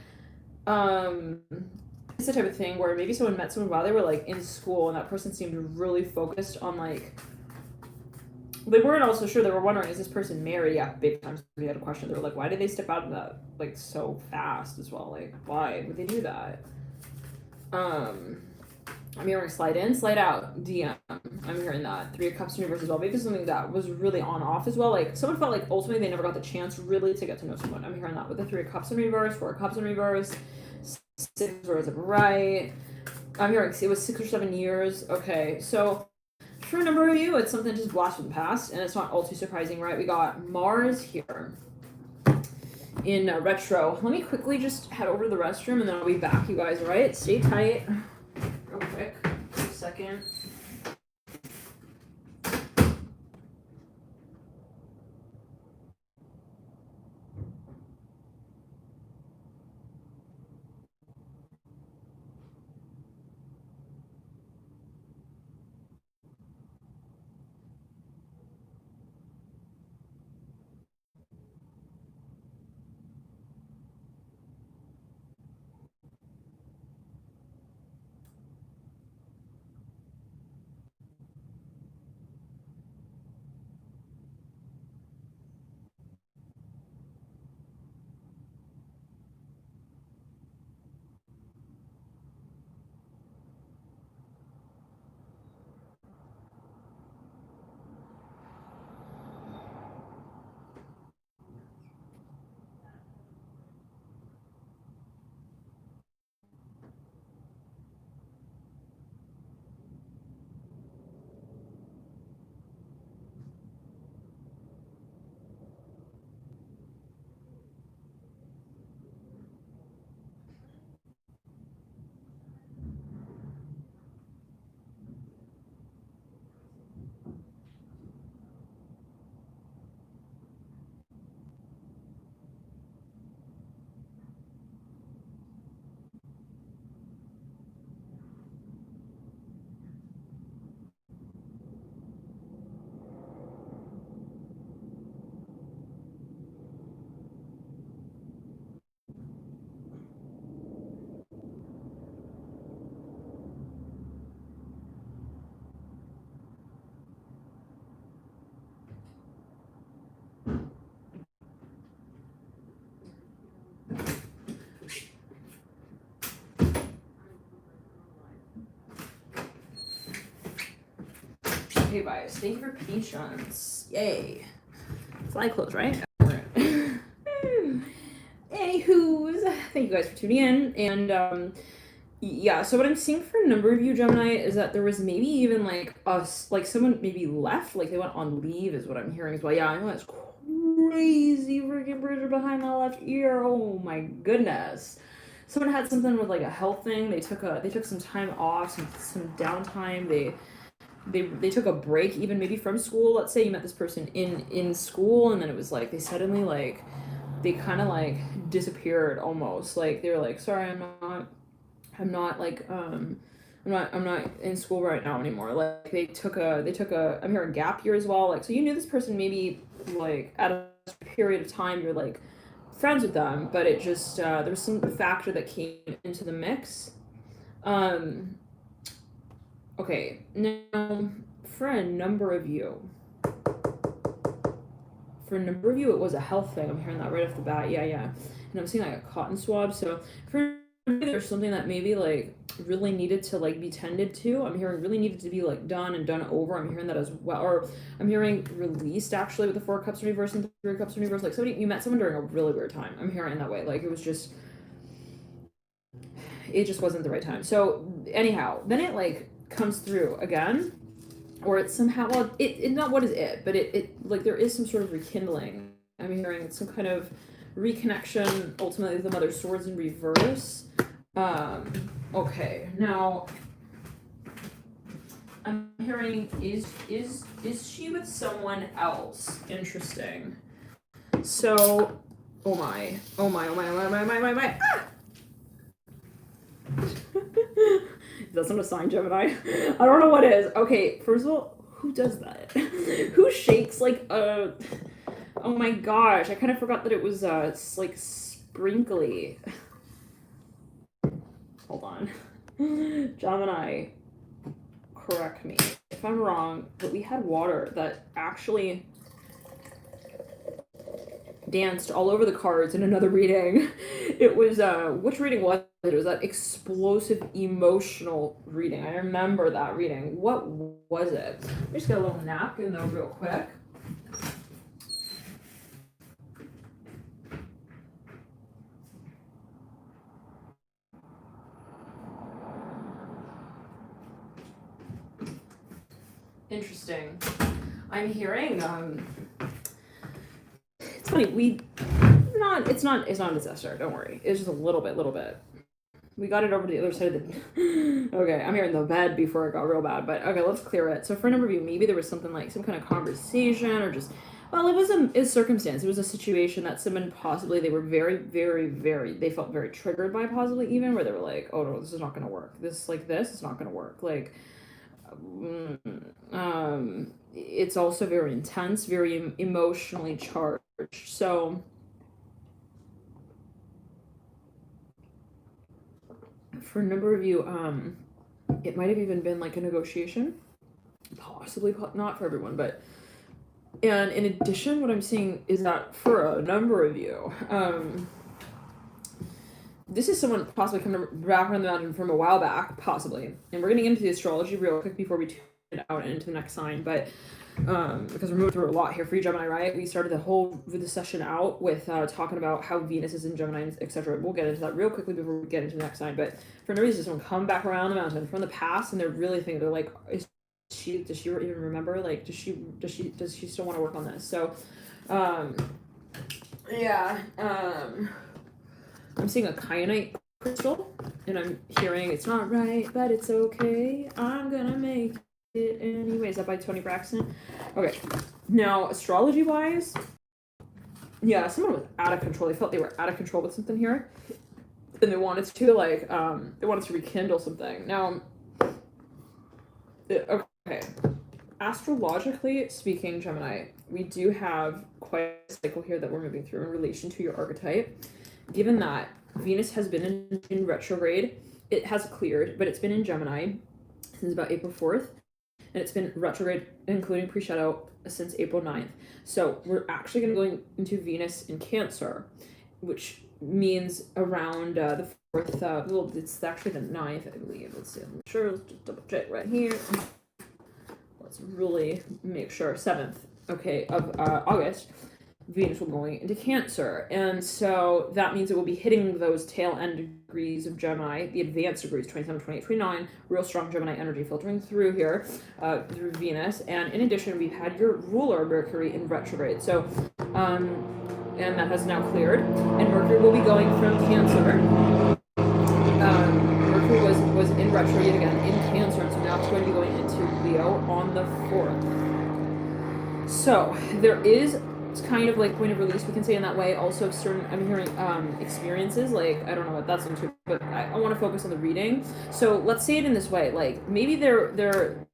it's the type of thing where maybe someone met someone while they were like in school and that person seemed really focused on like. They weren't also sure. They were wondering, is this person married? Yeah, big time. We had a question. They were like, why did they step out of that like so fast as well? Like, why would they do that? I'm hearing slide in, slide out, DM. I'm hearing that. Three of Cups universe as well. Maybe something that was really on off as well. Like someone felt like ultimately they never got the chance really to get to know someone. I'm hearing that with the Three of Cups in reverse, Four of Cups in reverse, Six words of right. I'm hearing it was 6 or 7 years. Okay, so for a number of you, it's something just blast from the past, and it's not all too surprising, right? We got Mars here in retro. Let me quickly just head over to the restroom, and then I'll be back, you guys. All right, stay tight. Real quick, just a second. Okay, guys, thank you for patience. Yay. Slide close, right? Anywho's, thank you guys for tuning in. And Yeah, so what I'm seeing for a number of you, Gemini, is that there was maybe even like us, like someone maybe left, like they went on leave, is what I'm hearing as well. Yeah, I know that's crazy freaking pressure behind my left ear. Oh my goodness. Someone had something with like a health thing. They took some time off, some downtime. They took a break, even maybe from school. Let's say you met this person in school, and then it was like they suddenly like they kind of like disappeared almost. Like they were like, sorry, I'm not like I'm not in school right now anymore. Like they took a I'm hearing gap year as well. Like so you knew this person maybe like at a period of time you're like friends with them, but it just there was some factor that came into the mix. Um okay, now for a number of you it was a health thing. I'm hearing that right off the bat. Yeah, yeah. And I'm seeing like a cotton swab. So for me, there's something that maybe like really needed to like be tended to. I'm hearing really needed to be like done and done over. I'm hearing that as well. Or I'm hearing released actually with the 4 cups in reverse and 3 cups in reverse. Like somebody you met someone during a really weird time. I'm hearing that way. Like it just wasn't the right time. So anyhow, then it like comes through again or it's somehow well it not what is it but it like there is some sort of rekindling. I'm hearing some kind of reconnection ultimately the mother swords in reverse. Okay, now I'm hearing is she with someone else? Interesting. So oh my ah! That's not a sign, Gemini. I don't know what is. Okay, first of all, who does that? Who shakes like a? Oh my gosh, I kind of forgot that it was it's like sprinkly. Hold on, Gemini, correct me if I'm wrong, but we had water that actually danced all over the cards in another reading. It was which reading was it? It was that explosive emotional reading. I remember that reading. What was it? Let me just get a little napkin though real quick. Interesting. I'm hearing it's funny, it's not a disaster, don't worry. It's just a little bit. We got it over to the other side of the okay, I'm hearing the bed before it got real bad, but okay, let's clear it. So for a number of you, maybe there was something like some kind of conversation or just well, it was a circumstance. It was a situation that someone possibly they were very they felt very triggered by possibly even where they were like, oh no, this is not gonna work. This is not gonna work. Like it's also very intense, very emotionally charged. So for a number of you, it might have even been like a negotiation, possibly not for everyone, but and in addition, what I'm seeing is that for a number of you, this is someone possibly coming back around the mountain from a while back, possibly, and we're getting into the astrology real quick before we tune it out and into the next sign, but because we're moving through a lot here for you, Gemini, right? We started the session out with talking about how Venus is in Gemini, etc. We'll get into that real quickly before we get into the next sign. But for no reason, someone come back around the mountain from the past, and they're really thinking they're like, does she even remember? Like, does she still want to work on this? So, yeah. I'm seeing a kyanite crystal, and I'm hearing it's not right, but it's okay. I'm gonna make it anyway. Is that by Tony Braxton? Okay. Now, astrology wise, yeah, someone was out of control. They felt they were out of control with something here, and they wanted to like they wanted to rekindle something. Now, okay. Astrologically speaking, Gemini, we do have quite a cycle here that we're moving through in relation to your archetype. Given that Venus has been in retrograde, it has cleared, but it's been in Gemini since about April 4th, and it's been retrograde, including pre-shadow, since April 9th. So we're actually going to go into Venus in Cancer, which means around the 4th, well, it's actually the 9th, I believe. Let's see, I'm sure, let's just double check right here. Let's really make sure, 7th, okay, of August. Venus will be going into Cancer. And so that means it will be hitting those tail end degrees of Gemini, the advanced degrees, 27, 28, 29, real strong Gemini energy filtering through here, through Venus. And in addition, we've had your ruler, Mercury, in retrograde. So, and that has now cleared. And Mercury will be going from Cancer. Mercury was in retrograde again in Cancer, and so now it's going to be going into Leo on the 4th. So there is, it's kind of like point of release, we can say in that way. Also certain, I'm hearing experiences, like I don't know what that's into, but I want to focus on the reading. So let's say it in this way, like maybe they're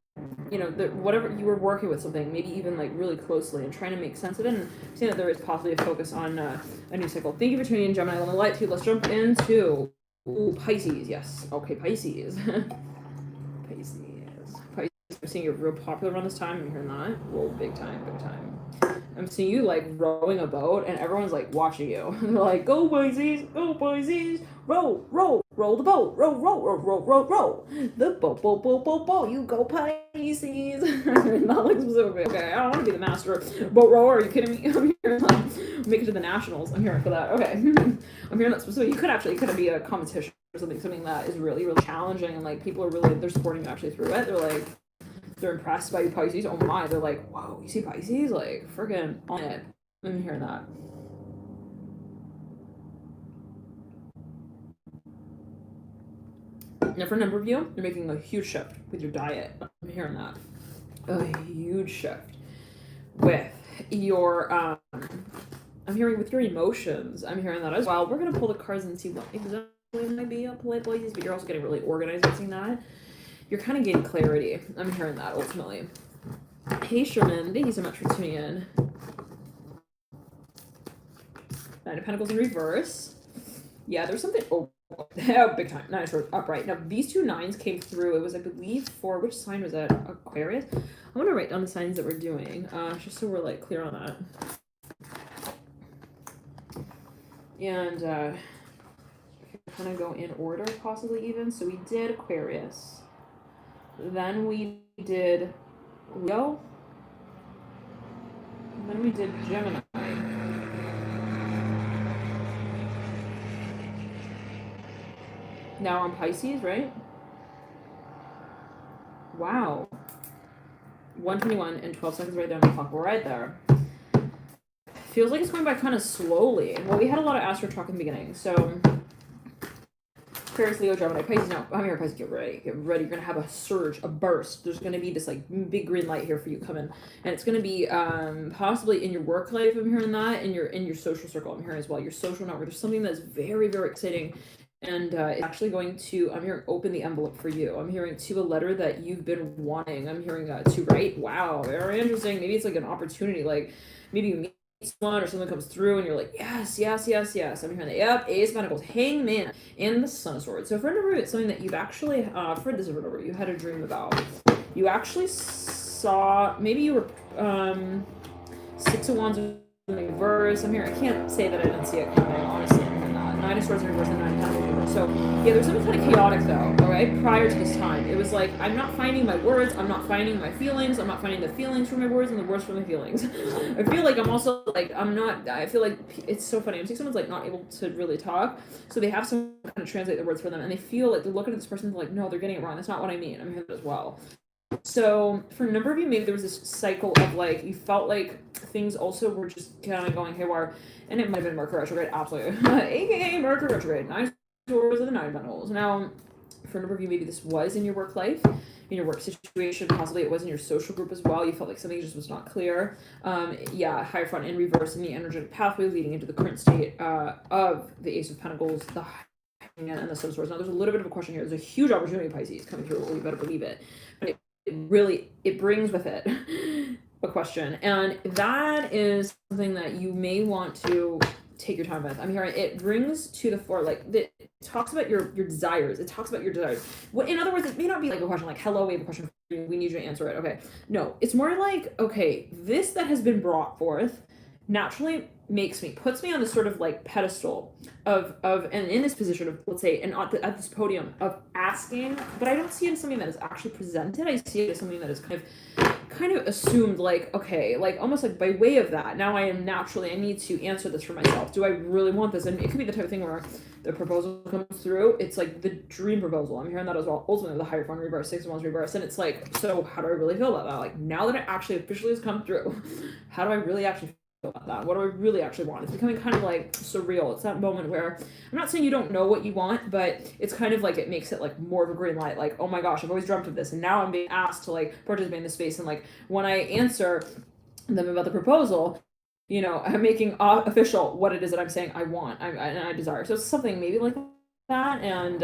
you know, whatever you were working with something, maybe even like really closely, and trying to make sense of it, and seeing that there is possibly a focus on a new cycle. Thank you for tuning in, Gemini. On the light too, let's jump into Pisces. Yes, okay, Pisces. Pisces. I'm seeing you're real popular around this time. I'm hearing that. Whoa, big time, big time. I'm seeing you like rowing a boat, and everyone's like watching you. They're like, "Go Pisces, go Pisces, row, row, row the boat, row, row, row, row, row, row, the boat, boat, boat, boat, boat. You go Pisces." Not like specific. Okay, I don't want to be the master boat rower. Are you kidding me? I'm here. Make it to the nationals. I'm here for that. Okay, I'm hearing that specific. You could be a competition or something that is really, really challenging, and like people are really, they're supporting you actually through it. They're like, they're impressed by you, Pisces. Oh my, they're like, whoa, you see Pisces? Like, freaking on it. I'm hearing that. Now, for a number of you, you're making a huge shift with your diet. I'm hearing that. A huge shift with your, I'm hearing with your emotions. I'm hearing that as well. We're going to pull the cards and see what exactly might be up late, Pisces, but you're also getting really organized and seeing that. You're kind of getting clarity. I'm hearing that ultimately. Hey Sherman, thank you so much for tuning in. Nine of Pentacles in reverse. Yeah, there's something. Oh, big time. Nine of Swords upright. Now these two nines came through. It was, I believe, for which sign was that? Aquarius. I'm gonna write down the signs that we're doing, just so we're like clear on that. And kind of go in order, possibly even. So we did Aquarius. Then we did Leo. Then we did Gemini. Now on Pisces, right? Wow. 121 and 12 seconds right there on the clock. We're right there. Feels like it's going by kind of slowly. Well, we had a lot of astro talk in the beginning, so Aquarius, Leo, Gemini, Pisces. Now, I'm here, Pisces. Get ready. Get ready. You're gonna have a surge, a burst. There's gonna be this like big green light here for you coming, and it's gonna be possibly in your work life. I'm hearing that, in your social circle. I'm hearing as well. Your social network. There's something that's very, very exciting, and it's actually going to. I'm hearing open the envelope for you. I'm hearing to a letter that you've been wanting. I'm hearing to write. Wow, very interesting. Maybe it's like an opportunity. Like maybe you meet someone or something comes through and you're like, yes, yes, yes, yes. I'm hearing that. Yep, Ace of Pentacles, Hangman, and the Sun of Swords. So for a number, it's something that you've actually, for this number, you had a dream about. You actually saw, maybe you were, Six of Wands in reverse. I'm here. I can't say that I didn't see it coming, honestly. Nine of Swords in reverse and Nine of Pentacles in reverse. So yeah, there's something kind of chaotic though, all right? Prior to this time, it was like, I'm not finding my words, I'm not finding my feelings, I'm not finding the feelings from my words and the words from my feelings. I feel like I'm also like, I feel like it's so funny. I'm seeing someone's like not able to really talk, so they have someone kind of translate the words for them, and they feel like they're looking at this person and they're like, no, they're getting it wrong. That's not what I mean. I'm hearing that as well. So for a number of you, maybe there was this cycle of like, you felt like things also were just kind of going haywire, and it might have been Mercury retrograde, absolutely. AKA Mercury retrograde, Nine Swords of the Nine of Pentacles. Now, for a number of you, maybe this was in your work life, in your work situation, possibly it was in your social group as well. You felt like something just was not clear. Yeah, Hierophant in reverse in the energetic pathway leading into the current state of the Ace of Pentacles, the Hangman, and the Sun of Swords. Now, there's a little bit of a question here. There's a huge opportunity, Pisces, coming through. Well, you better believe it. But it brings with it a question, and that is something that you may want to take your time with. I'm hearing it brings to the fore, like it talks about your desires. It talks about your desires. In other words, it may not be like a question like, hello, we have a question for you, we need you to answer it. Okay, no, it's more like, okay, this that has been brought forth naturally puts me on this sort of like pedestal of and in this position of, let's say, and at this podium of asking, but I don't see it as something that is actually presented. I see it as something that is kind of assumed, like, okay, like almost like by way of that, now I need to answer this for myself. Do I really want this? And it could be the type of thing where the proposal comes through, it's like the dream proposal. I'm hearing that as well. Ultimately, the Hierophant reverse, 6 of Wands reverse, and it's like, so how do I really feel about that? Like, now that it actually officially has come through, how do I really actually feel about that? What do I really actually want? It's becoming kind of like surreal. It's that moment where I'm not saying you don't know what you want, but it's kind of like it makes it like more of a green light. Like, oh my gosh, I've always dreamt of this, and now I'm being asked to like participate in this space. And like when I answer them about the proposal, you know, I'm making official what it is that I'm saying I want, and I desire. So it's something maybe like that, and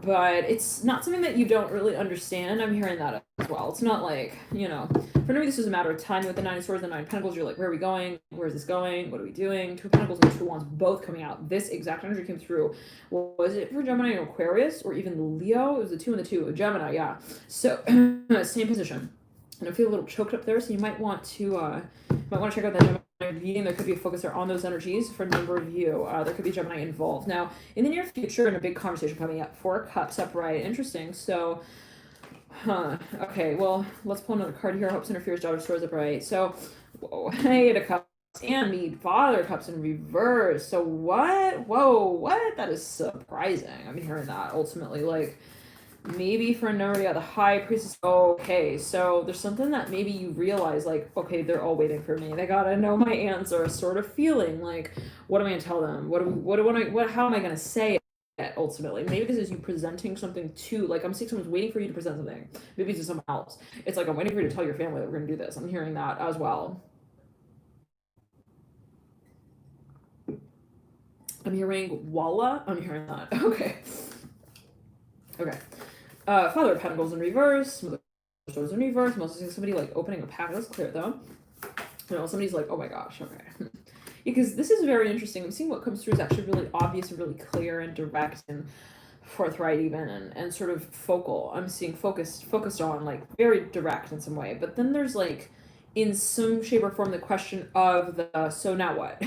but it's not something that you don't really understand. I'm hearing that as well. It's not like, you know, for me this is a matter of time with the 9 of Swords and 9 of Pentacles. You're like, where are we going? Where is this going? What are we doing? 2 of Pentacles and 2 of Wands both coming out. This exact energy came through. Was it for Gemini and Aquarius, or even Leo? It was the 2 and the 2 of Gemini, yeah. So same position. And I feel a little choked up there, so you might want to check out that Gemini reading. There could be a focus there on those energies for a number of you. There could be Gemini involved. Now, in the near future, in a big conversation coming up, 4 of Cups upright. Interesting. So, okay, well, let's pull another card here. Hopes interferes, Daughter of Swords upright. So, whoa, 8 of Cups and the Father of Cups in reverse. So what? Whoa, what? That is surprising. I'm hearing that ultimately, like, maybe for a number, yeah, the High Priestess. Okay, so there's something that maybe you realize, like, okay, they're all waiting for me. They gotta know my answer. Sort of feeling like, what am I gonna tell them? How am I gonna say it ultimately? Maybe this is you presenting something to, like, I'm seeing someone's waiting for you to present something. Maybe it's to someone else. It's like, I'm waiting for you to tell your family that we're gonna do this. I'm hearing that as well. I'm hearing Walla. I'm hearing that. Okay. Father of Pentacles in reverse, Mother of Swords in reverse. I'm also seeing somebody like opening a pack. Let's clear it though. You know, somebody's like, oh my gosh, okay. Because this is very interesting. I'm seeing what comes through is actually really obvious and really clear and direct and forthright even, and sort of focal. I'm seeing focused on, like, very direct in some way. But then there's like, in some shape or form, the question of the, so now what?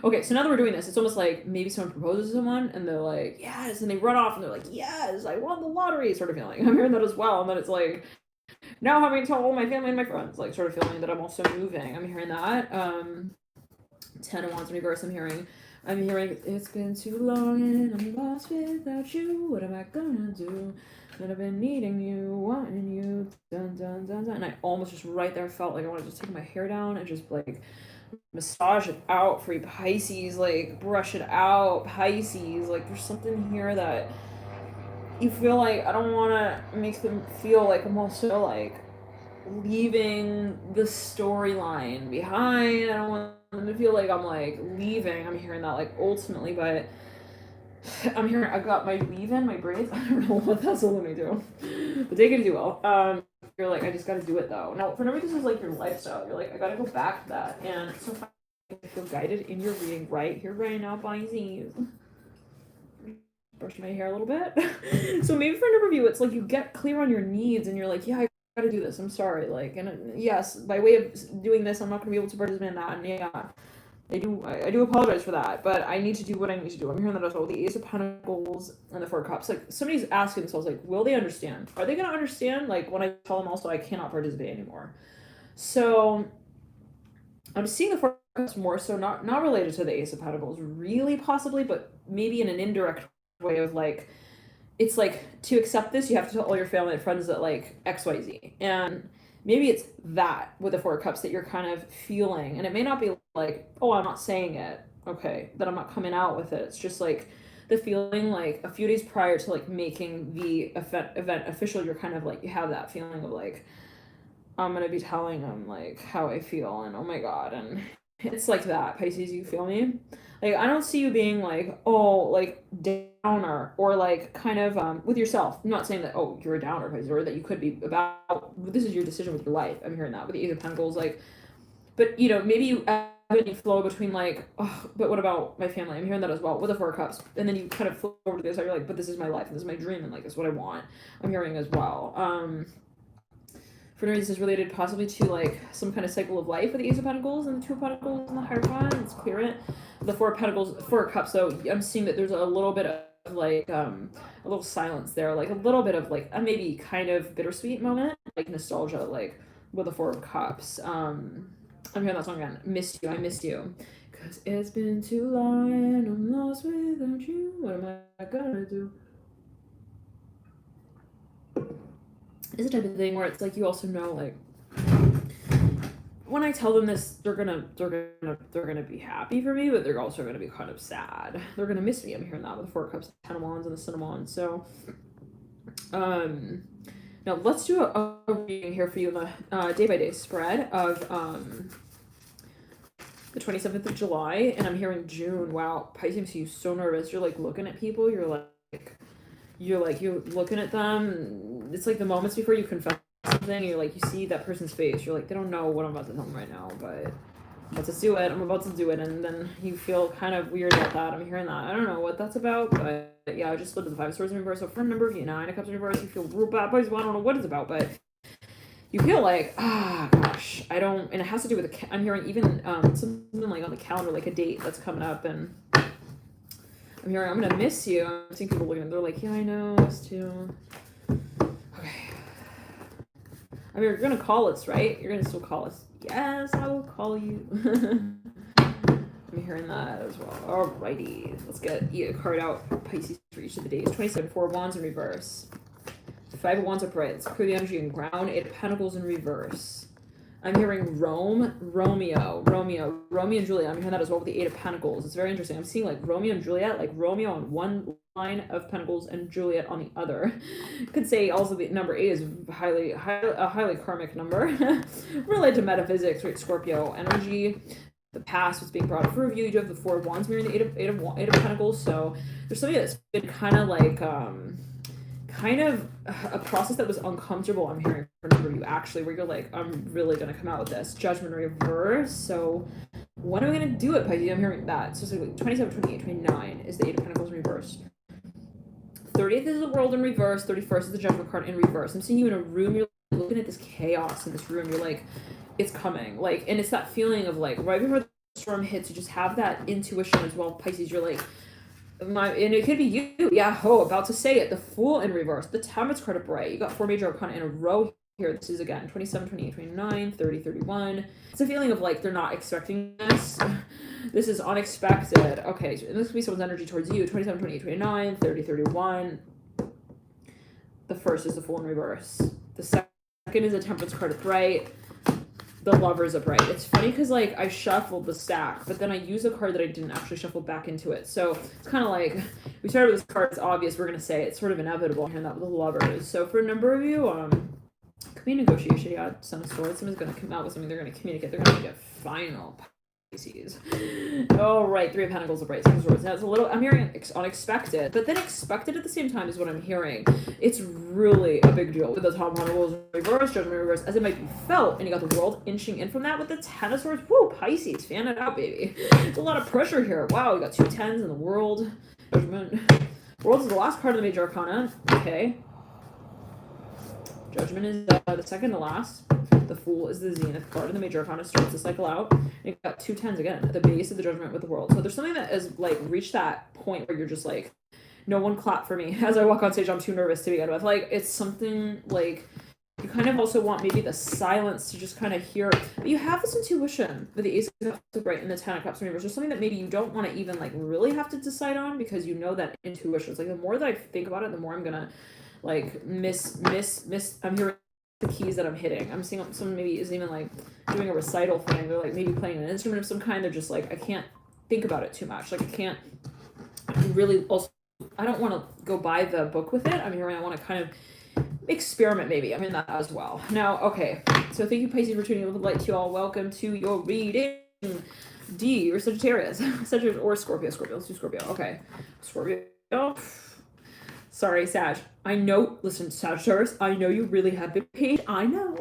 Okay, so now that we're doing this, it's almost like maybe someone proposes to someone and they're like, yes, and they run off and they're like, yes, I won the lottery, sort of feeling. I'm hearing that as well. And then it's like, now having to tell all my family and my friends, like, sort of feeling that I'm also moving. I'm hearing that. 10 of Wands in reverse. I'm hearing it's been too long and I'm lost without you. What am I gonna do? That I've been needing you, wanting you, dun dun dun dun. And I almost just right there felt like I want to just take my hair down and just like massage it out for you Pisces, like brush it out, Pisces. Like, there's something here that you feel like I don't want to make them feel like I'm also like leaving the storyline behind. I don't want them to feel like I'm like leaving. I'm hearing that, like, ultimately, but I'm hearing I got my weave in, my braids. I don't know what that's going to do, but take it as you will. You're like, I just got to do it though. Now, for number, this is like your lifestyle. You're like, I got to go back to that, and so I feel guided in your reading right here, right now, Pisces. Brush my hair a little bit. So maybe for a number of you, it's like you get clear on your needs, and you're like, yeah, I gotta do this. I'm sorry, like, and yes, by way of doing this, I'm not gonna be able to participate in that, and yeah, I do apologize for that, but I need to do what I need to do. I'm hearing that as well with the Ace of Pentacles and the 4 of Cups. Like, somebody's asking themselves, like, will they understand? Are they gonna understand, like, when I tell them also I cannot participate anymore? So I'm seeing the 4 of Cups more so not related to the Ace of Pentacles, really, possibly, but maybe in an indirect way of, like, it's like, to accept this, you have to tell all your family and friends that, like, XYZ. And maybe it's that with the 4 of Cups that you're kind of feeling. And it may not be like, oh, I'm not saying it, okay, that I'm not coming out with it. It's just like the feeling, like, a few days prior to, like, making the event official, you're kind of like, you have that feeling of, like, I'm going to be telling them, like, how I feel, and oh my God. And it's like that, Pisces, you feel me? Like, I don't see you being like, oh, like, downer, or like kind of with yourself. I'm not saying that, oh, you're a downer, Pisces, or that you could be about, this is your decision with your life. I'm hearing that with the Ace of Pentacles, like, but, you know, maybe you flow between like, oh, but what about my family? I'm hearing that as well with the 4 of Cups. And then you kind of flow over to the other side. You're like, but this is my life, and this is my dream, and like, this is what I want. I'm hearing as well. For no reason, this is related possibly to like some kind of cycle of life with the Ace of Pentacles and the Two of Pentacles and the Hierophant. Let's clear it. The Four of Pentacles, Four of Cups. So I'm seeing that there's a little bit of like a little silence there, like a little bit of like a maybe kind of bittersweet moment, like nostalgia, like with the Four of Cups. I'm hearing that song again. Missed you, I missed you. Cause it's been too long and I'm lost without you. What am I gonna do? It's the type of thing where it's like you also know, like when I tell them this, they're gonna be happy for me, but they're also gonna be kind of sad. They're gonna miss me. I'm hearing that with the Four of Cups, the Ten of Wands, and the Sun of Wands. So, now let's do a reading here for you in the day-by-day spread of the 27th of July, and I'm hearing June. Wow, Pisces, you so nervous. You're like looking at people. You're looking at them. It's like the moments before you confess something. You're like, you see that person's face. You're like, they don't know what I'm about to tell them right now, but I'm about to do it. And then you feel kind of weird about that. I'm hearing that. I don't know what that's about, but yeah, I just looked at the Five of Swords in reverse. So for a number of you, Nine of Cups in reverse, you feel real bad. Well, I don't know what it's about, but you feel like, gosh, I don't, and it has to do with, I'm hearing even something like on the calendar, like a date that's coming up, and I'm hearing, I'm gonna miss you. I'm seeing people looking, they're like, yeah, I know, us too. Okay. I mean, you're gonna call us, right? You're gonna still call us. Yes, I will call you. I'm hearing that as well. Alrighty, let's get a card out for Pisces for each of the days. 27, Four of Wands in reverse. Five of Wands upright. Let's clear the energy and ground. Eight of Pentacles in reverse. I'm hearing Romeo and Juliet. I'm hearing that as well with the Eight of Pentacles. It's very interesting. I'm seeing like Romeo and Juliet, like Romeo on one line of Pentacles and Juliet on the other. Could say also the number 8 is a highly karmic number. Related to metaphysics, right? Scorpio energy. The past was being brought up for review. You do have the Four of Wands mirroring the Eight of Pentacles. So there's something that's been kind of like kind of a process that was uncomfortable. I'm hearing for a number of you actually, where you're like, I'm really gonna come out with this. Judgment reverse. So when am I gonna do it, Pisces? I'm hearing that. So 27, 28, 29 is the Eight of Pentacles in reverse. 30th is the World in reverse. 31st is the Judgment card in reverse. I'm seeing you in a room. You're looking at this chaos in this room. You're like, it's coming. Like, and it's that feeling of like right before the storm hits, you just have that intuition as well, Pisces. You're like, and it could be you. Yeah, about to say it. The Fool in reverse. The Temperance card upright. You got 4 major arcana in a row here. This is again 27, 28, 29, 30, 31. It's a feeling of like they're not expecting this. This is unexpected. Okay, so this could be someone's energy towards you. 27, 28, 29, 30, 31. The first is the Fool in reverse. The second is a Temperance card upright. The Lover's upright. It's funny because like I shuffled the stack, but then I used a card that I didn't actually shuffle back into it. So it's kind of like we started with this card. It's obvious. We're gonna say it's sort of inevitable. And that with the Lovers. So for a number of you, could be negotiation. Yeah, Son of Swords. Someone's gonna come out with something. They're gonna communicate. They're gonna make it final. Pisces. All right, 3 of Pentacles upright. Son of Swords. Now it's a little. I'm hearing unexpected, but then expected at the same time is what I'm hearing. It's really a big deal with the Top of Pentacles in reverse, Judgment in reverse, as it might be felt, and you got the World inching in from that with the 10 of Swords. Woo, Pisces, fan it out, baby. There's a lot of pressure here. Wow, you got 2 10s in the World. Judgment. World is the last card of the major arcana. Okay. Judgment is the second to last. The Fool is the zenith card, and the major arcana starts to cycle out. And you got 2 10s again at the base of the Judgment with the World. So there's something that has like reached that point where you're just like, no one clap for me. As I walk on stage, I'm too nervous to begin with. Like, it's something like you kind of also want maybe the silence to just kind of hear. But you have this intuition with the Ace of Cups upright and the 10 of Cups in reverse. There's something that maybe you don't want to even like really have to decide on because you know that intuition. It's like the more that I think about it, the more I'm gonna like miss. I'm hearing the keys that I'm hitting. I'm seeing someone maybe isn't even like doing a recital thing. They're like maybe playing an instrument of some kind. They're just like, I can't think about it too much. Like I can't really also. I don't want to go by the book with it. I'm hearing I want to kind of experiment maybe. I'm in that as well. Now, okay. So thank you, Pisces, for tuning in with light to you all. Welcome to your reading. D, you're Sagittarius. Sagittarius or Scorpio. Let's do Scorpio. Okay. Scorpio. Sorry, Sag. I know, listen, Sagittarius, I know you really have been paid. I know.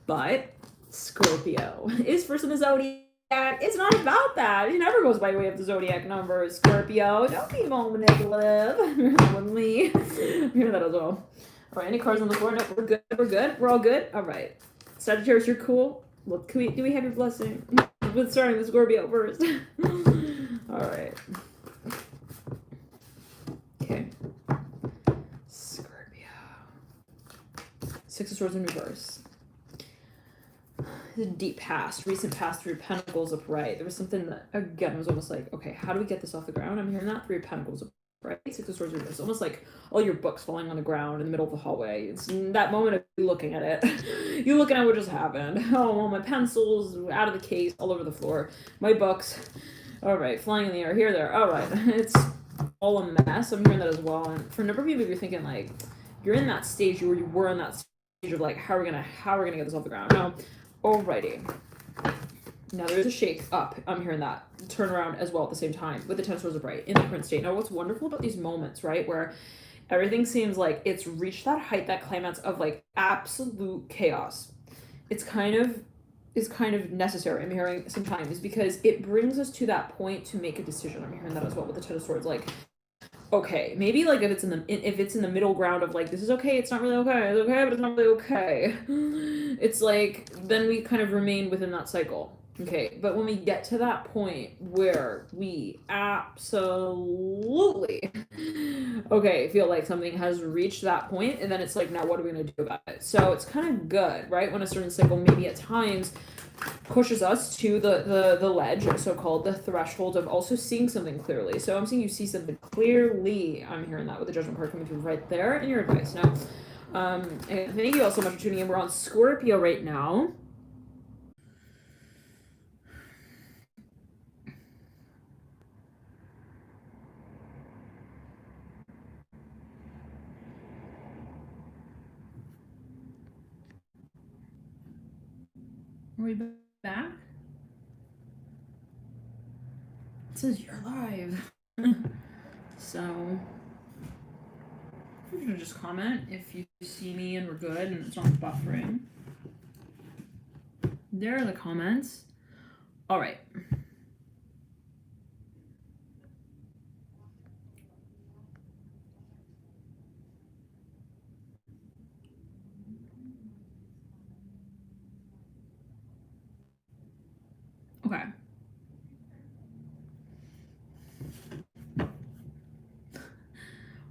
But Scorpio is first in the zodiac. It's not about that. It never goes by way of the zodiac numbers. Scorpio, don't be manipulative. I'm hearing that as well. All right, any cards on the board? No, we're good. We're good. We're all good. All right, Sagittarius, you're cool. Well, do we have your blessing? With starting with Scorpio first. All right. Okay. Scorpio. Six of Swords in reverse. Deep past, recent past, Three of Pentacles upright. There was something that, again, was almost like, okay, how do we get this off the ground? I'm hearing that. Three of Pentacles upright, Six of Swords reverse. Almost like all your books falling on the ground in the middle of the hallway. It's that moment of you looking at it. You looking at what just happened. Oh, well, my pencils out of the case, all over the floor. My books, all right, flying in the air, here, there. All right, it's all a mess. I'm hearing that as well. And for a number of you, maybe you're thinking, like, you're in that stage where you were in that stage of, like, how are we gonna get this off the ground? No. Alrighty. Now there's a shake up. I'm hearing that. Turn around as well at the same time with the Ten of Swords upright in the current state. Now what's wonderful about these moments, right, where everything seems like it's reached that height, that climax of like absolute chaos. It's kind of necessary, I'm hearing sometimes, because it brings us to that point to make a decision. I'm hearing that as well with the Ten of Swords. Like, okay, maybe like if it's in the middle ground of like, this is okay, it's not really okay, it's okay, but it's not really okay. It's like, then we kind of remain within that cycle. Okay, but when we get to that point where we absolutely, okay, feel like something has reached that point, and then it's like, now what are we going to do about it? So it's kind of good, right? When a certain cycle maybe at times pushes us to the ledge, so-called the threshold of also seeing something clearly. So I'm seeing you see something clearly. I'm hearing that with the Judgment card coming through right there in your advice. Now, and thank you all so much for tuning in. We're on Scorpio right now. Are we back? It says you're live. So you can just comment if you see me and we're good and it's not buffering. There are the comments. All right. Okay.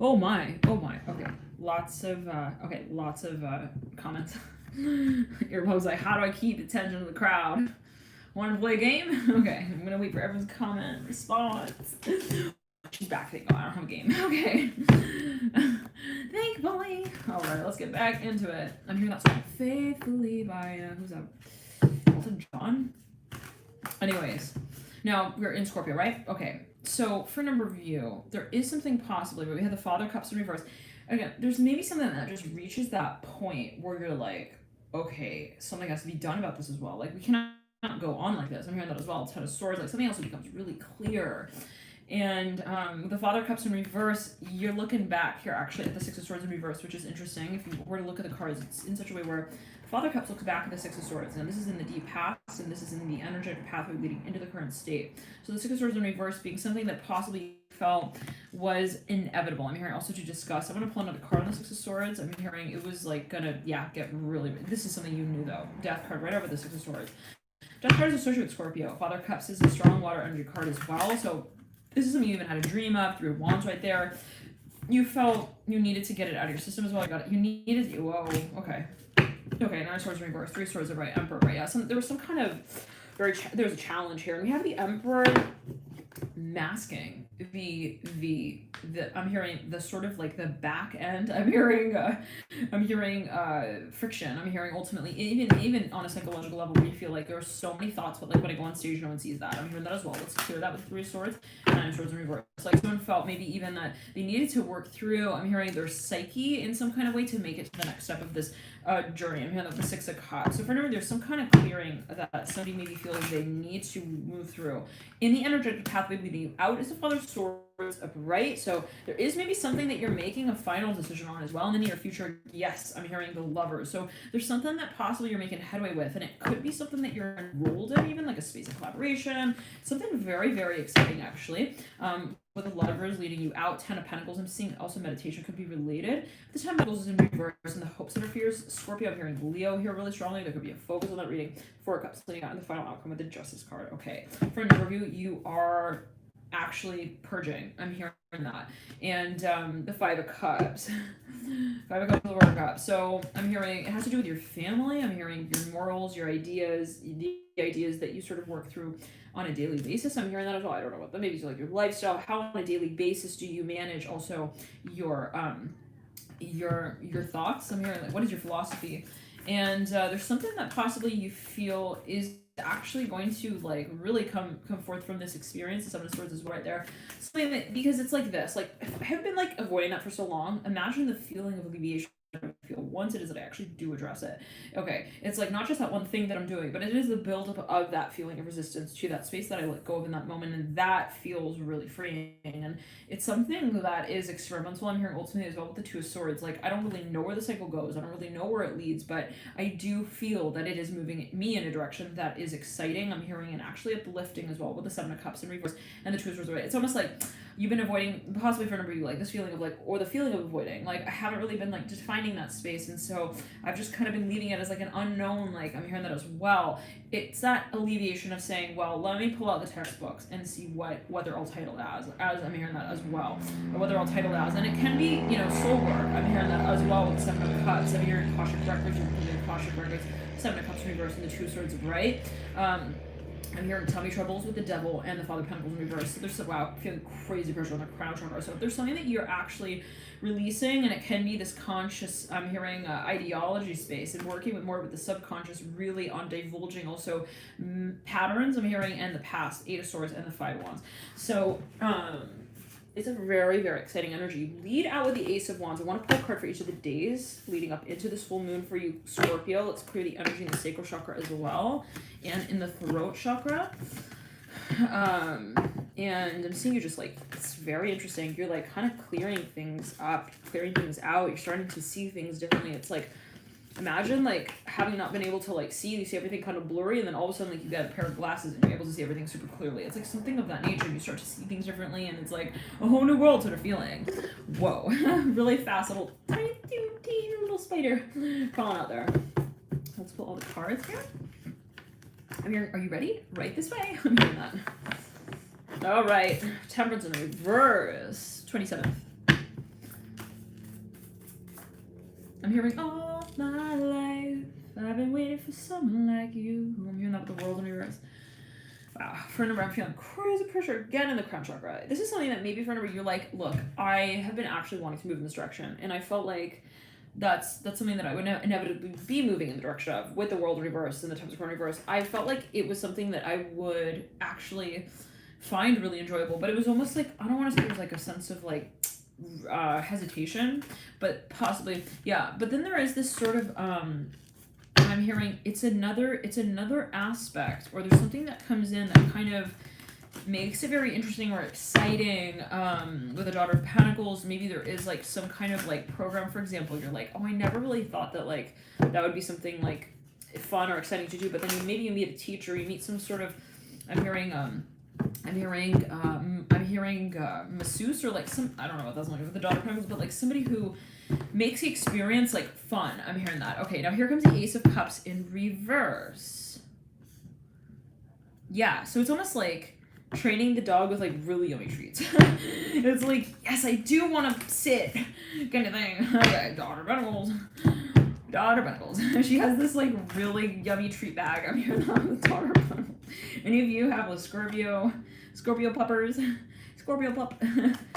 Oh my. Okay. Lots of comments. Earplugs like, how do I keep attention of the crowd? Want to play a game? Okay, I'm gonna wait for everyone's comment response. She's back. Thank God, I don't have a game. Okay. Thankfully. All right, let's get back into it. I'm hearing that song faithfully by who's that? Elton John. Anyways, now we're in Scorpio, right? Okay. So for a number of you, there is something possibly where we have the Father of Cups in reverse. Again, there's maybe something that just reaches that point where you're like, okay, something has to be done about this as well. Like, we cannot go on like this. I'm hearing that as well. Ten of Swords, like something else becomes really clear. And the Father of Cups in reverse, you're looking back here actually at the Six of Swords in reverse, which is interesting. If you were to look at the cards, it's in such a way where Father of Cups looks back at the Six of Swords, and this is in the deep past, and this is in the energetic pathway leading into the current state. So the Six of Swords in reverse being something that possibly felt was inevitable. I'm hearing also to discuss. I'm going to pull another card on the Six of Swords. I'm hearing it was like going to, get really... This is something you knew, though. Death card right over the Six of Swords. Death card is associated with Scorpio. Father of Cups is a strong water energy card as well, so this is something you even had a dream of. Three of Wands right there. You felt you needed to get it out of your system as well. I got it. You needed... Whoa, okay. Okay, Nine of Swords in reverse, Three of Swords upright, Emperor, right? Yeah, there was some kind of there was a challenge here, and we have the Emperor masking the I'm hearing the sort of like the back end. I'm hearing friction. I'm hearing ultimately even on a psychological level where you feel like there are so many thoughts, but like when I go on stage, no one sees that. I'm hearing that as well. Let's clear that with Three of Swords and Nine of Swords in reverse. Like someone felt maybe even that they needed to work through. I'm hearing their psyche in some kind of way to make it to the next step of this journey. I'm hearing the Six of Cups. So for now, there's some kind of clearing that somebody maybe feels they need to move through. In the energetic pathway leading you out is the Father of Swords upright. So there is maybe something that you're making a final decision on as well in the near future. Yes, I'm hearing the Lovers. So there's something that possibly you're making headway with, and it could be something that you're enrolled in, even like a space of collaboration. Something very, very exciting, actually. with the lovers leading you out. 10 of Pentacles, I'm seeing also meditation could be related. The 10 of Pentacles is in reverse and the hopes and fears. Scorpio, I'm hearing Leo here really strongly. There could be a focus on that reading. 4 of Cups leading out in the final outcome with the Justice card. Okay, for a number of you are actually purging. I'm hearing that. And the 5 of Cups. 5 of Cups, the 4 of Cups. So I'm hearing it has to do with your family. I'm hearing your morals, your ideas, the ideas that you sort of work through on a daily basis. I'm hearing that as well. I don't know what that maybe it's like your lifestyle. How on a daily basis do you manage also your thoughts? I'm hearing like what is your philosophy? And there's something that possibly you feel is actually going to like really come forth from this experience. The 7 of Swords is right there. Something that, because it's like this, like I have been like avoiding that for so long. Imagine the feeling of alleviation I feel once it is that I actually do address it. Okay, it's like not just that one thing that I'm doing, but it is the buildup of that feeling of resistance to that space that I let go of in that moment, and that feels really freeing. And it's something that is experimental. I'm hearing ultimately as well with the 2 of Swords. Like I don't really know where the cycle goes. I don't really know where it leads, but I do feel that it is moving me in a direction that is exciting. I'm hearing and actually uplifting as well with the 7 of Cups in reverse and the 2 of Swords. It's almost like you've been avoiding, possibly for a number of you, like this feeling of like, or the feeling of avoiding. Like I haven't really been like defining that space, and so I've just kind of been leaving it as like an unknown. Like I'm hearing that as well. It's that alleviation of saying, well, let me pull out the textbooks and see what they're all titled as I'm hearing that as well, or what they're all titled as, and it can be soul work. I'm hearing that as well with the 7 of Cups. I'm hearing Akashic records, you're completing Akashic records. 7 of Cups in reverse and the 2 of Swords right. I'm hearing tummy troubles with the Devil and the Father of Pentacles in reverse. So there's feeling crazy pressure on the crown chakra. So if there's something that you're actually releasing, and it can be this conscious, I'm hearing ideology space and working with more with the subconscious, really on divulging also patterns. I'm hearing and the past, 8 of Swords and the 5 of Wands. So it's a very, very exciting energy. Lead out with the Ace of Wands. I want to pull a card for each of the days leading up into this full moon for you, Scorpio. Let's clear the energy in the sacral chakra as well, and in the throat chakra. And I'm seeing you just like, it's very interesting. You're like kind of clearing things up, clearing things out. You're starting to see things differently. It's like, imagine like having not been able to like see, you see everything kind of blurry, and then all of a sudden like you get a pair of glasses and you're able to see everything super clearly. It's like something of that nature. You start to see things differently, and it's like a whole new world sort of feeling. Whoa. Really fast little tiny little spider crawling out there. Let's pull all the cards here. I'm hearing, are you ready? Right this way. I'm hearing that. All right, Temperance in reverse, 27th. I'm hearing all my life I've been waiting for someone like you. I'm hearing that with the World in reverse. Wow, for a number, I'm feeling crazy pressure again in the crown chakra. This is something that maybe for a number you're like, look, I have been actually wanting to move in this direction, and I felt like that's something that I would inevitably be moving in the direction of with the World in reverse and the Tempest in reverse. I felt like it was something that I would actually find really enjoyable, but it was almost like, I don't want to say it was like a sense of like hesitation, but possibly, yeah. But then there is this sort of I'm hearing it's another aspect, or there's something that comes in that kind of makes it very interesting or exciting. With the Daughter of Pentacles, maybe there is like some kind of like program, for example, you're like, oh, I never really thought that like that would be something like fun or exciting to do, but then you meet a teacher, you meet some sort of, I'm hearing masseuse, or like some, I don't know what that's like with the Daughter of Pentacles, but like somebody who makes the experience like fun. I'm hearing that. Okay, now here comes the Ace of Cups in reverse. Yeah, so it's almost like training the dog with like really yummy treats. It's like, yes, I do want to sit kind of thing. Okay, Daughter of Pentacles. Daughter of Pentacles. She has this like really yummy treat bag. I'm hearing that with Daughter of Pentacles. Any of you have a Scorpio puppers? Scorpio pup.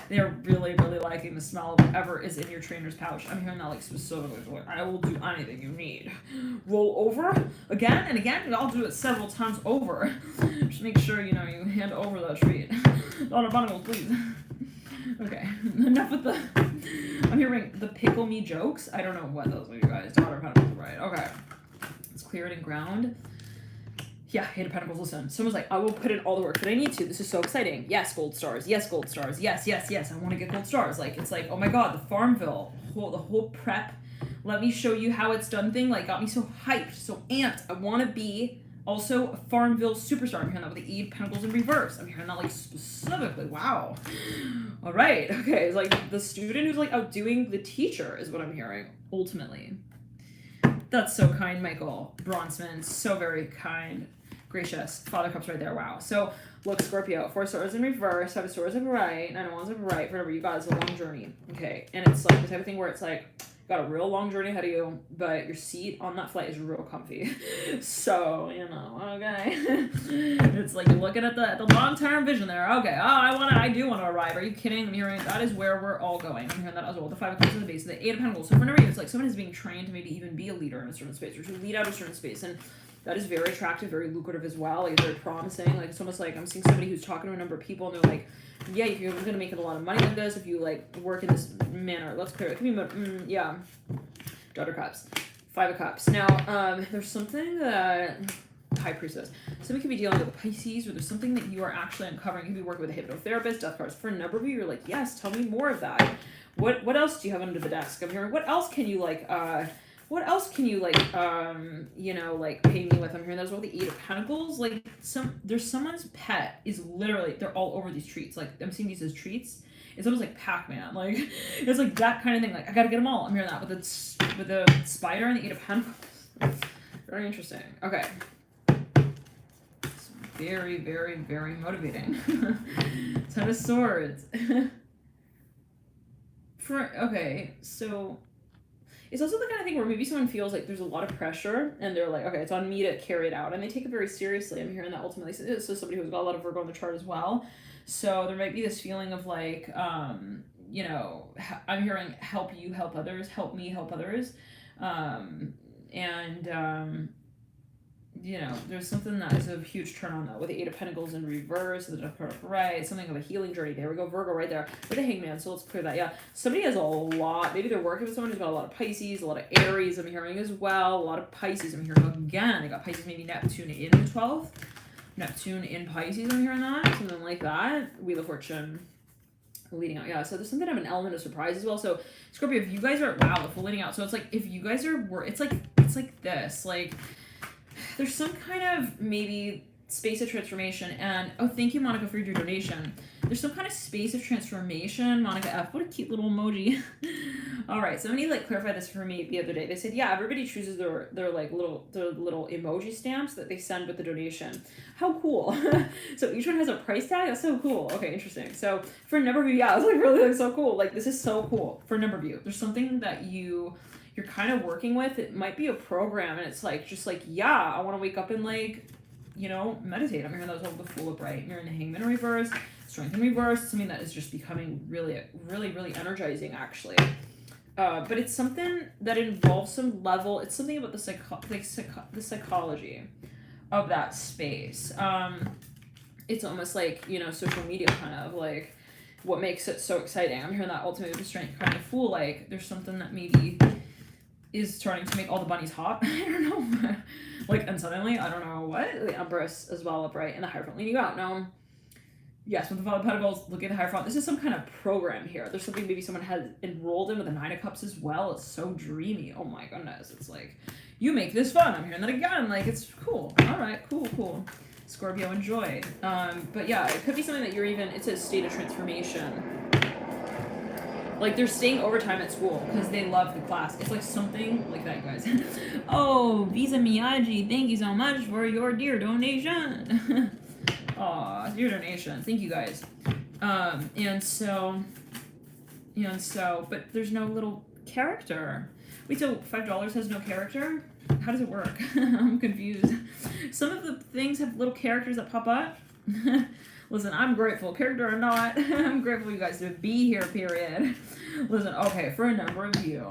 They're really, really liking the smell of whatever is in your trainer's pouch. I'm hearing that like specifically. I will do anything you need. Roll over again and again, and I'll do it several times over. Just make sure you hand over that treat. Daughter of Pentacles, please. Okay, enough with the. I'm hearing the pickle me jokes. I don't know what those are, you guys. Daughter of Pentacles, right? Okay. Let's clear it and ground. Yeah, Eight of Pentacles, listen. Someone's like, I will put in all the work that I need to. This is so exciting. Yes, gold stars. Yes, gold stars. Yes, yes, yes. I want to get gold stars. Like, it's like, oh my God, the Farmville, the whole prep, let me show you how it's done thing, like, got me so hyped, so amped. I want to be Also, Farmville Superstar. I'm hearing that with the 8 of Pentacles in reverse. I'm hearing that like specifically. Wow. All right. Okay. It's like the student who's like outdoing the teacher is what I'm hearing. Ultimately. That's so kind, Michael Bronzman. So very kind. Gracious. Father Cups right there. Wow. So, look, Scorpio. 4 swords in reverse. 5 swords in right. 9 of wands in right. Whatever you got is a long journey. Okay. And it's like the type of thing where it's like, got a real long journey ahead of you, but your seat on that flight is real comfy. So, you know, okay. It's like you're looking at the long-term vision there. Okay, I do want to arrive. Are you kidding? I'm hearing that is where we're all going. I'm hearing that as well. The 5 of Cups is the base of the 8 of Pentacles. So for whenever it's like someone is being trained to maybe even be a leader in a certain space or to lead out a certain space, and that is very attractive, very lucrative as well. Like very promising. Like it's almost like I'm seeing somebody who's talking to a number of people and they're like, yeah, if you're gonna make a lot of money with this, if you like work in this manner, let's clear it. It could be, yeah. Daughter Cups, 5 of Cups. Now, there's something that High Priestess. Somebody could be dealing with Pisces, or there's something that you are actually uncovering. You could be working with a hypnotherapist, death cards. For a number of you, you're like, yes, tell me more of that. What else do you have under the desk? I'm hearing. What else can you like? You know, like pay me with? I'm hearing that as well. The 8 of Pentacles. Like there's someone's pet is literally, they're all over these treats. Like I'm seeing these as treats. It's almost like Pac-Man. Like it's like that kind of thing. Like I gotta get them all. I'm hearing that with the spider and the 8 of Pentacles. Very interesting. Okay. It's very, very, very motivating. 10 of Swords. Okay, so it's also the kind of thing where maybe someone feels like there's a lot of pressure and they're like, okay, it's on me to carry it out, and they take it very seriously. I'm hearing that ultimately. So somebody who's got a lot of Virgo on the chart as well. So there might be this feeling of like, you know, I'm hearing help you help others, help me help others. You know, there's something that is a huge turn on that with the 8 of Pentacles in reverse, the Death card right, something of a healing journey. There we go, Virgo right there with the Hangman. So let's clear that. Yeah, somebody has a lot. Maybe they're working with someone who's got a lot of Pisces, a lot of Aries. I'm hearing as well, a lot of Pisces. I'm hearing again. They got Pisces, maybe Neptune in the 12th. Neptune in Pisces. I'm hearing that, something like that. Wheel of Fortune. Leading out, yeah. So there's something of an element of surprise as well. So Scorpio, if you guys are the full leading out. So it's like if you guys are, it's like this, like. There's some kind of maybe space of transformation, and thank you, Monica, for your donation. There's some kind of space of transformation. Monica F, what a cute little emoji. All right, somebody like clarified this for me the other day. They said, yeah, everybody chooses their little emoji stamps that they send with the donation. How cool. So each one has a price tag. That's so cool. Okay, interesting. So for a number of you, yeah, it's like really like so cool. Like this is so cool. For a number of you, there's something that you're kind of working with. It might be a program, and it's like just like, yeah, I want to wake up and like, you know, meditate. I'm hearing those all the Fool upright. I'm hearing the Hangman in reverse, Strength in reverse, something that is just becoming really, really, really energizing actually. But it's something that involves some level. It's something about the psychology of that space. It's almost like, you know, social media kind of like what makes it so exciting. I'm hearing that ultimately with the Strength kind of Fool, like there's something that maybe is starting to make all the bunnies hot. I don't know. Like, and suddenly, I don't know what. The Empress as well upright, and the Hierophant leading you out. Now, yes, with the Father of Pentacles, look at the Hierophant. This is some kind of program here. There's something maybe someone has enrolled in with the 9 of Cups as well. It's so dreamy. Oh my goodness. It's like, you make this fun. I'm hearing that again. Like, it's cool. All right, cool. Scorpio, enjoy. But yeah, it could be something that you're even, it's a state of transformation. Like, they're staying overtime at school because they love the class. It's like something like that, you guys. Oh, Visa Miyagi, thank you so much for your dear donation. Aw, dear donation. Thank you, guys. And so, but there's no little character. Wait, so $5 has no character? How does it work? I'm confused. Some of the things have little characters that pop up. Listen, I'm grateful, character or not. I'm grateful you guys to be here, period. Listen, okay, for a number of you.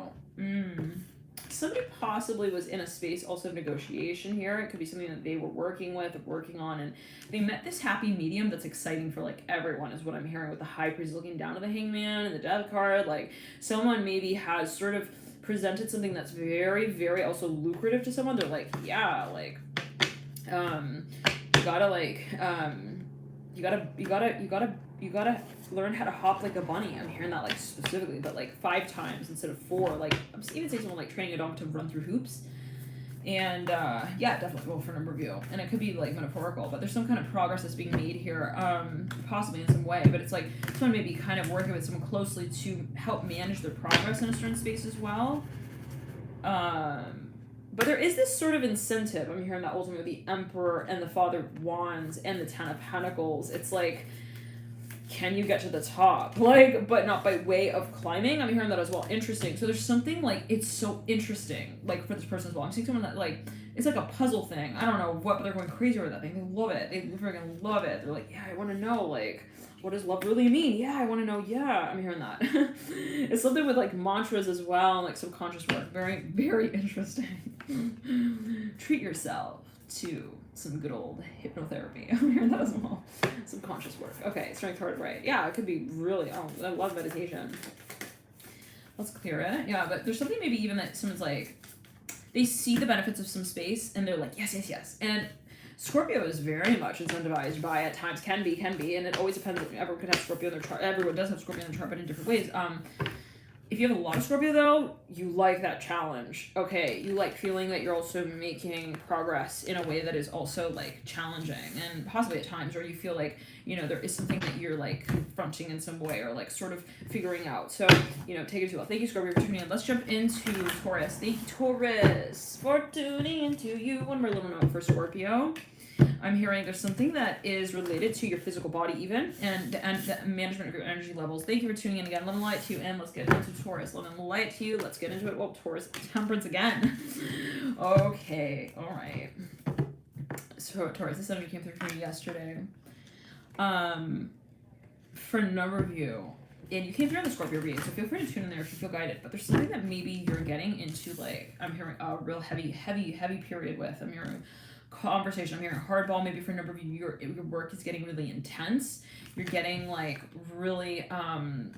Somebody possibly was in a space also of negotiation here. It could be something that they were working with or working on, and they met this happy medium that's exciting for like everyone is what I'm hearing with the High Priest looking down to the Hangman and the Death card. Like someone maybe has sort of presented something that's very, very also lucrative to someone. They're like, yeah, like, you gotta learn how to hop like a bunny. I'm hearing that like specifically, but like 5 times instead of 4. Like I'm even saying someone like training a dog to run through hoops. And yeah, definitely well for a number of you. And it could be like metaphorical, but there's some kind of progress that's being made here, possibly in some way. But it's like someone may be kind of working with someone closely to help manage their progress in a certain space as well. But there is this sort of incentive. I'm hearing that ultimately the Emperor and the Father of Wands and the Ten of Pentacles. It's like, can you get to the top? Like, but not by way of climbing. I'm hearing that as well. Interesting. So there's something like, it's so interesting, like for this person as well. I'm seeing someone that like, it's like a puzzle thing. I don't know what, but they're going crazy over that thing. They love it. They freaking love it. They're like, yeah, I want to know, like, what does love really mean? Yeah, I want to know. Yeah, I'm hearing that. It's something with like mantras as well, like subconscious work. Very, very interesting. Treat yourself to some good old hypnotherapy. I'm hearing that as well. Subconscious work. Okay, strength card, right. Yeah, it could be really, oh, I love meditation. Let's clear it. Yeah, but there's something maybe even that someone's like, they see the benefits of some space and they're like, yes, yes, yes. And Scorpio is very much incentivized by, at times, can be, and it always depends. Everyone could have Scorpio in their chart. Everyone does have Scorpio in their chart, but in different ways. If you have a lot of Scorpio, though, you like that challenge. Okay, you like feeling that you're also making progress in a way that is also, like, challenging. And possibly at times where you feel like, you know, there is something that you're, like, confronting in some way or, like, sort of figuring out. So, you know, take it too well. Thank you, Scorpio, for tuning in. Let's jump into Taurus. Thank you, Taurus, for tuning into you. One more little note for Scorpio. I'm hearing there's something that is related to your physical body even, and the management of your energy levels. Thank you for tuning in again. Love and light to you, and let's get into Taurus. Love and light to you. Let's get into it. Well, Taurus, Temperance again. Okay, all right. So Taurus, this energy came through for me yesterday. For a number of you, and you came through on the Scorpio reading, so feel free to tune in there if you feel guided. But there's something that maybe you're getting into, like, I'm hearing a real heavy period with. I'm hearing conversation. I'm hearing hardball. Maybe for a number of you, your work is getting really intense. You're getting like really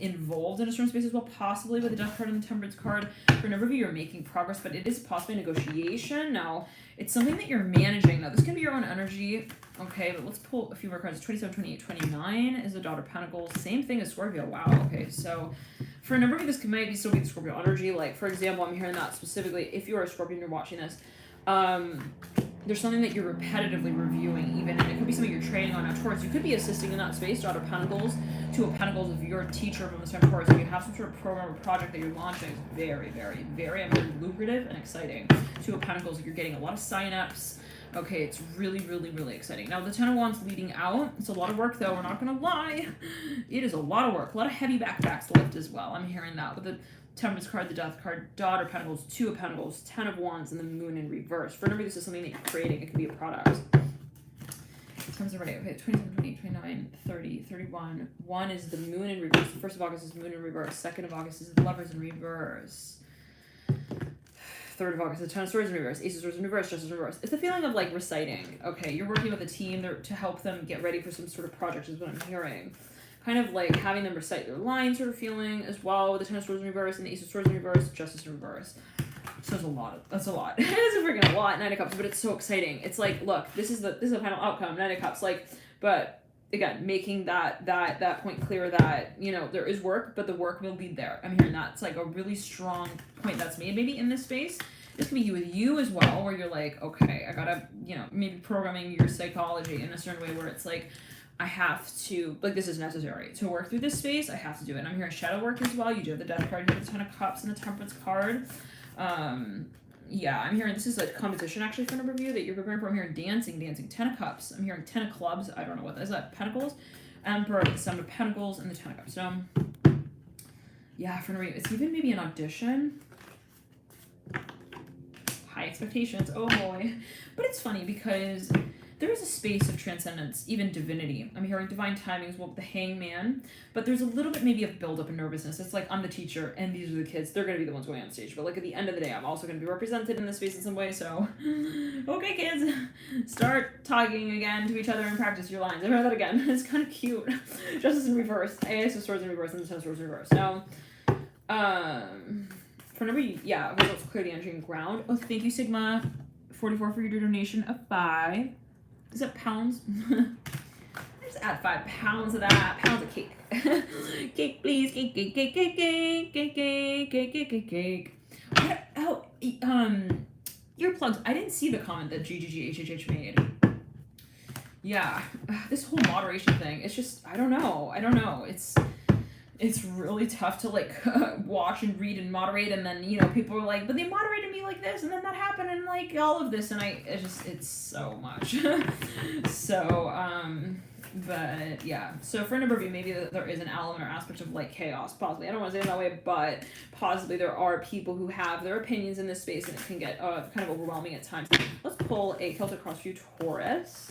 involved in a certain space as well, possibly with the Death card and the Temperance card. For a number of you, you're making progress, but it is possibly negotiation. Now, it's something that you're managing. Now, this can be your own energy. Okay, but let's pull a few more cards. 27, 28, 29 is the Daughter of Pentacles. Same thing as Scorpio. Wow. Okay, so for a number of you, this can maybe still be the Scorpio energy. Like, for example, I'm hearing that specifically if you're a Scorpio and you're watching this. There's something that you're repetitively reviewing even, and it could be something you're training on. Now, Taurus, you could be assisting in that space, Daughter of Pentacles, Two of Pentacles if you're a teacher from this time, Taurus. You have some sort of program or project that you're launching. It's very, very, very lucrative and exciting. Two of Pentacles, you're getting a lot of sign-ups. Okay, it's really, really, really exciting. Now, the Ten of Wands leading out. It's a lot of work, though. We're not going to lie. It is a lot of work. A lot of heavy backpacks to lift as well. I'm hearing that with the Temperance card, the Death card, Daughter of Pentacles, Two of Pentacles, Ten of Wands, and the Moon in reverse. For number, this is something that you're creating. It could be a product. Times are right. Okay, 27, 28, 29, 30, 31. 1 is the Moon in reverse. The 1st of August is Moon in reverse. 2nd of August is the Lovers in reverse. 3rd of August, the Ten of Swords in reverse. Ace of Swords in reverse. Justice in reverse. It's the feeling of like reciting. Okay, you're working with a team to help them get ready for some sort of project is what I'm hearing. Kind of like having them recite their lines sort of feeling as well with the Ten of Swords in reverse and the Ace of Swords in reverse, Justice in reverse. So that's a lot. That's a lot. It's a freaking lot, 9 of Cups, but it's so exciting. It's like, look, this is the final outcome, 9 of Cups. Like, but again, making that point clear that, you know, there is work, but the work will be there. I'm hearing that. It's like a really strong point that's made maybe in this space. This can be you with you as well, where you're like, okay, I gotta, you know, maybe programming your psychology in a certain way where it's like, I have to, like, this is necessary. To work through this space, I have to do it. And I'm hearing shadow work as well. You do have the Death card, you have the Ten of Cups and the Temperance card. Yeah, I'm hearing this is a competition actually for a number of you that you're preparing for. I'm hearing dancing, 10 of Cups. I'm hearing 10 of Clubs. I don't know what that is. That Pentacles, Emperor, the 7 of Pentacles, and the 10 of Cups. So, yeah, for a number of you, it's even maybe an audition. High expectations. Oh boy. But it's funny because there is a space of transcendence, even divinity. I'm hearing divine timings, well, the Hangman, but there's a little bit maybe of build-up and nervousness. It's like, I'm the teacher, and these are the kids. They're going to be the ones going on stage. But, like, at the end of the day, I'm also going to be represented in this space in some way. So, okay, kids, start talking again to each other and practice your lines. I heard that again. It's kind of cute. Justice in reverse. Ace of Swords in reverse, and the Ten of Swords in reverse. Now, for number, yeah, let's clear the energy and ground. Oh, thank you, Sigma 44 for your donation of 5. Is that pounds? Just add 5 pounds of that. Pounds of cake. Cake, please. Cake, cake, cake, cake, cake, cake, cake, cake, cake, cake, cake. Oh, earplugs. I didn't see the comment that GGGHHH made. Yeah, this whole moderation thing, it's just, I don't know. It's really tough to like watch and read and moderate, and then, you know, people are like, but they moderated me like this, and then that happened, and like all of this, and it's so much. So, but yeah, so for a number of you, maybe there is an element or aspect of like chaos, possibly. I don't want to say it that way, but possibly there are people who have their opinions in this space, and it can get kind of overwhelming at times. Let's pull a Celtic Cross View Taurus.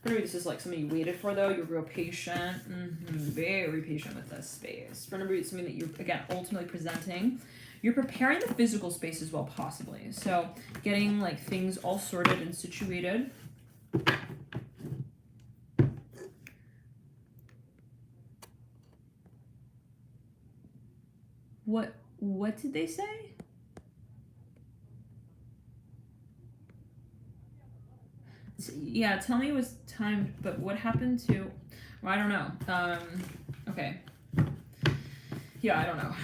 Maybe this is like something you waited for, though. You're real patient. Very patient with this space. For number 8, something that you're, again, ultimately presenting. You're preparing the physical space as well, possibly. So getting like things all sorted and situated. What did they say? Yeah, tell me it was timed, but what happened to, well, I don't know. Okay. Yeah, I don't know.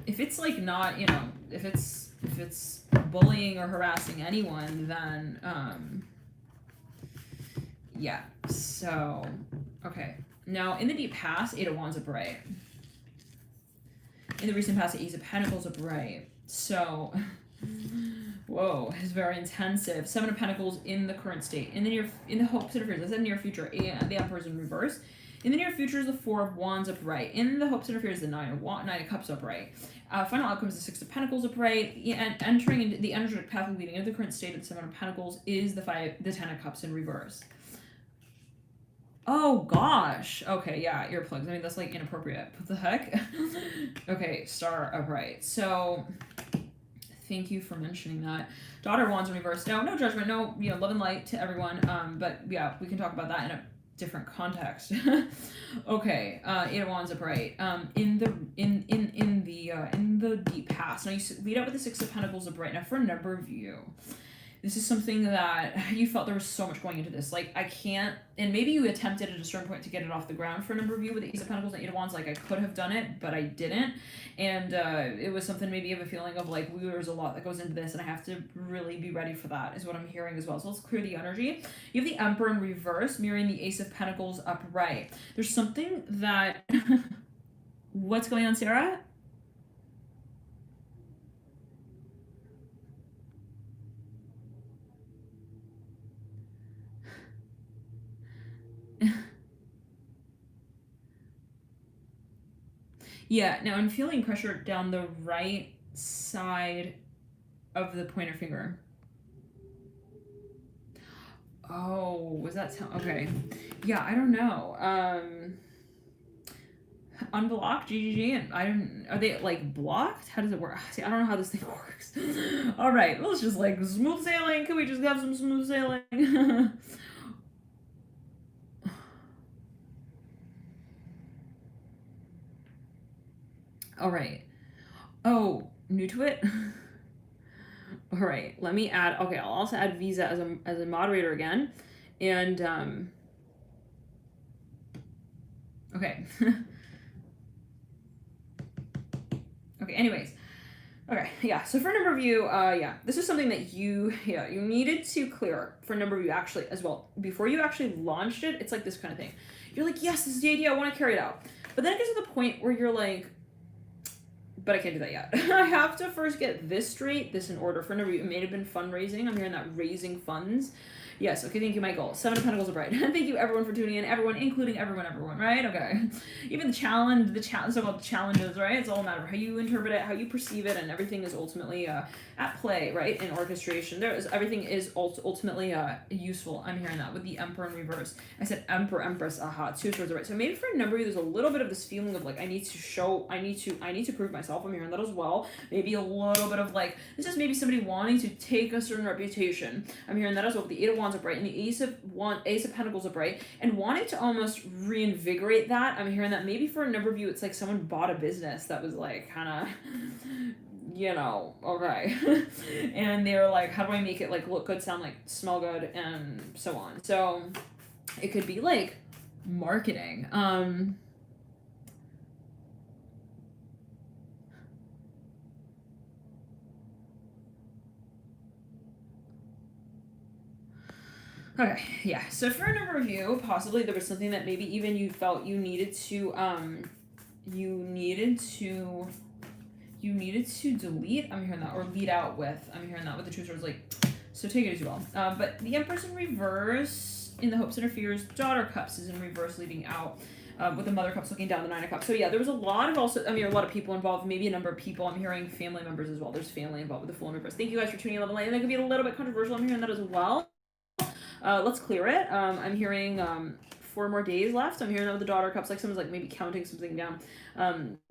If it's like not, you know, if it's bullying or harassing anyone, then, yeah. So, okay. Now, in the deep past, 8 of Wands upright. In the recent past, Ace of Pentacles upright. So, whoa, it's very intensive. 7 of Pentacles in the current state. In the hopes and fears, I said near future. The Emperor's in reverse. In the near future is the 4 of Wands upright. In the hopes and fears, the 9 of Cups upright. Final outcome is the 6 of Pentacles upright. And entering into the energetic path leading into the current state of the 7 of Pentacles is the 10 of Cups in reverse. Oh gosh. Okay, yeah, earplugs. I mean, that's like inappropriate. What the heck? Okay, Star upright. So, thank you for mentioning that. Daughter of Wands in reverse. No judgment. No, you know, love and light to everyone. But yeah, we can talk about that in a different context. Okay, 8 of Wands upright. In the deep past. Now you lead out with the 6 of Pentacles upright. Now for a number of you, this is something that you felt there was so much going into this. Like, I can't, and maybe you attempted at a certain point to get it off the ground for a number of you with the Ace of Pentacles and 8 of Wands. Like, I could have done it, but I didn't. And it was something maybe of a feeling of like, there's a lot that goes into this, and I have to really be ready for that, is what I'm hearing as well. So let's clear the energy. You have the Emperor in reverse, mirroring the Ace of Pentacles upright. There's something that, what's going on, Sarah? Yeah, now I'm feeling pressure down the right side of the pointer finger. Oh, was that okay? Yeah, I don't know. Unblock GGG, and I don't. Are they like blocked? How does it work? See, I don't know how this thing works. All right, let's just like smooth sailing. Can we just have some smooth sailing? All right. Oh, new to it? All right, let me add, okay, I'll also add Visa as a moderator again. And, okay. Okay, anyways. Okay, yeah, so for a number of you, yeah, this is something that you needed to clear for a number of you actually as well. Before you actually launched it, it's like this kind of thing. You're like, yes, this is the idea, I want to carry it out. But then it gets to the point where you're like, but I can't do that yet. I have to first get this straight, this in order. For a number of you, it may have been fundraising. I'm hearing that raising funds. Yes, okay, thank you, Michael. 7 of Pentacles upright. Thank you, everyone, for tuning in. Everyone, including everyone, right? Okay. Even the so-called challenges, right? It's all a matter of how you interpret it, how you perceive it, and everything is ultimately at play, right? In orchestration. Everything is ultimately useful. I'm hearing that with the Emperor in reverse. I said Emperor, Empress, aha, 2 swords upright. So maybe for a number of you, there's a little bit of this feeling of like, I need to prove myself. I'm hearing that as well. Maybe a little bit of like, this is maybe somebody wanting to take a certain reputation. I'm hearing that as well with the 8 of Wands upright and the Ace of Pentacles upright, and wanting to almost reinvigorate that. I'm hearing that maybe for a number of you, it's like someone bought a business that was like kind of, you know, okay. And they were like, how do I make it like look good, sound like, smell good, and so on. So it could be like marketing. Okay, yeah. So for a number of you, possibly there was something that maybe even you felt you needed to delete. I'm hearing that, or lead out with. I'm hearing that with the Two Swords. Like, so take it as you will. But the Empress in reverse, in the hopes and her fears. Daughter Cups is in reverse, leading out. With the Mother Cups looking down, the Nine of Cups. So yeah, there was a lot of a lot of people involved, maybe a number of people. I'm hearing family members as well. There's family involved with the Fool in reverse. Thank you guys for tuning in, Love and Light. And that could be a little bit controversial. I'm hearing that as well. Let's clear it. I'm hearing 4 more days left. I'm hearing that with the Daughter Cups, like someone's like maybe counting something down.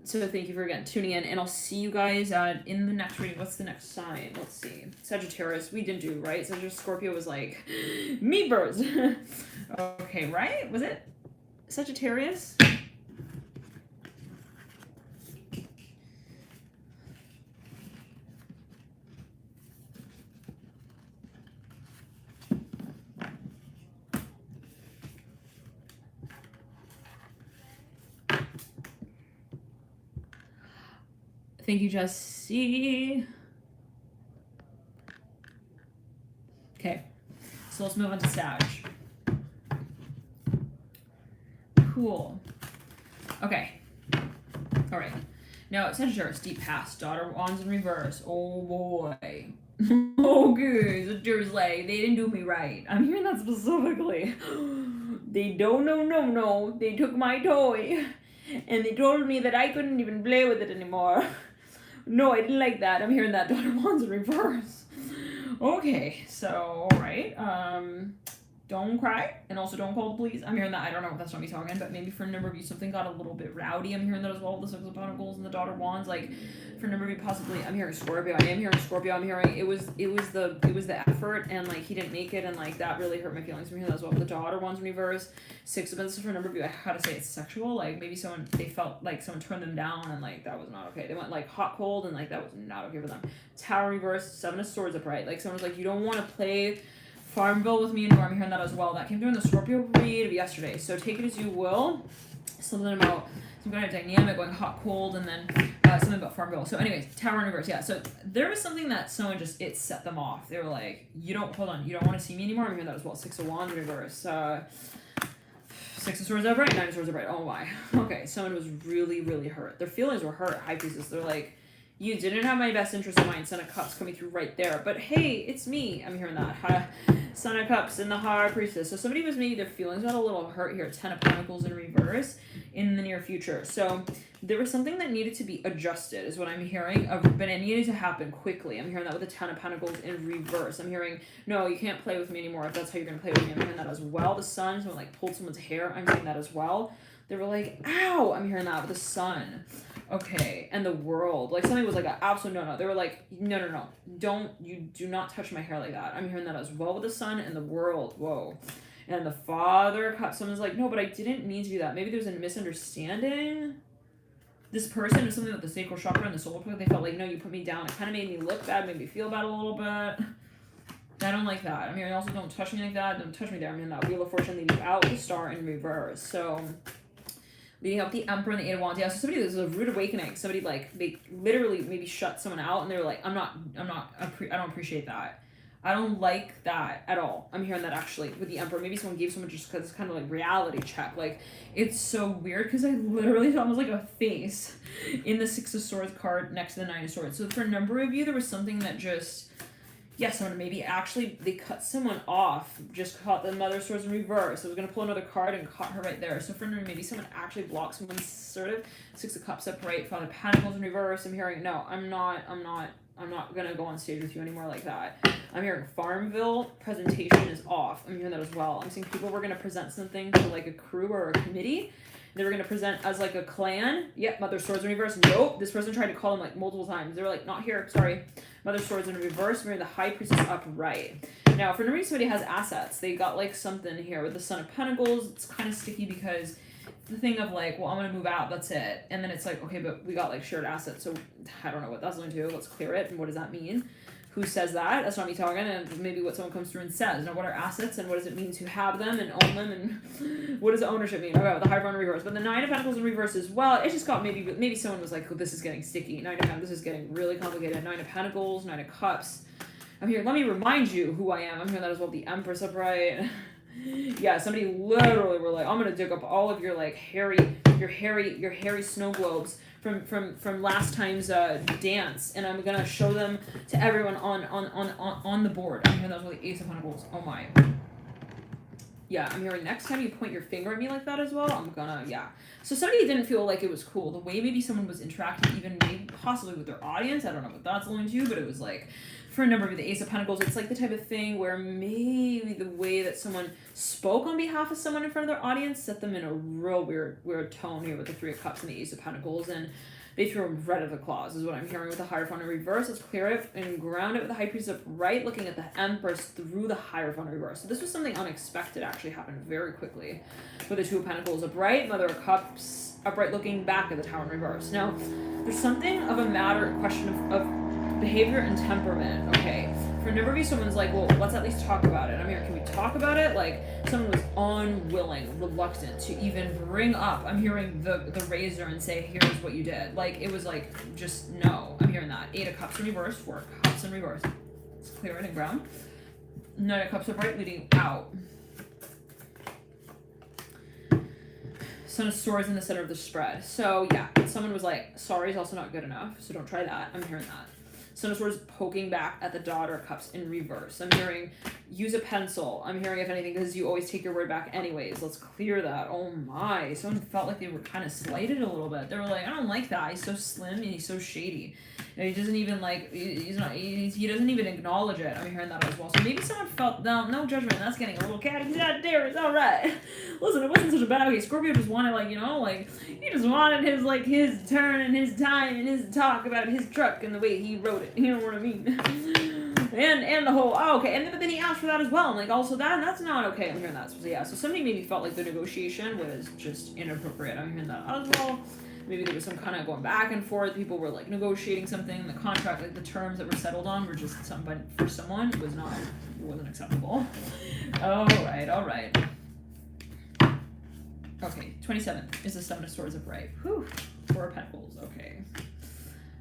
So thank you for again tuning in, and I'll see you guys in the next reading. What's the next sign? Let's see. Sagittarius. We didn't do right. Sagittarius. Scorpio was like meat birds. Okay, right? Was it Sagittarius? Thank you, Jesse. Okay, so let's move on to Sag. Cool. Okay. All right. Now, Sagittarius, deep past, Daughter Wands in reverse. Oh boy. Okay, Sagittarius, like, they didn't do me right. I'm hearing that specifically. They don't no. They took my toy. And they told me that I couldn't even play with it anymore. No, I didn't like that. I'm hearing that Daughter Wands in reverse. Okay, so, right. Don't cry, and also don't call the police. I'm hearing that. I don't know if that's not me talking, but maybe for a number of you, something got a little bit rowdy. I'm hearing that as well. The Six of Pentacles and the Daughter Wands. Like, for a number of you, possibly. I'm hearing Scorpio. I am hearing Scorpio. I'm hearing it was the effort, and like he didn't make it, and like that really hurt my feelings. I'm hearing that as well. The Daughter Wands in reverse. Six of Pentacles for a number of you. I gotta say it's sexual. Like maybe they felt like someone turned them down, and like that was not okay. They went like hot cold, and like that was not okay for them. Tower reverse. Seven of Swords upright. Like someone was like, you don't want to play Farmville with me anymore. I'm hearing that as well. That came through in the Scorpio read of yesterday. So take it as you will. Something about some kind of dynamic going hot, cold, and then something about Farmville. So anyways, Tower in reverse. Yeah. So there was something that someone it set them off. They were like, you don't want to see me anymore. I'm hearing that as well. Six of Wands in reverse. Six of Swords upright. Nine of Swords upright. Oh my. Okay. Someone was really, really hurt. Their feelings were hurt. High Priestess. They're like, you didn't have my best interest in mind. Son of Cups coming through right there. But hey, it's me. I'm hearing that. Son of Cups and the High Priestess. So somebody was maybe their feelings got a little hurt here. 10 of Pentacles in reverse in the near future. So there was something that needed to be adjusted is what I'm hearing. But it needed to happen quickly. I'm hearing that with the 10 of Pentacles in reverse. I'm hearing, no, you can't play with me anymore if that's how you're going to play with me. I'm hearing that as well. The Sun, someone like pulled someone's hair. I'm hearing that as well. They were like, ow! I'm hearing that with the Sun. Okay, and the World. Like, something was like an absolute no. They were like, no. Do not touch my hair like that. I'm hearing that as well with the Sun and the World. Whoa. And the Father cut. Someone's like, no, but I didn't mean to do that. Maybe there's a misunderstanding. This person or something with the sacral chakra and the solar plexus, they felt like, no, you put me down. It kind of made me look bad, made me feel bad a little bit. I don't like that. I'm hearing also don't touch me like that. Don't touch me there. I'm hearing that Wheel of Fortune leading out with the Star in reverse. So leading up the Emperor and the Eight of Wands. Yeah, so somebody, there's a rude awakening. Somebody, like, they literally maybe shut someone out, and they were like, I don't appreciate that. I don't like that at all. I'm hearing that, actually, with the Emperor. Maybe someone gave someone just because it's kind of like reality check. Like, it's so weird, because I literally thought it was like a face in the Six of Swords card next to the Nine of Swords. So for a number of you, there was something that just... yeah, someone maybe actually, they cut someone off, just caught the Mother of Swords in reverse. So I was going to pull another card and caught her right there. So for maybe someone actually blocked someone's sort of Six of Cups upright, Father of Pentacles in reverse. I'm hearing, no, I'm not going to go on stage with you anymore like that. I'm hearing Farmville presentation is off. I'm hearing that as well. I'm seeing people were going to present something to like a crew or a committee. They were going to present as like a clan. Yep, Mother of Swords in reverse. Nope. This person tried to call them like multiple times. They were like, not here. Sorry. Mother of Swords in reverse. We're the High Priestess upright. Now, for some somebody has assets. They got like something here with the Son of Pentacles. It's kind of sticky because the thing of like, well, I'm going to move out. That's it. And then it's like, okay, but we got like shared assets. So I don't know what that's going to do. Let's clear it. And what does that mean? Who says that? That's not me talking, and maybe what someone comes through and says. Now, what are assets, and what does it mean to have them and own them, and what does ownership mean? Okay, the High Priestess in reverse, but the Nine of Pentacles in reverse as well. It just got maybe someone was like, oh, this is getting sticky. This is getting really complicated. Nine of Pentacles, Nine of Cups, I'm here. Let me remind you who I am. I'm hearing that as well. The Empress upright. Yeah, somebody literally were like, I'm gonna dig up all of your like your hairy snow globes from last time's dance, and I'm gonna show them to everyone on the board. I'm hearing that was the Ace of Pentacles. Oh my. Yeah, I'm hearing next time you point your finger at me like that as well, I'm gonna, yeah. So somebody didn't feel like it was cool. The way maybe someone was interacting, even maybe possibly with their audience, I don't know what that's alluding to, but it was like, for a number of the Ace of Pentacles, it's like the type of thing where maybe the way that someone spoke on behalf of someone in front of their audience set them in a real weird tone here with the Three of Cups and the Ace of Pentacles, and they threw him right at the claws, is what I'm hearing with the Hierophant in reverse. Let's clear it and ground it with the High Priest upright, looking at the Empress through the Hierophant in reverse. So this was something unexpected actually happened very quickly. With the Two of Pentacles upright, Mother of Cups upright, looking back at the Tower in reverse. Now, there's something of a question of behavior and temperament, okay? For a number of you, someone's like, well, let's at least talk about it. I'm here, can we talk about it? Like, someone was unwilling, reluctant to even bring up, I'm hearing the razor and say, here's what you did. Like, it was like, just no. I'm hearing that. 8 of Cups in reverse, 4 of Cups in reverse. Let's clear it and ground. 9 of Cups upright, leading out. Son of Swords in the center of the spread. So, yeah, someone was like, sorry is also not good enough, so don't try that. I'm hearing that. Son of Swords poking back at the Daughter of Cups in reverse. I'm hearing, use a pencil. I'm hearing, if anything, because you always take your word back anyways. Let's clear that. Oh my. Someone felt like they were kind of slighted a little bit. They were like, I don't like that. He's so slim and he's so shady. And he doesn't even like, he doesn't even acknowledge it. I'm hearing that as well. So maybe someone felt, no judgment. That's getting a little catty. God damn, it's all right. Listen, it wasn't such a bad way. Scorpio just wanted, like, you know, like, he just wanted his turn and his time and his talk about his truck and the way he wrote it. You know what I mean? and the whole, oh, okay. And then he asked for that as well. I'm like, also that's not okay. I'm hearing that. So yeah, so somebody maybe felt like the negotiation was just inappropriate. I'm hearing that as well. Maybe there was some kind of going back and forth. People were like negotiating something. The contract, like the terms that were settled on, were just but for someone it wasn't acceptable. All right. Okay, 27th is the Seven of Swords upright. Whew, 4 of Pentacles. Okay.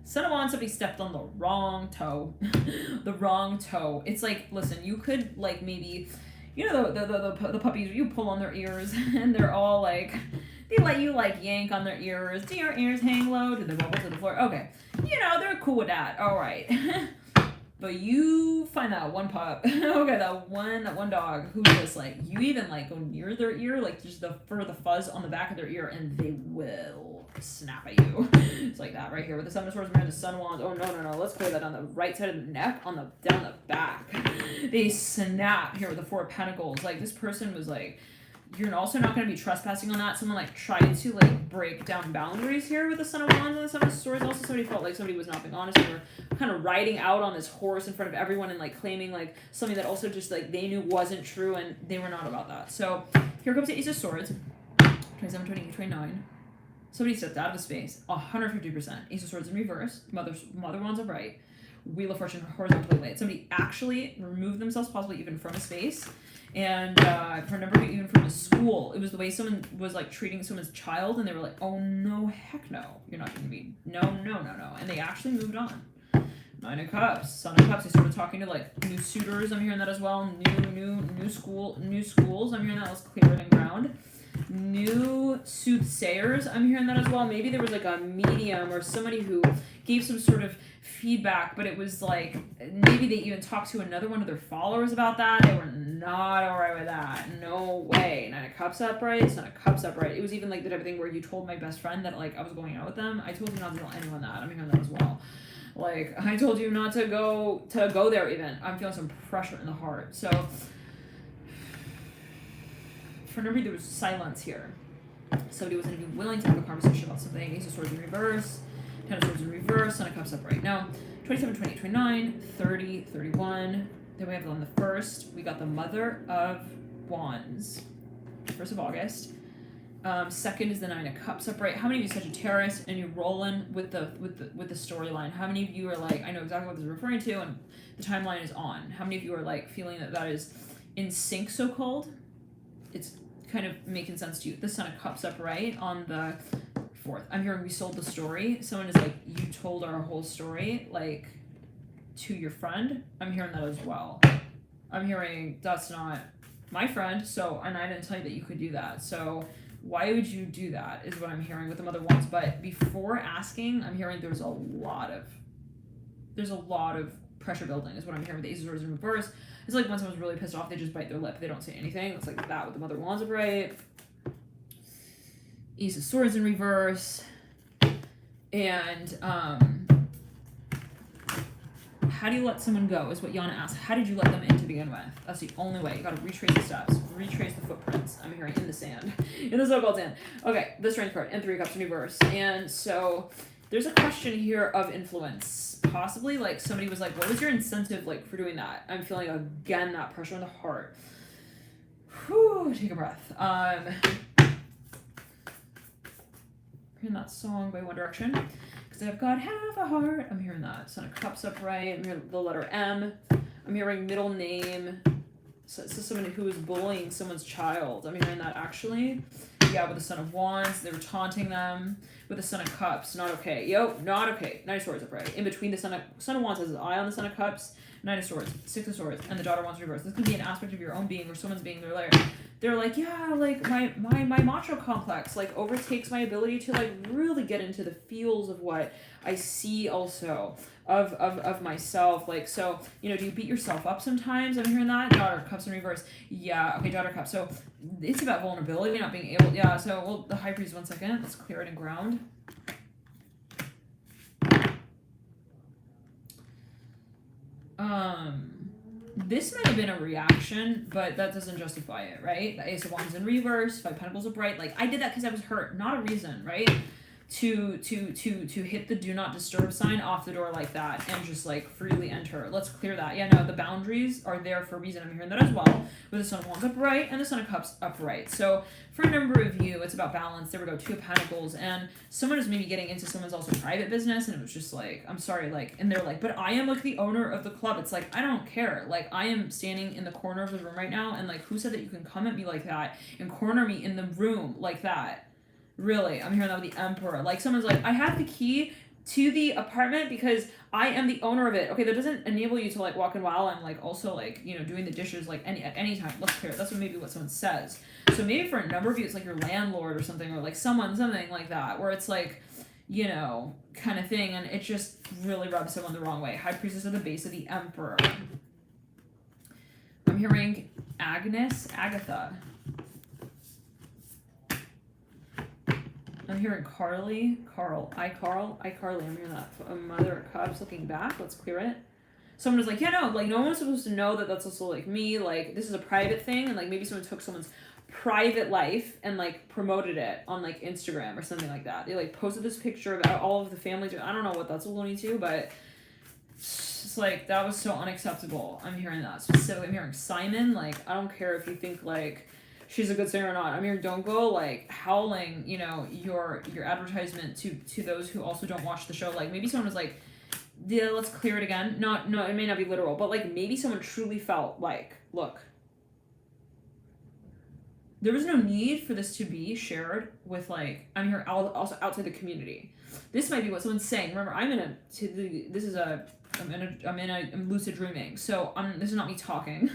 Son of Wands, somebody stepped on the wrong toe. The wrong toe. It's like, listen, you could like maybe, you know, the puppies, you pull on their ears and they're all like, they let you like yank on their ears. Do your ears hang low? Do they wobble to the floor? Okay. You know, they're cool with that. All right. But you find that one pup, okay, that one dog who just like, you even like go near their ear, like just the fuzz on the back of their ear, and they will snap at you. It's like that right here with the Seven of Swords and the Sun of Wands. Oh no, let's clear that on the right side of the neck, down the back. They snap here with the Four of Pentacles. Like this person was like, you're also not going to be trespassing on that. Someone like tried to like break down boundaries here with the Son of Wands and the Seven of Swords. Also, somebody felt like somebody was not being honest. They were kind of riding out on this horse in front of everyone and like claiming like something that also just like they knew wasn't true, and they were not about that. So here comes the Ace of Swords. 27, 28, 29. Somebody stepped out of the space. 150%. Ace of Swords in reverse. Mother Wands upright. Wheel of Fortune horizontally laid. Somebody actually removed themselves, possibly even from a space. And for a number of you, even from a school, it was the way someone was like treating someone's child, and they were like, oh no, heck no, you're not going to be, no. And they actually moved on. 9 of Cups, Son of Cups, they started talking to like new suitors. I'm hearing that as well. New schools. I'm hearing that. Let's clear it and ground. New soothsayers. I'm hearing that as well. Maybe there was like a medium or somebody who gave some sort of feedback, but it was like maybe they even talked to another one of their followers about that. They were not alright with that. No way. 9 of Cups upright, Son of Cups upright. It was even like the type of thing where you told my best friend that like I was going out with them. I told you not to tell anyone that. I'm hearing that as well. Like I told you not to go there even. I'm feeling some pressure in the heart. So for number, there was silence here. Somebody wasn't even willing to have a conversation about something. Ace of Swords in reverse. 10 of Swords in reverse. Son of Cups upright. Now, 27, 28, 29, 30, 31. Then we have on the 1st, we got the Mother of Wands. 1st of August. 2nd is the 9 of Cups upright. How many of you Sagittarius and you're rolling with the storyline? How many of you are like, I know exactly what this is referring to, and the timeline is on? How many of you are like feeling that is in sync, so called? It's kind of making sense to you. The Son of Cups upright on the 4th. I'm hearing we sold the story. Someone is like, you told our whole story. Like, to your friend. I'm hearing that as well. I'm hearing that's not my friend, so, and I didn't tell you that you could do that. So why would you do that is what I'm hearing with the Mother Wands. But before asking, I'm hearing there's a lot of pressure building is what I'm hearing with the Ace of Swords in reverse. It's like when someone's really pissed off, they just bite their lip. They don't say anything. It's like that with the Mother Wands upright. Ace of Swords in reverse. And how do you let someone go is what Yana asked. How did you let them in to begin with? That's the only way. You gotta retrace the steps, retrace the footprints. I'm hearing in the sand, in the so-called sand. Okay, the Strength card and 3 Cups in reverse. And so there's a question here of influence. Possibly like somebody was like, what was your incentive like for doing that? I'm feeling again that pressure in the heart. Whew, take a breath. Hearing that song by One Direction. Because I've got half a heart. I'm hearing that. Son of Cups upright. I'm hearing the letter M. I'm hearing middle name. So this is someone who is bullying someone's child. I'm hearing that actually. Yeah, with the Son of Wands. They were taunting them. With the Son of Cups. Not okay. Yo, not okay. Knight of Swords upright. In between the Son of Wands has his eye on the Son of Cups. Knight of Swords. 6 of Swords. And the Daughter Wands reverse. This could be an aspect of your own being or someone's being. They're like, yeah, like my macho complex like overtakes my ability to like really get into the feels of what I see also of myself. Like, so, you know, do you beat yourself up sometimes? I'm hearing that. Daughter of Cups in reverse. Yeah, okay, Daughter of Cups. So it's about vulnerability, not being able. Yeah, so well, the High Priest, 1 second. Let's clear it and ground. This might have been a reaction, but that doesn't justify it, right? The Ace of Wands in reverse, 5 Pentacles upright. Like, I did that because I was hurt, not a reason, right? To hit the do not disturb sign off the door like that and just like freely enter. Let's clear that. Yeah, no, the boundaries are there for a reason. I'm hearing that as well with the Son of Wands upright and the Son of Cups upright. So for a number of you, it's about balance. There we go, 2 of Pentacles, and someone is maybe getting into someone's also private business, and it was just like, I'm sorry, like, and they're like, but I am like the owner of the club. It's like, I don't care. Like, I am standing in the corner of the room right now, and like, who said that you can come at me like that and corner me in the room like that? Really, I'm hearing that with the Emperor. Like, someone's like, I have the key to the apartment because I am the owner of it. Okay, that doesn't enable you to like walk in while I'm like also like, you know, doing the dishes like at any time. Let's clear it. That's what someone says. So maybe for a number of you, it's like your landlord or something, or like something like that, where it's like, you know, kind of thing, and it just really rubs someone the wrong way. High Priestess at the base of the Emperor. I'm hearing Agatha. I'm hearing Carly. I'm hearing that. A Mother of Cups looking back. Let's clear it. Someone was like, yeah, no, like, no one's supposed to know that that's also, like, me. Like, this is a private thing. And, like, maybe someone took someone's private life and, like, promoted it on, like, Instagram or something like that. They, like, posted this picture of all of the family. I don't know what that's alluding to, but it's like, that was so unacceptable. I'm hearing that. Specifically, I'm hearing Simon. Like, I don't care if you think, like, she's a good singer or not. I mean, don't go like howling, you know, your advertisement to those who also don't watch the show. Like, maybe someone was like, yeah, let's clear it again. No, it may not be literal, but like maybe someone truly felt like, look, there was no need for this to be shared with like, I'm here also outside the community. This might be what someone's saying. Remember, I'm lucid dreaming, so this is not me talking.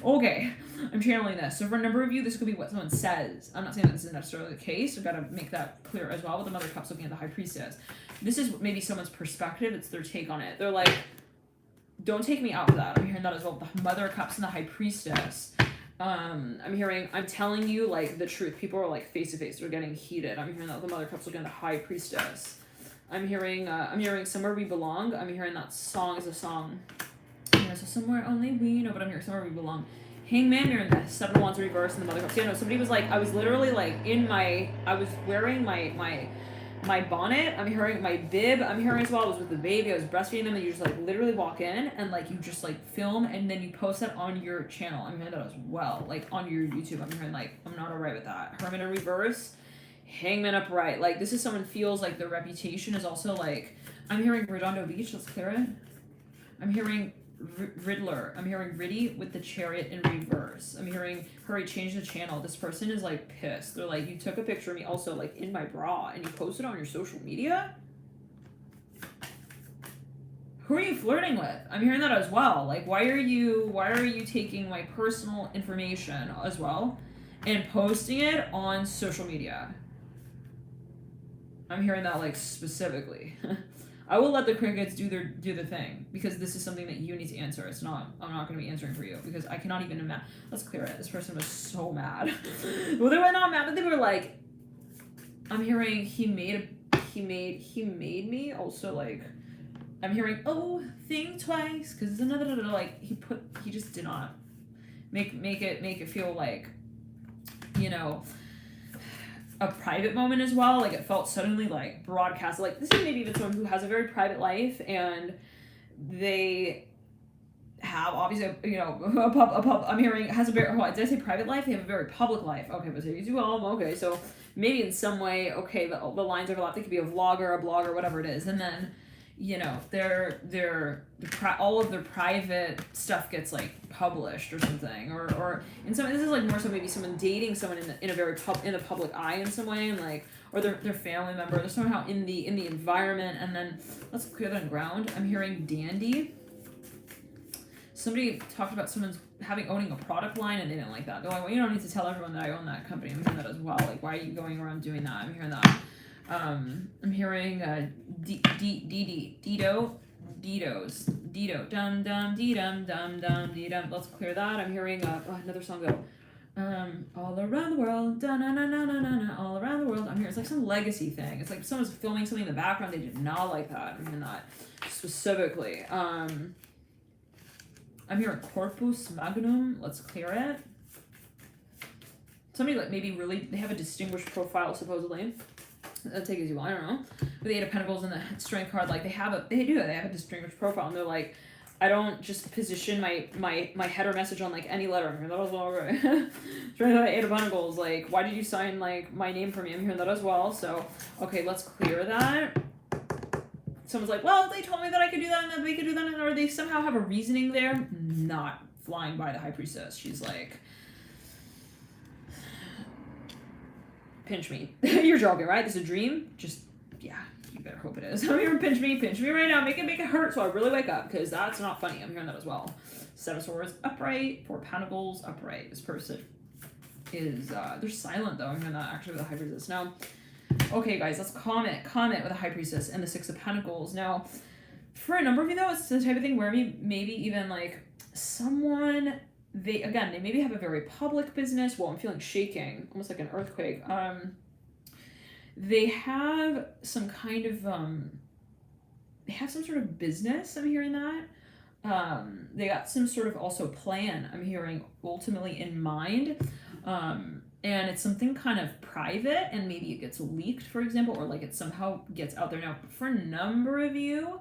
Okay, I'm channeling this. So for a number of you, this could be what someone says. I'm not saying that this is necessarily the case. I've got to make that clear as well with the Mother of Cups looking at the High Priestess. This is maybe someone's perspective. It's their take on it. They're like, don't take me out for that. I'm hearing that as well. The Mother of Cups and the High Priestess. I'm hearing, I'm telling you, like, the truth. People are, like, face-to-face. They're getting heated. I'm hearing that with the Mother of Cups looking at the High Priestess. I'm hearing Somewhere We Belong. I'm hearing that song is a song. Yeah, so Somewhere Only We Know, but I'm hearing Somewhere We Belong. Hangman, you're in this. 7 of Wands reverse and the Mother of Cups. Yeah, no, somebody was like, I was literally like I was wearing my bonnet. I'm hearing my bib. I'm hearing as well. I was with the baby. I was breastfeeding them, and you just like literally walk in and like you just like film and then you post that on your channel. I'm hearing that as well, like on your YouTube. I'm hearing like, I'm not alright with that. Hermit in reverse. Hangman upright. Like, this is someone feels like their reputation is also like, I'm hearing Redondo Beach. Let's clear it. I'm hearing Riddler. I'm hearing Riddy with the Chariot in reverse. I'm hearing hurry, change the channel. This person is like pissed. They're like, you took a picture of me also like in my bra and you posted it on your social media? who are you flirting with? I'm hearing that as well. Like, why are you taking my personal information as well and posting it on social media? I'm hearing that, like, specifically. I will let the crickets do their thing, because this is something that you need to answer. I'm not going to be answering for you, because I cannot even imagine. Let's clear it. This person was so mad. Well, they were not mad, but they were like, I'm hearing he made me. Also, like, I'm hearing, oh, think twice, because it's another, like, he just did not make it feel like, you know, a private moment as well. Like, it felt suddenly like broadcast. Like, this is maybe even someone who has a very private life, and they have obviously, you know, a pub. I'm hearing has a very, did I say private life? They have a very public life. Okay, but say you well. Okay, so maybe in some way, okay, the lines overlap. They could be a vlogger, a blogger, whatever it is, and then, you know, all of their private stuff gets, like, published or something, or in some, this is like more so maybe someone dating someone in a very in the public eye in some way, and like, or their family member, they're somehow in the environment. And then let's clear that ground. I'm hearing dandy. Somebody talked about someone's owning a product line, and they didn't like that. They're like, well, you don't need to tell everyone that I own that company. I'm hearing that as well. Like, why are you going around doing that? I'm hearing that. I'm hearing Dido, dum dum dee dum dum dum dee dum. Let's clear that. I'm hearing another song go. All around the world, da na na na na na na, all around the world. I'm hearing, it's like some legacy thing. It's like someone's filming something in the background. They did not like that. I'm hearing that specifically. I'm hearing corpus magnum. Let's clear it. Somebody, like, maybe really, they have a distinguished profile supposedly. Take it as you want, I don't know. With the Eight of Pentacles and the Strength card, like, they have a distinguished profile, and they're like, I don't just position my header message on, like, any letter. I'm hearing that as well, right? Strength of the Eight of Pentacles, like, why did you sign, like, my name for me? I'm hearing that as well. So, okay, let's clear that. Someone's like, well, they told me that I could do that, and that they could do that, or they somehow have a reasoning there. Not flying by the High Priestess. She's like, pinch me. You're joking, right? This is a dream? Just, yeah, you better hope it is. I'm hearing pinch me right now. Make it hurt so I really wake up, because that's not funny. I'm hearing that as well. Seven of Swords upright, Four of Pentacles upright. This person is, they're silent though. I'm hearing that actually with the High Priestess. Now, okay guys, let's comment with the High Priestess and the Six of Pentacles. Now, for a number of you though, it's the type of thing where maybe even like someone, they maybe have a very public business. Well, I'm feeling shaking, almost like an earthquake. They have some kind of they have some sort of business. I'm hearing that. They got some sort of also plan. I'm hearing ultimately in mind. And it's something kind of private, and maybe it gets leaked, for example, or like it somehow gets out there. Now, for a number of you,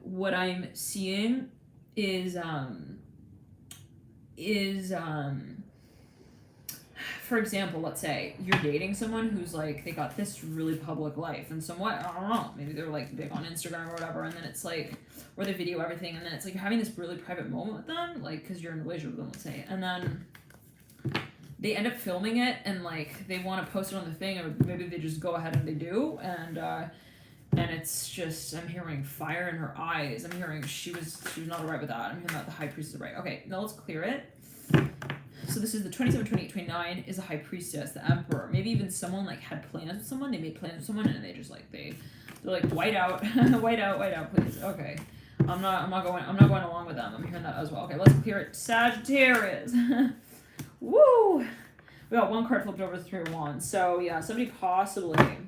what I'm seeing is for example, let's say you're dating someone who's like, they got this really public life, and somewhat, I don't know, maybe they're like big on Instagram or whatever, and then it's like, or they video everything, and then it's like you're having this really private moment with them, like, because you're in a relationship with them, let's say, and then they end up filming it, and like they want to post it on the thing, or maybe they just go ahead and they do, and it's just, I'm hearing fire in her eyes. I'm hearing she was not alright with that. I'm hearing that the High Priestess is right. Okay, now let's clear it. So this is the 27, 28, 29 is the High Priestess, the Emperor. Maybe even someone like had plans with someone. They made plans with someone, and they just like they're like, white out, white out, please. Okay, I'm not going along with them. I'm hearing that as well. Okay, let's clear it. Sagittarius. Woo! We got one card flipped over the Three of Wands. So yeah, somebody possibly.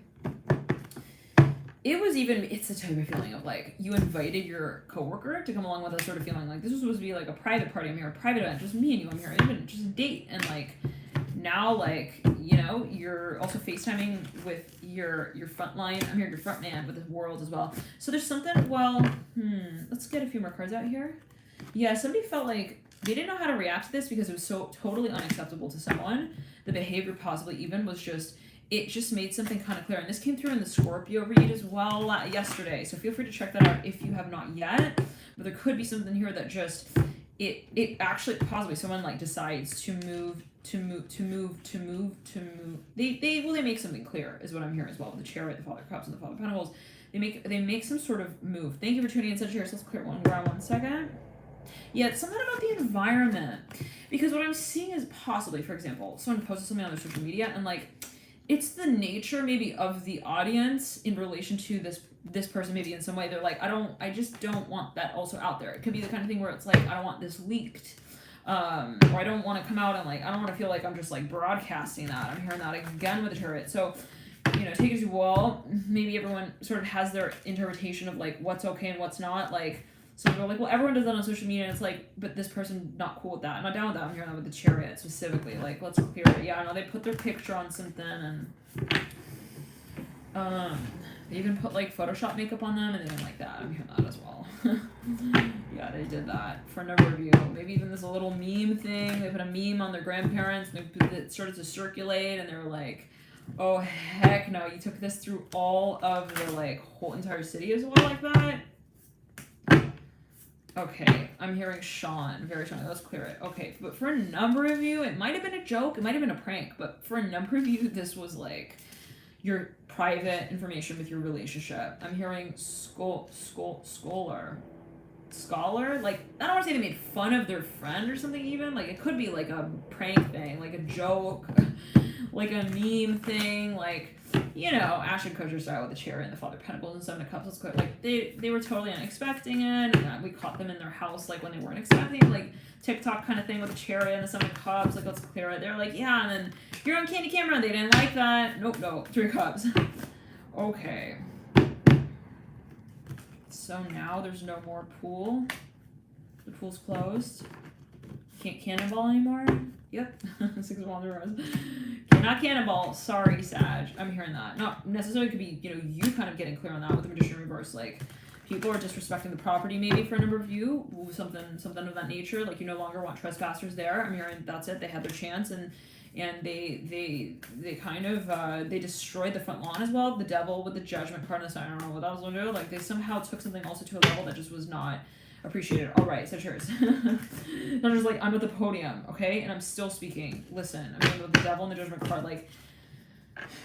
It's a type of feeling of like you invited your coworker to come along with a sort of feeling like this was supposed to be like a private party. I'm here, a private event, just me and you. I'm here, even just a date, and like now, like, you know, you're also FaceTiming with your front line. I'm here, your front man with the world as well. So there's something. Well, let's get a few more cards out here. Yeah, somebody felt like they didn't know how to react to this because it was so totally unacceptable to someone. The behavior possibly even was just. It just made something kind of clear. And this came through in the Scorpio read as well yesterday. So feel free to check that out if you have not yet. But there could be something here that just, it actually, possibly someone like decides to move. They make something clear is what I'm hearing as well. With the Chariot, the Father of Cups, and the Father of Pentacles. They make some sort of move. Thank you for tuning in, Sagittarius. Let's clear one ground 1 second. Yeah, it's something about the environment. Because what I'm seeing is possibly, for example, someone posted something on their social media and like it's the nature maybe of the audience in relation to this person maybe in some way. They're like, I just don't want that also out there. It could be the kind of thing where it's like, I don't want this leaked. Or I don't want to come out and like, I don't want to feel like I'm just like broadcasting that. I'm hearing that again with the Chariot. So, take it as you will. Maybe everyone sort of has their interpretation of like what's okay and what's not. Like, so they're like, well, everyone does that on social media, and it's like, but this person not cool with that. I'm not down with that. I'm hearing that with the Chariot specifically. Like, let's clear it. Yeah, I know they put their picture on something, and they even put like Photoshop makeup on them, and they didn't like that. I'm hearing that as well. Yeah, they did that for a number of you. Maybe even this little meme thing. They put a meme on their grandparents, and it started to circulate, and they were like, oh heck no, you took this through all of the like whole entire city as well like that. Okay, I'm hearing Sean very strongly. Let's clear it. Okay, but for a number of you, it might have been a joke, it might have been a prank, but for a number of you, this was like your private information with your relationship. I'm hearing scholar. Like, I don't want to say they made fun of their friend or something even. Like, it could be like a prank thing, like a joke, like a meme thing, like, Ashton Kutcher style with the Chariot and the Father of Pentacles and Seven of Cups. Let's clear it. Like, they were totally unexpecting it, and we caught them in their house, like, when they weren't expecting, like, TikTok kind of thing with the Chariot and the Seven of Cups. Like, let's clear it. They're like, yeah, and then you're on Candy Camera. They didn't like that. Nope. 3 Cups. Okay. So now there's no more pool. The pool's closed. Can't cannonball anymore. Yep. 6 of Wands reversed. Cannot cannonball. Sorry, Sag. I'm hearing that. Not necessarily could be, you kind of getting clear on that with the Magician reverse. Like, people are disrespecting the property maybe for a number of you. Something of that nature. Like, you no longer want trespassers there. I'm hearing that's it. They had their chance and they kind of they destroyed the front lawn as well. The Devil with the Judgment card on the side. I don't know what that was going to do. Like, they somehow took something also to a level that just was not appreciated. All right, so cheers. They're just like, I'm at the podium, okay, and I'm still speaking. Listen, I'm dealing with the Devil and the Judgment card, like,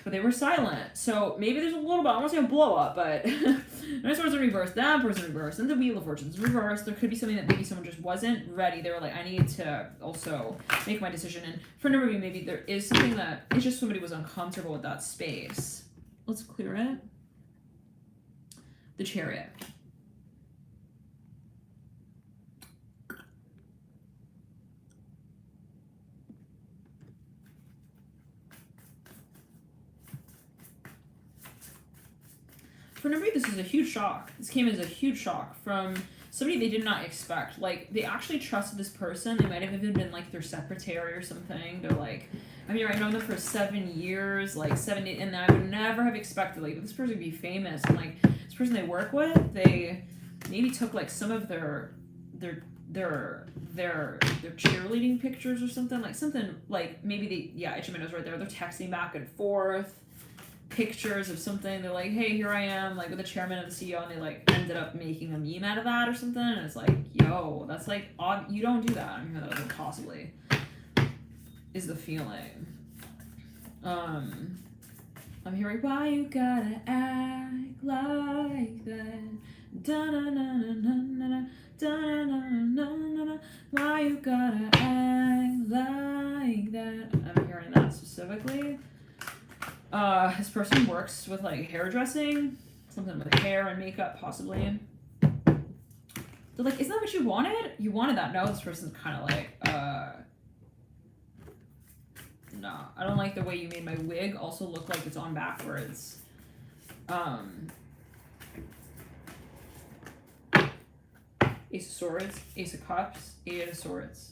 but they were silent. So maybe there's a little bit. I don't want to say a blow up, but Nice Swords in reverse, that person reverse, and the Wheel of Fortune's reverse. There could be something that maybe someone just wasn't ready. They were like, I need to also make my decision. And for a number of you, maybe there is something that it's just somebody was uncomfortable with that space. Let's clear it. The Chariot. For a number of you, this is a huge shock. This came as a huge shock from somebody they did not expect. Like, they actually trusted this person. They might have even been, like, their secretary or something. They're like, I've known them for 7 years, like, 7, 8, and I would never have expected, like, this person would be famous. And, like, this person they work with, they maybe took, like, some of their cheerleading pictures or something. Like, maybe they, itching my nose right there. They're texting back and forth. Pictures of something. They're like, hey, here I am, like, with the chairman of the CEO, and they like ended up making a meme out of that or something, and it's like, yo, that's like odd. You don't do that. I mean, that possibly is the feeling. I'm hearing, why you gotta act like that, da-na-na-na-na-na, da-na-na-na-na-na, why you gotta act like that. I'm hearing that specifically. This person works with, like, hairdressing, something with hair and makeup, possibly. They're like, isn't that what you wanted? You wanted that. No, this person's kind of like, no, I don't like the way you made my wig also look like it's on backwards. Ace of Swords, Ace of Cups, Eight of Swords.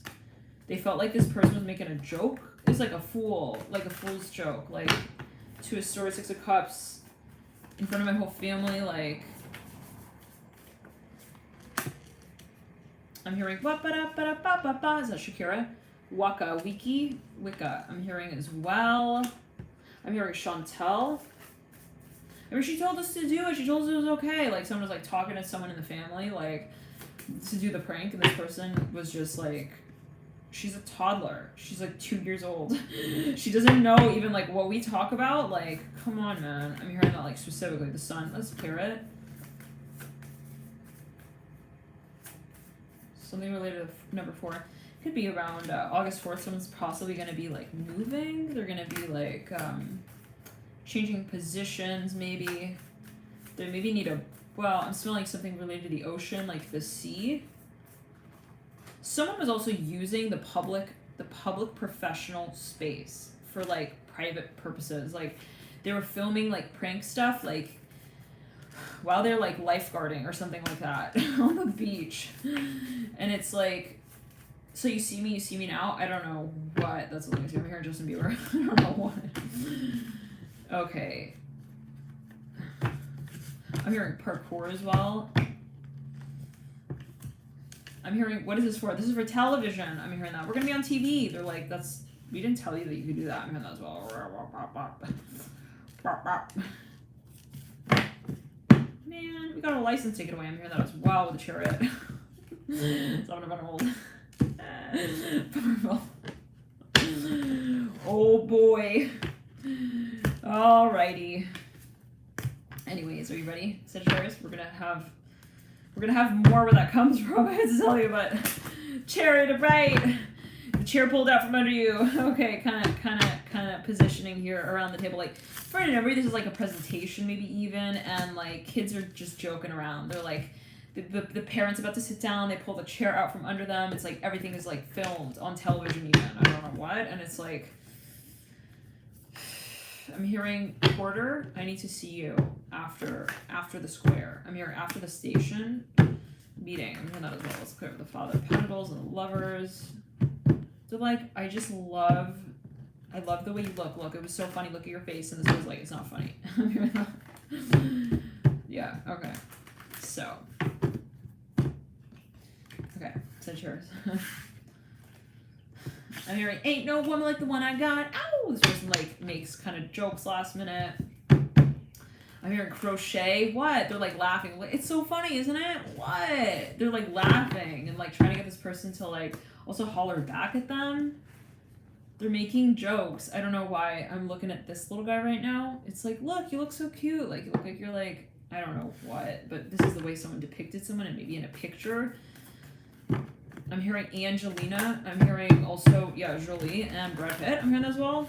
They felt like this person was making a joke. It's like a fool's joke, like, Two of Swords, Six of Cups, in front of my whole family, like, I'm hearing, ba-ba-da-ba-da-ba-ba-ba, is that Shakira? Wicca, I'm hearing as well. I'm hearing Chantel. I mean, she told us to do it, she told us it was okay, like, someone was, like, talking to someone in the family, like, to do the prank, and this person was just, like, she's a toddler. She's like 2 years old. She doesn't know even like what we talk about. Like, come on, man. I'm hearing that like specifically the sun. Let's clear it. Something related to number 4. Could be around August 4th. Someone's possibly going to be like moving. They're going to be like changing positions maybe. They maybe need a, well, I'm smelling something related to the ocean, like the sea. Someone was also using the public professional space for like private purposes. Like they were filming like prank stuff like while they're like lifeguarding or something like that on the beach. And it's like, so you see me now? I don't know what. That's what I'm hearing Justin Bieber. I don't know what. Okay. I'm hearing parkour as well. I'm hearing, what is this for? This is for television. I'm hearing that. We're going to be on TV. They're like, that's, we didn't tell you that you could do that. I'm hearing that as well. Man, we got a license taken away. I'm hearing that as well with the chariot. So I'm gonna run old. Oh boy. Alrighty. Anyways, are you ready, Sagittarius? We're gonna have more where that comes from. I have to tell you, but chariot right. The chair pulled out from under you. Okay, kind of positioning here around the table. Like for an memory, this is like a presentation, maybe even, and like kids are just joking around. They're like. The parents about to sit down, they pull the chair out from under them. It's like everything is like filmed on television even. I don't know what. And it's like, I'm hearing Porter, I need to see you after the square. I'm hearing after the station meeting. I'm hearing that as well. Let's clear the Father of Pentacles and the Lovers. They're like, I love the way you look. Look, it was so funny. Look at your face. And this was like, it's not funny. I'm hearing that. Yeah, okay. So, okay, Sagittarius. I'm hearing, ain't no woman like the one I got. Ow! This person like makes kind of jokes last minute. I'm hearing crochet. What? They're like laughing. It's so funny, isn't it? What? They're like laughing and like trying to get this person to like also holler back at them. They're making jokes. I don't know why I'm looking at this little guy right now. It's like, look, you look so cute. Like, you look like you're like, I don't know what, but this is the way someone depicted someone and maybe in a picture. I'm hearing Angelina. I'm hearing also, yeah, Jolie and Brad Pitt. I'm hearing that as well.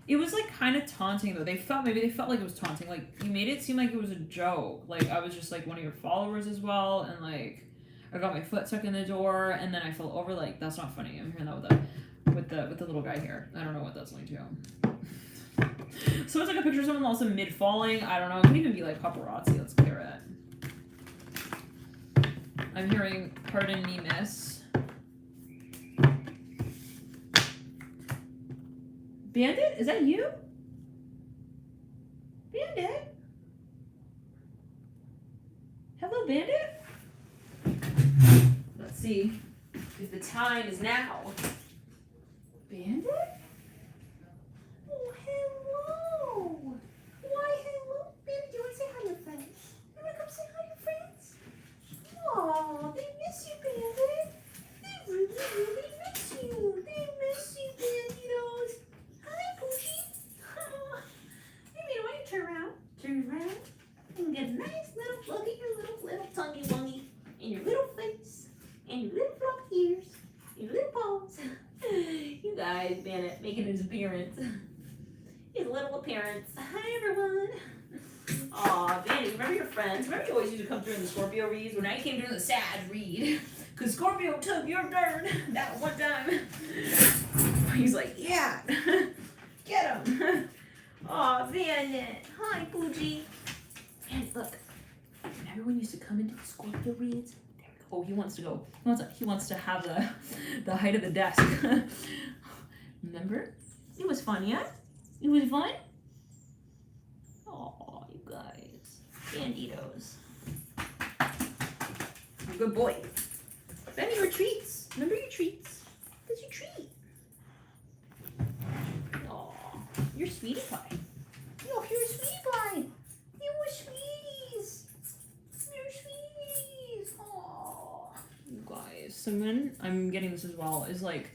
It was like kind of taunting though. Maybe they felt like it was taunting. Like you made it seem like it was a joke. Like I was just like one of your followers as well. And like I got my foot stuck in the door and then I fell over. Like that's not funny. I'm hearing that with the little guy here. I don't know what that's linked to. So it's like a picture of someone also mid-falling. I don't know. It could even be like paparazzi. Let's clear it. I'm hearing pardon me, miss. Bandit? Is that you? Bandit? Hello, Bandit? Let's see if the time is now. Bandit? Oh, hello. Why, hello, Bandit. Do you want to say hi to your friends? You want to come say hi to your friends? Aw, they miss you, Bandit. They really, really miss you. They miss you, Banditos. Hi, Poochie. Hey, man, why don't you turn around? Turn around. And get a nice little look at your little tonguey wongy. And your little face. And your little floppy ears. And your little paws. You guys, Bandit, making his appearance. His little appearance. Hi, everyone. Aw, Bandit, remember your friends? Remember you always used to come through in the Scorpio reads? Well, now you came through in the sad read. Because Scorpio took your turn that one time. He's like, yeah. Get him. Aw, Bandit. Hi, Poochie. Bandit, look. When everyone used to come into the Scorpio reads, oh, he wants to go. He wants to have the height of the desk. Remember? It was fun, yeah? It was fun? Oh, you guys. Banditos. Good boy. Send me your treats. Remember your treats? What's your treat? Oh, you're sweetie pie. Oh, you're a sweetie pie. You were sweeties. You're sweeties. Oh, you guys. someone, I'm getting this as well, is like,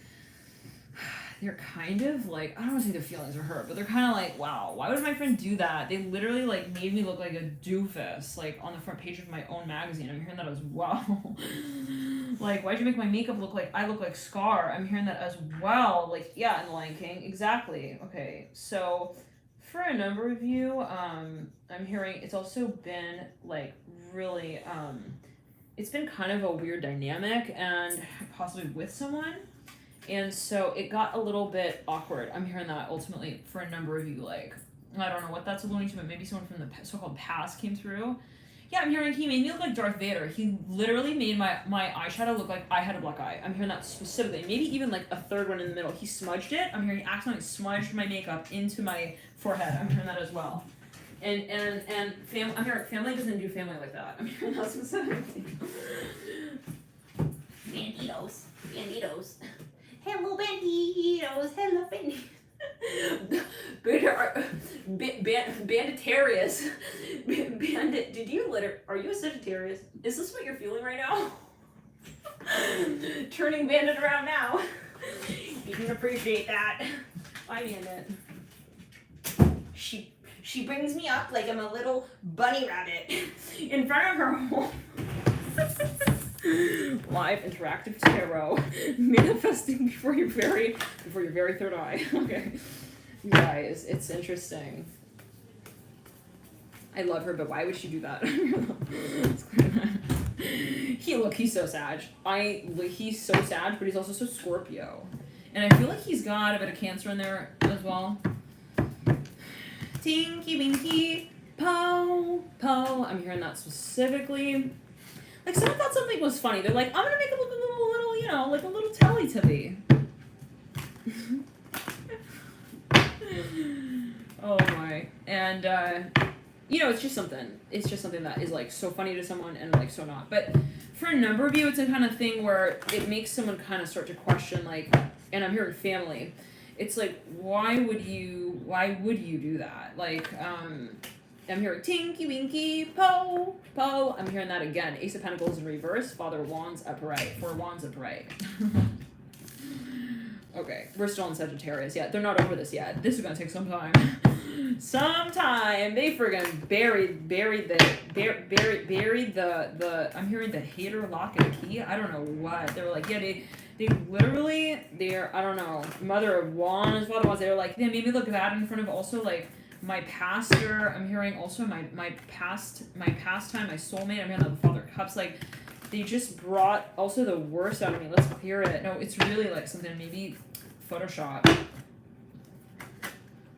they're kind of like, I don't want to say their feelings are hurt, but they're kind of like, wow, why would my friend do that? They literally like made me look like a doofus, like on the front page of my own magazine. I'm hearing that as well. Like, why'd you make my makeup look like I look like Scar? I'm hearing that as well. Like, yeah, in Lion King, exactly. Okay, so for a number of you, I'm hearing it's also been like really, it's been kind of a weird dynamic and possibly with someone. And so it got a little bit awkward. I'm hearing that ultimately for a number of you, like, I don't know what that's alluding to, but maybe someone from the so-called past came through. Yeah, I'm hearing he made me look like Darth Vader. He literally made my eyeshadow look like I had a black eye. I'm hearing that specifically. Maybe even like a third one in the middle. He smudged it. I'm hearing he accidentally smudged my makeup into my forehead. I'm hearing that as well. And I'm hearing family doesn't do family like that. I'm hearing that specifically. Banditos. Hello, banditos. Hello, banditos. Banditarius. Bandit. Did you are you a Sagittarius? Is this what you're feeling right now? Turning bandit around now. You can appreciate that. I Bandit. She brings me up like I'm a little bunny rabbit in front of her home. Live interactive tarot, manifesting before your very third eye. Okay, you guys, it's interesting. I love her, but why would she do that? He's so Sag. He's so Sag, but he's also so Scorpio, and I feel like he's got a bit of Cancer in there as well. Tinky Winky Po. I'm hearing that specifically. Like, someone thought something was funny. They're like, I'm gonna make it look a little, you know, like a little Teletubby. Oh my. And, you know, it's just something. It's just something that is, like, so funny to someone and, like, so not. But for a number of you, it's a kind of thing where it makes someone kind of start to question, like, and I'm hearing family. It's like, why would you do that? Like, I'm hearing Tinky Winky Po. I'm hearing that again. Ace of Pentacles in reverse. Father Wands upright. Four Wands upright. Okay, we're still in Sagittarius. Yeah, they're not over this yet. This is gonna take some time. They friggin' buried the. I'm hearing the hater lock and key. I don't know what they were like. Yeah, they literally I don't know. Mother of Wands, Father Wands. They were like they made me look bad in front of also like. My pastor, I'm hearing also my pastime, my soulmate, I'm hearing the Father of Cups, like, they just brought also the worst out of me. Let's clear it. No, it's really like something, maybe Photoshop.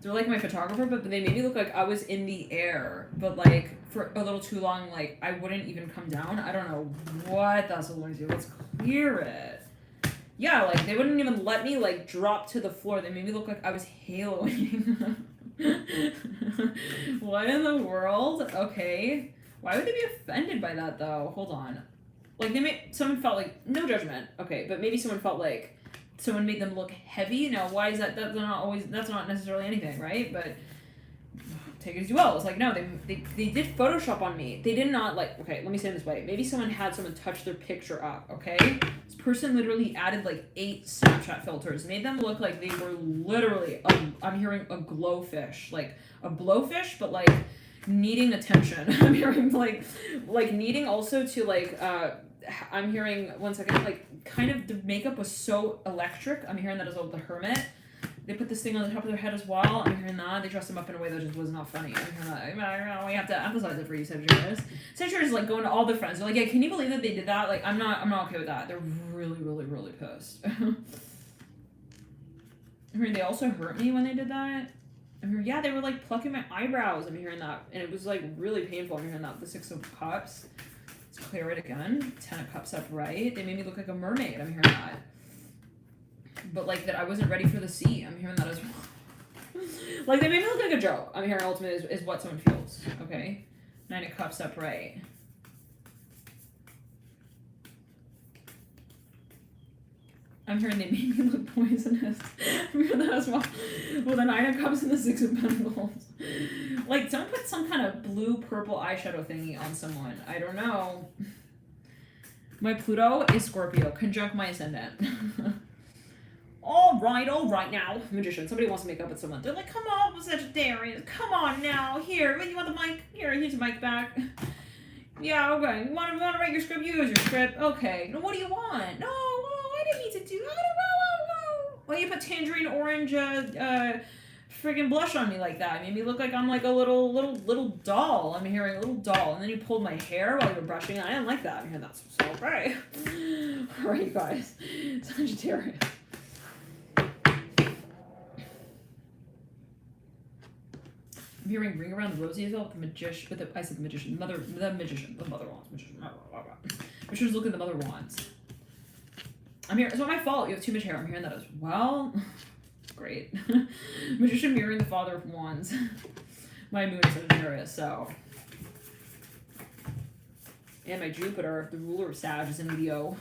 They're like my photographer, but they made me look like I was in the air, but like, for a little too long, like, I wouldn't even come down. I don't know what that's alluding to. Let's clear it. Yeah, like, they wouldn't even let me, like, drop to the floor. They made me look like I was haloing. What in the world? Okay. Why would they be offended by that though? Hold on. Like someone felt like no judgment. Okay, but maybe someone felt like someone made them look heavy. Now, why is that? That's not necessarily anything, right? But take it as you will. It's like no, they did Photoshop on me. They did not like. Okay, let me say it this way. Maybe someone had someone touch their picture up. Okay. Person literally added like 8 Snapchat filters, made them look like they were literally I'm hearing a glowfish, like a blowfish, but like needing attention. I'm hearing like needing also to like I'm hearing 1 second, like kind of the makeup was so electric. I'm hearing that as well with the Hermit. They put this thing on the top of their head as well. I'm hearing that. They dressed them up in a way that just was not funny. I'm hearing that. We have to emphasize it for you, Sagittarius. Sagittarius is like going to all their friends. They're like, yeah, can you believe that they did that? Like, I'm not okay with that. They're really, really, really pissed. I mean, they also hurt me when they did that. I mean, yeah, they were like plucking my eyebrows. I'm hearing that. And it was like really painful. I'm hearing that. The 6 of Cups. Let's clear it again. 10 of Cups upright. They made me look like a mermaid. I'm hearing that. But like that I wasn't ready for the sea. I'm hearing that as well. Like they made me look like a joke. I'm hearing ultimate is what someone feels. Okay. 9 of Cups upright. I'm hearing they made me look poisonous. I'm hearing that as well. Well, the 9 of Cups and the 6 of Pentacles. Like someone put some kind of blue purple eyeshadow thingy on someone. I don't know. My Pluto is Scorpio, conjunct my ascendant. All right now. Magician. Somebody wants to make up with someone. They're like, come on, Sagittarius. Come on now. Here, you want the mic? Here's your mic back. Yeah, okay. You want to write your script? Use your script. Okay. No, what do you want? No, I didn't mean to do. I don't know. Why you put tangerine orange friggin' blush on me like that? It made me look like I'm like a little doll. I'm hearing a little doll. And then you pulled my hair while you were brushing. I didn't like that. I'm hearing that's so right. All right, you guys. Sagittarius. I'm hearing Ring Around the Rosie as well with the magician. I said the magician. The magician. The mother wands. Magician's looking at the mother wands. I'm hearing. It's not my fault. You have too much hair. I'm hearing that as well. Great. Magician mirroring the father of wands. My moon is Sagittarius, so. And my Jupiter, the ruler of Sag, is in Leo.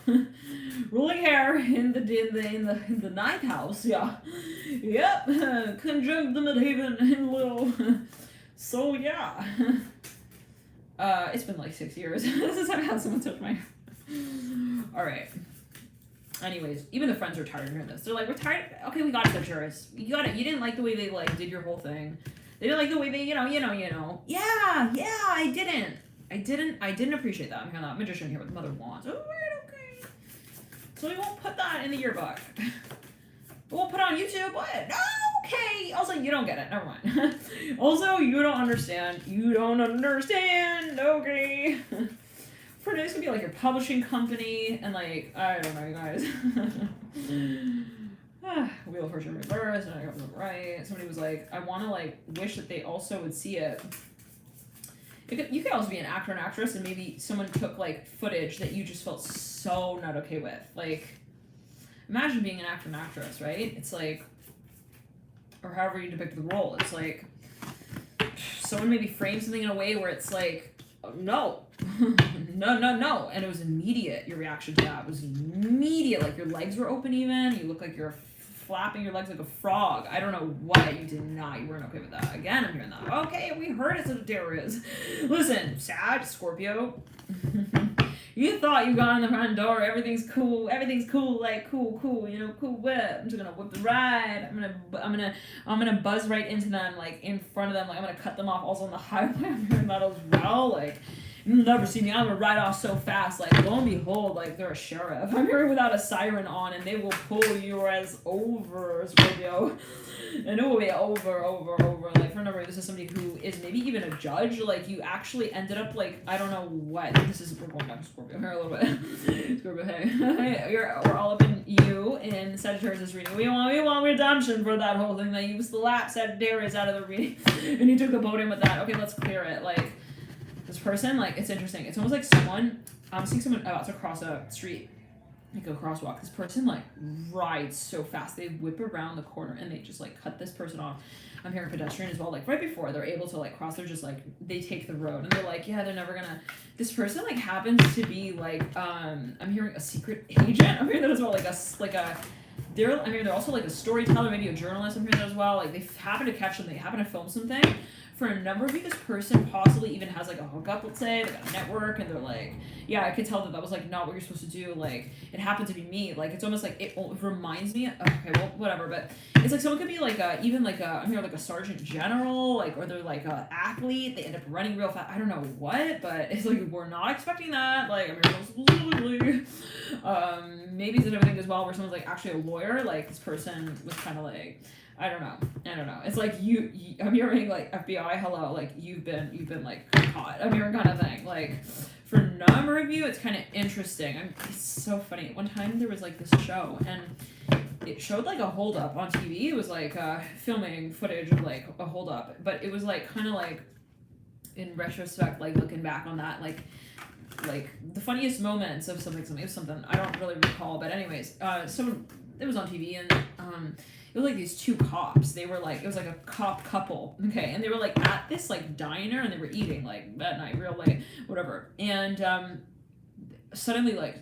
Ruling hair in the ninth house, yeah. Yep. Conjunct the midheaven in Leo. So yeah. It's been like 6 years. This is how someone took my. Alright. Anyways, even the friends are tired of hearing this. They're like, we're tired. Okay, we got it, Sagittarius. You got it. You didn't like the way they like did your whole thing. They didn't like the way they, you know. Yeah, I didn't appreciate that. I'm hearing that magician here with Mother Wands. Oh, right, okay. So we won't put that in the yearbook. We won't put it on YouTube. What? No, okay. Also, you don't get it. Never mind. Also, you don't understand. Okay. For this could be like your publishing company and like I don't know, you guys. Wheel of Fortune reverse and I got them right. Somebody was like, I want to like wish that they also would see it. You could also be an actor and actress and maybe someone took like footage that you just felt so not okay with. Like, imagine being an actor and actress, right? It's like, or however you depict the role. It's like someone maybe framed something in a way where it's like, oh, no, no, and it was immediate. Your reaction to that was immediate. Like your legs were open even. You look like you're flapping your legs like a frog. I don't know what. You did not. You weren't okay with that. Again, I'm hearing that. Okay, we heard it's Sagittarius. Listen, Sag, Scorpio. You thought you got in the front door. Everything's cool. Like cool. Cool whip. I'm just gonna whip the ride. I'm gonna buzz right into them, like in front of them. Like I'm gonna cut them off. Also on the highway. I'm hearing that as well. Like. You'll never see me. I'm gonna ride off so fast. Like, lo and behold, like they're a sheriff. I'm here without a siren on, and they will pull you as over, Scorpio, and it will be over. Like, for number, this is somebody who is maybe even a judge. Like, you actually ended up like I don't know what. We're going back to Scorpio here a little bit. Scorpio, hey, we're all up in you in Sagittarius reading. We want redemption for that whole thing that you slapped Sagittarius out of the reading, and you took the boat in with that. Okay, let's clear it. Like. This person, like, it's interesting. It's almost like someone, I'm seeing someone about to cross a street, like a crosswalk. This person, like, rides so fast. They whip around the corner and they just, like, cut this person off. I'm hearing pedestrian as well. Like, right before they're able to, like, cross, they're just, like, they take the road. And they're like, yeah, they're never gonna. This person, like, happens to be, like, I'm hearing a secret agent. I'm hearing that as well. They're also, like, a storyteller, maybe a journalist. I'm hearing that as well. Like, they happen to catch them. They happen to film something. For a number of you, this person possibly even has like a hookup, let's say, they got a network, and they're like, yeah, I could tell that was like not what you're supposed to do. Like, it happened to be me. Like, it's almost like it reminds me. Okay, well, whatever. But it's like someone could be like I'm here like a sergeant general, like, or they're like a athlete. They end up running real fast. I don't know what, but it's like we're not expecting that. Like, I'm here specifically. Maybe it's another thing as well where someone's like actually a lawyer. Like this person was kind of like. I don't know. It's like you I'm hearing like FBI, hello, like you've been like caught. I'm hearing kind of thing. Like for a number of you, it's kind of interesting. It's so funny. One time there was like this show and it showed like a holdup on TV. It was like filming footage of like a holdup, but it was like kind of like in retrospect, like looking back on that, like the funniest moments of something. It was something I don't really recall, but anyways, so it was on TV and it was like these two cops. They were like, it was like a cop couple, okay, and they were like at this like diner and they were eating like that night, real late, whatever. And suddenly like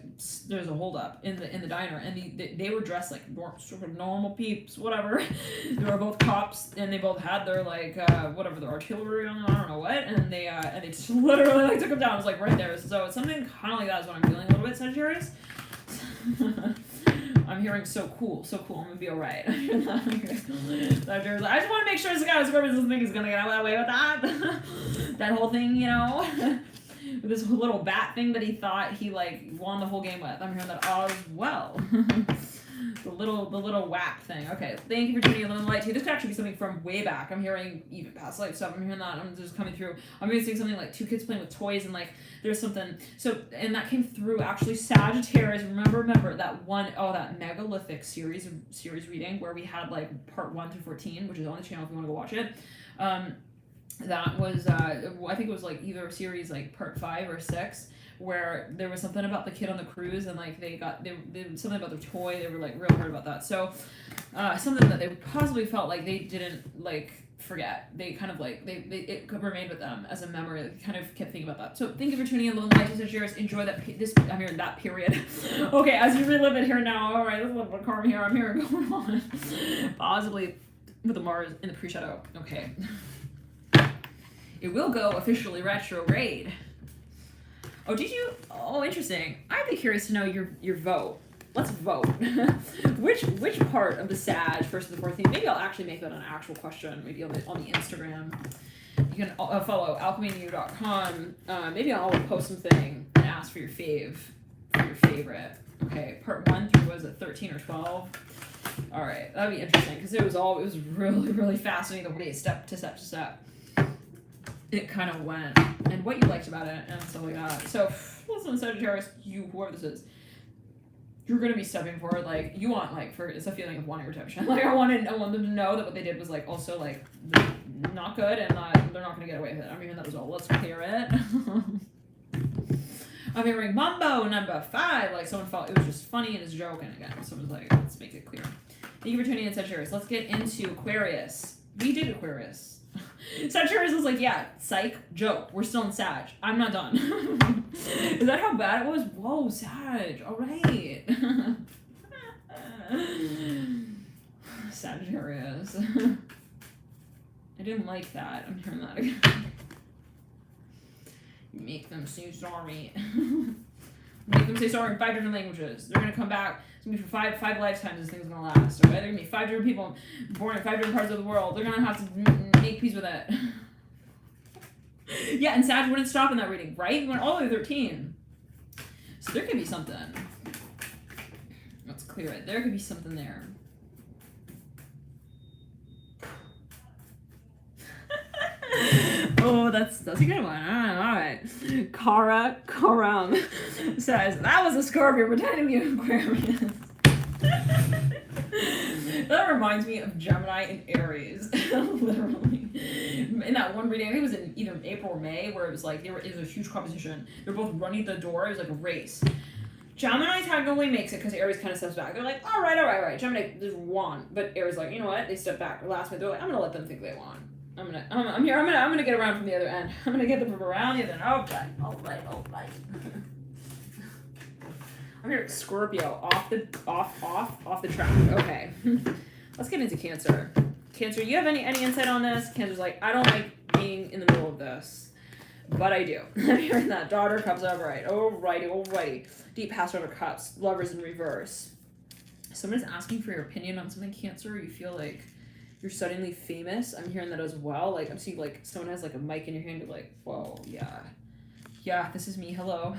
there's a holdup in the diner, and they were dressed like sort of normal peeps, whatever. They were both cops, and they both had their like whatever, their artillery on, I don't know what, and they just literally like took them down. It was like right there. So it's something kind of like that is what I'm feeling a little bit, Sagittarius. I'm hearing so cool, I'm gonna be alright. I just want to make sure this guy with Scorpius doesn't think he's gonna get away with that. That whole thing, you know, with this little bat thing that he thought he like won the whole game with. I'm hearing that as well. the little whack thing. Okay, thank you for tuning in on the light too. This could actually be something from way back. I'm hearing even past life stuff. I'm hearing that. I'm just coming through. I'm gonna say something like two kids playing with toys, and like there's something. So and that came through actually Sagittarius. Remember that one, that megalithic series reading where we had like part 1 through 14, which is on the channel if you want to go watch it. That was I think it was like either series like part 5 or 6, where there was something about the kid on the cruise, and like they something about their toy. They were like real hurt about that. So something that they possibly felt like they didn't like forget. They kind of like it remained with them as a memory. They kind of kept thinking about that. So thank you for tuning in, Little Lights and Shares. Enjoy that I'm hearing that period. Okay, as you relive it here now. All right, let's look at Karma here. I'm hearing going on possibly with the Mars in the pre-shadow. Okay. It will go officially retrograde. Oh, did you? Oh, interesting. I'd be curious to know your vote. Let's vote. which part of the Sag versus the 14th? Maybe I'll actually make that an actual question. Maybe on the Instagram. You can follow alchemynew.com. Maybe I'll post something and ask for your favorite. Okay, part 1 through, was it 13 or 12? All right, that'd be interesting because it was really, really fascinating the way step to step. It kind of went, and what you liked about it, and stuff like that. So, listen, Sagittarius, whoever this is, you're gonna be stepping forward. Like you want, like, it's a feeling of wanting redemption. Like I want them to know that what they did was like also like not good, and they're not gonna get away with it. I'm hearing that as well. Let's clear it. I'm hearing Mambo number 5. Like someone felt it was just funny and it's a joke, and again, someone's like, let's make it clear. Thank you for tuning in, Sagittarius. Let's get into Aquarius. We did Aquarius. Sagittarius was like, yeah, psych, joke. We're still in Sag. I'm not done. Is that how bad it was? Whoa, Sag. All right. Sagittarius. I didn't like that. I'm hearing that again. You make them say sorry. Make them say sorry in 5 different languages. They're going to come back. It's going to be for five lifetimes this thing's going to last. Okay? They're going to be 5 different people born in 5 different parts of the world. They're going to have to make peace with it. Yeah, and Sag wouldn't stop in that reading, right? We went all the way to 13. So there could be something. Let's clear it. There could be something there. Oh, that's a good one. All right. Kara Karam says, that was a Scorpio pretending to be an Aquarius. That reminds me of Gemini and Aries. Literally. In that one reading, I think it was in either April or May, where it was like, it was a huge competition. They were both running at the door. It was like a race. Gemini technically makes it because Aries kind of steps back. They're like, all right. Gemini just won. But Aries like, you know what? They step back. Last minute, they're like, I'm going to let them think they won. I'm gonna get around from the other end. I'm gonna get them from around the other end. All right. I'm here, Scorpio, off the track. Okay. Let's get into Cancer. Cancer, you have any insight on this? Cancer's like, I don't like being in the middle of this, but I do. I'm hearing that. Daughter Cups, alrighty. Deep Past Daughter Cups, Lovers in reverse. Someone's asking for your opinion on something, Cancer. You feel like you're suddenly famous. I'm hearing that as well. Like I'm seeing like someone has like a mic in your hand. You're like, whoa, yeah, this is me. Hello.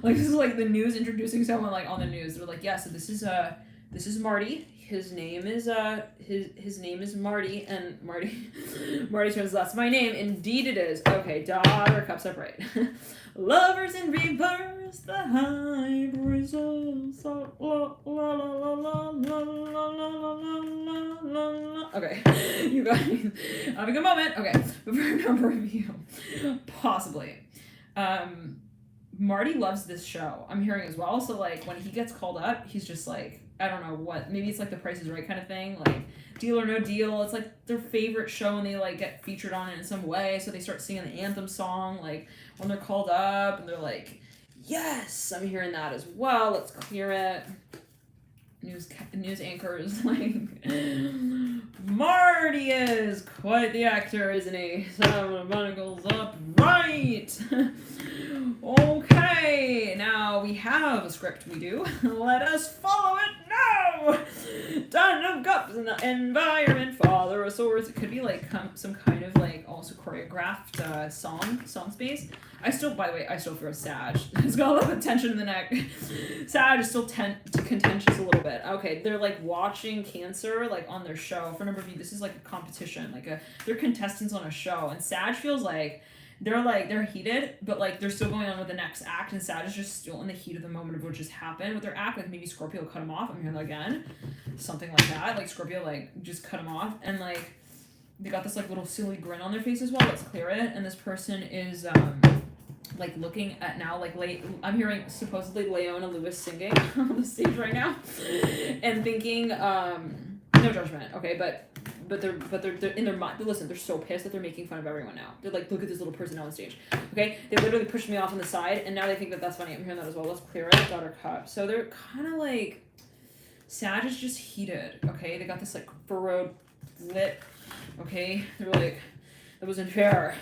Like this is like the news introducing someone like on the news. They're like, yeah, so this is Marty. His name is Marty, and Marty turns, that's my name. Indeed it is. Okay, Daughter Cups upright. Lovers in reverse, the high results. Okay, you guys have a good moment. Okay, but for number review, possibly. Marty loves this show. I'm hearing as well. So like when he gets called up, he's just like, I don't know what. Maybe it's like The Price is Right kind of thing. Like Deal or No Deal. It's like their favorite show, and they like get featured on it in some way. So they start singing the anthem song like when they're called up, and they're like, Yes, I'm hearing that as well. Let's clear it. News anchors like Marty is quite the actor, isn't he? Seven of Pentacles up, right? Okay, now we have a script. We do. Let us follow it now. Ten of Cups in the environment. Father of Swords. It could be like some kind of like also choreographed song space. By the way, I still feel Sag. It's got a little bit of tension in the neck. Sag is still contentious a little bit. Okay, they're like watching Cancer like on their show. For a number of you, this is like a competition. They're contestants on a show, and Sag feels like they're heated, but like they're still going on with the next act, and Sag is just still in the heat of the moment of what just happened with their act. Like maybe Scorpio cut him off. I'm hearing that again, something like that. Like Scorpio like just cut him off, and like they got this like little silly grin on their face as well. Let's clear it. And this person is like looking at now like I'm hearing supposedly Leona Lewis singing on the stage right now, and thinking no judgment, okay, but they're in their mind. Listen, they're so pissed that they're making fun of everyone now. They're like, look at this little person on stage, okay? They literally pushed me off on the side, and now they think that that's funny. I'm hearing that as well. Let's clear it. Daughter of Cups. So they're kind of like Sag is just heated, okay? They got this like furrowed lip, okay? They're like, that wasn't fair.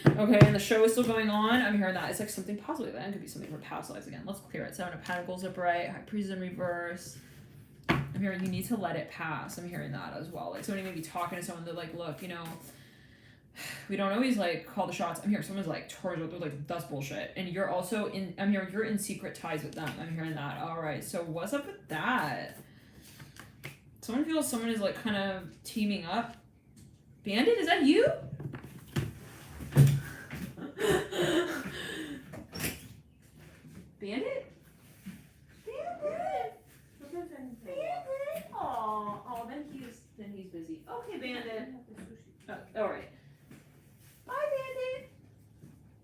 Okay, and the show is still going on. I'm hearing that. It's like something possibly then could be something from past lives again. Let's clear it. Seven of Pentacles upright, High Priest in reverse. I'm hearing you need to let it pass. I'm hearing that as well. Like somebody may be talking to someone, they're like, look, you know, we don't always like call the shots. I'm hearing someone's like, they're like, that's bullshit. And you're also I'm hearing you're in secret ties with them. I'm hearing that. All right, so what's up with that? Someone feels someone is like kind of teaming up. Bandit, is that you? Bandit? Bandit? Bandit? Oh, then he's busy. Okay, Bandit. All right. Bye, Bandit.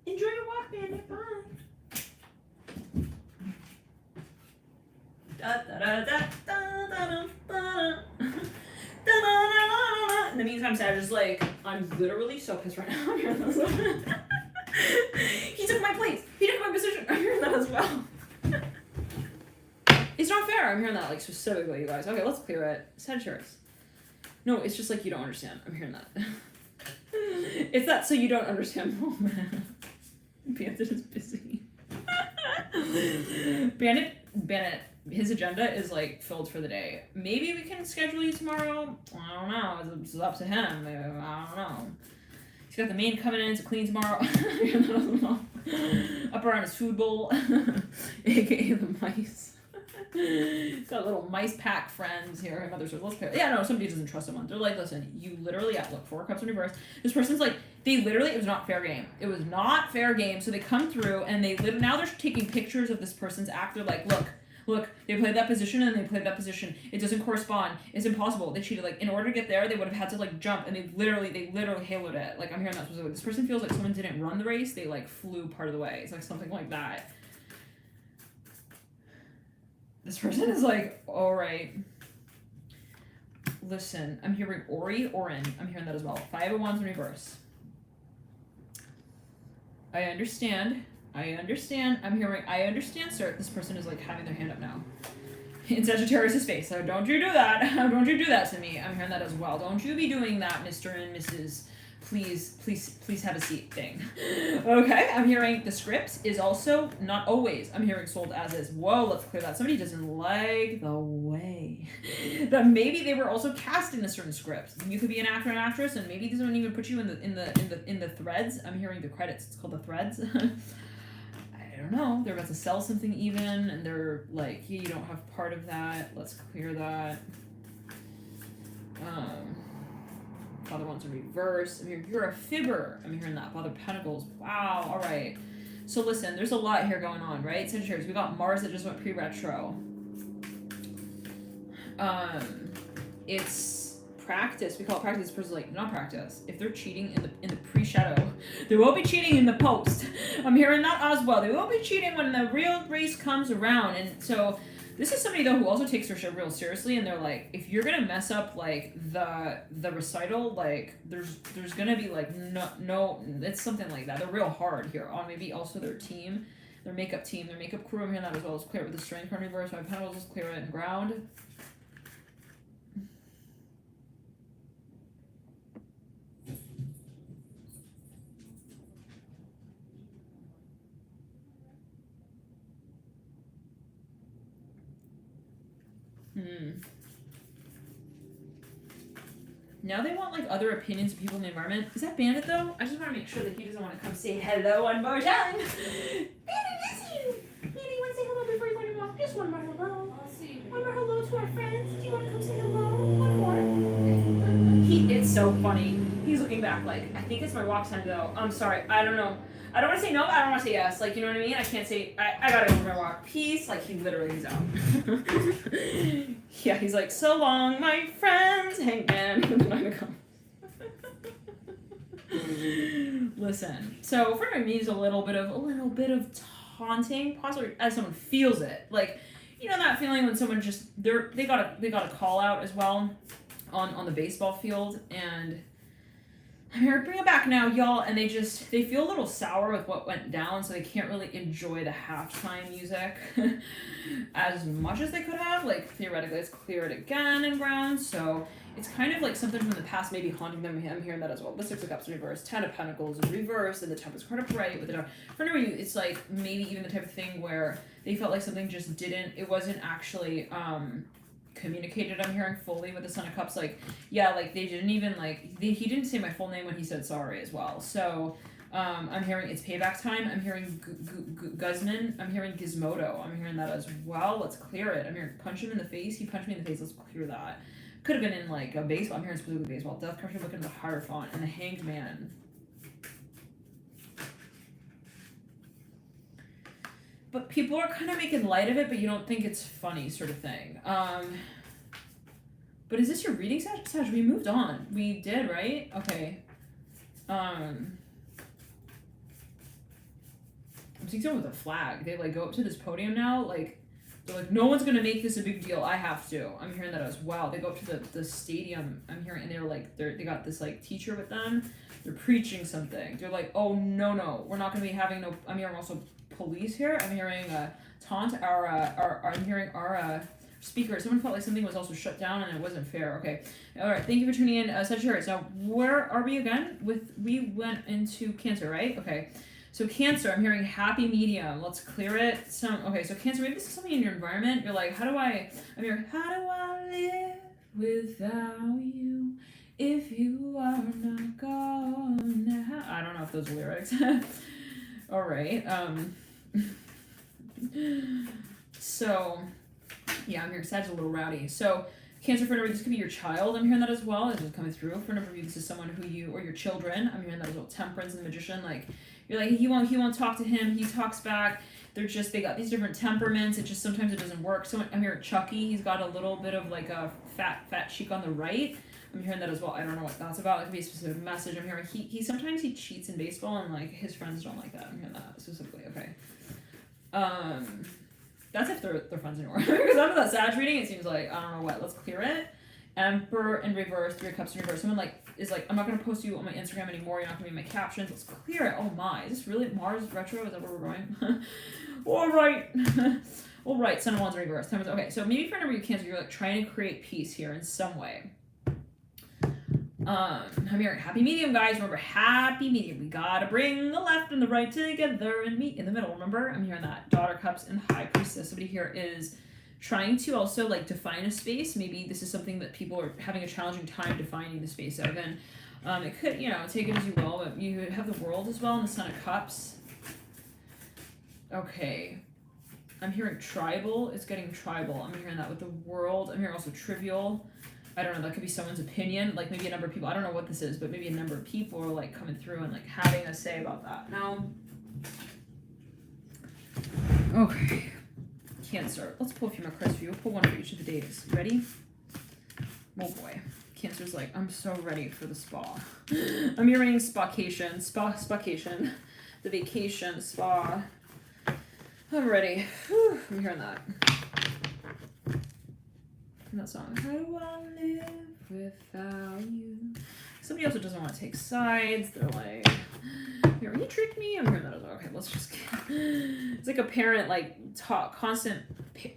Enjoy your walk, Bandit. Bye. Da da da da da da da. In the meantime, Sag is like, I'm literally so pissed right now. He took my place. He took my position. I'm hearing that as well. It's not fair. I'm hearing that like specifically, you guys. Okay, let's clear it. Sagittarius. No, it's just like you don't understand. I'm hearing that. It's that so you don't understand moment. Bandit is busy. Bandit, his agenda is like filled for the day. Maybe we can schedule you tomorrow. I don't know. It's up to him. I don't know. He's got the maid coming in to clean tomorrow. Up around his food bowl, aka the mice. He's got little mice pack friends here. Her mother's let's pay. Yeah, no, somebody doesn't trust someone. They're like, listen, you literally look, 4 cups in reverse. This person's like, it was not fair game. It was not fair game. So they come through and now they're taking pictures of this person's act. They're like, look, they played that position and they played that position. It doesn't correspond. It's impossible. They cheated. Like, in order to get there, they would have had to like jump, and they literally haloed it. Like, I'm hearing that specifically. This person feels like someone didn't run the race. They like flew part of the way. It's like something like that. This person is like, all right. Listen, I'm hearing Orin. I'm hearing that as well. 5 of Wands in reverse. I understand. I'm hearing, I understand, sir. This person is like having their hand up now. In Sagittarius' face. So don't you do that. Don't you do that to me. I'm hearing that as well. Don't you be doing that, Mr. and Mrs. Please have a seat thing. Okay, I'm hearing the script is also not always. I'm hearing sold as is. Whoa, let's clear that. Somebody doesn't like the way that maybe they were also cast in a certain script. You could be an actor and actress, and maybe this wouldn't even put you in the threads. I'm hearing the credits. It's called the threads. I don't know. They're about to sell something even, and they're like, yeah, you don't have part of that. Let's clear that. Father Wands in reverse. I'm hearing you're a fibber. I'm hearing that. Father Pentacles. Wow. All right. So listen, there's a lot here going on, right? Sagittarius. We got Mars that just went pre-retro. It's practice. We call it practice. This person's like, not practice. If they're cheating in the pre-shadow, they will be cheating in the post. I'm hearing that as well. They will be cheating when the real race comes around. And so this is somebody though who also takes their shit real seriously, and they're like, if you're gonna mess up like the recital, like there's gonna be like no, it's something like that. They're real hard here on maybe also their team. their makeup team, their makeup crew. I'm hearing that as well. Let's clear it with the Strength card in reverse. 5 of Pentacles. Let's clear it and ground. Now they want like other opinions of people in the environment. Is that Bandit though? I just want to make sure that he doesn't want to come say hello one more time. Bandit, miss you. Bandit, you want to say hello before you let him off? Just one more hello. I'll see you. One more hello to our friends. Do you want to come say hello? One more. It's so funny. He's looking back like, I think it's my walk time though. I'm sorry. I don't know. I don't want to say no, but I don't want to say yes. Like, you know what I mean? I can't say, I gotta go for my walk. Peace. Like, he literally is out. Yeah, he's like, so long, my friends. Hang on. I'm gonna go. Listen. So, for me, is a little bit of taunting, possibly as someone feels it. Like, you know that feeling when someone just, they got a call out as well on the baseball field, and I'm here to bring it back now, y'all, and they feel a little sour with what went down, so they can't really enjoy the halftime music as much as they could have. Like, theoretically, let's clear it again and ground, so it's kind of like something from the past maybe haunting them. I'm hearing that as well. The 6 of Cups in reverse, 10 of Pentacles in reverse, and the Temperance card upright with the Tower. For whatever you, it's like maybe even the type of thing where they felt like something just it wasn't actually, communicated. I'm hearing fully with the Son of Cups, like, yeah, like they didn't even he didn't say my full name when he said sorry as well. So I'm hearing it's payback time. I'm hearing Guzman. I'm hearing Gizmodo. I'm hearing that as well. Let's clear it. I'm hearing punch him in the face. He punched me in the face. Let's clear that. Could have been in like a baseball. I'm hearing specifically baseball. Death Crusher looking at the Hierophant and the Hanged Man. But people are kind of making light of it, but you don't think it's funny, sort of thing. But is this your reading, Sag? We moved on. We did, right? Okay. I'm seeing someone with a flag. They like go up to this podium now. Like they're like, no one's gonna make this a big deal. I have to. I'm hearing that as well. They go up to the stadium. I'm hearing, and they're like, they got this like teacher with them. They're preaching something. They're like, oh no, we're not gonna be having no. I'm hearing also police here. I'm hearing taunt I'm hearing our speaker. Someone felt like something was also shut down and it wasn't fair. Okay, all right. Thank you for tuning in, Sagittarius. Now, where are we again? We went into Cancer, right? Okay, so Cancer. I'm hearing happy medium. Let's clear it. Okay, so Cancer. Maybe this is something in your environment. You're like, I'm hearing, how do I live without you? If you are not gone now. I don't know if those are lyrics. All right. So, yeah, I'm hearing Sag's a little rowdy. So, Cancer, for a number, this could be your child. I'm hearing that as well. This is coming through. For a number of you, this is someone who you, or your children. I'm hearing that as well. Temperance and the Magician. Like, you're like, he won't talk to him. He talks back. They got these different temperaments. It just, sometimes it doesn't work. So, I'm hearing Chucky. He's got a little bit of like a fat cheek on the right. I'm hearing that as well. I don't know what that's about. It could be a specific message. I'm hearing he sometimes he cheats in baseball and like his friends don't like that. I'm hearing that specifically. Okay. That's if they're friends anymore. Because under that Sag reading, it seems like I don't know what. Let's clear it. Emperor in reverse, 3 of Cups in reverse. Someone like is like, I'm not gonna post you on my Instagram anymore. You're not gonna be in my captions. Let's clear it. Oh my, is this really Mars retro? Is that where we're going? All right. All right. Sun and Wands in reverse. Okay, so maybe for a number of you Cancer, you're like trying to create peace here in some way. I'm hearing happy medium, guys. Remember, happy medium. We gotta bring the left and the right together and meet in the middle. Remember, I'm hearing that. Daughter Cups and High Priestess. Somebody here is trying to also like define a space. Maybe this is something that people are having a challenging time defining the space of. And it could, take it as you will, but you have the World as well and the Son of Cups. Okay. I'm hearing tribal. It's getting tribal. I'm hearing that with the World. I'm hearing also trivial. I don't know, that could be someone's opinion, like maybe a number of people, I don't know what this is, but maybe a number of people are like coming through and like having a say about that. Now, okay, Cancer. Let's pull a few more cards for you. We'll pull one for each of the days. Ready? Oh boy. Cancer's like, I'm so ready for the spa. I'm hearing spacation, the vacation, spa. I'm ready. Whew, I'm hearing that. That song. How do I live without you? Somebody also doesn't want to take sides. They're like, Here, he tricked me. I'm hearing that as well. Okay, let's just. It's like a parent like constant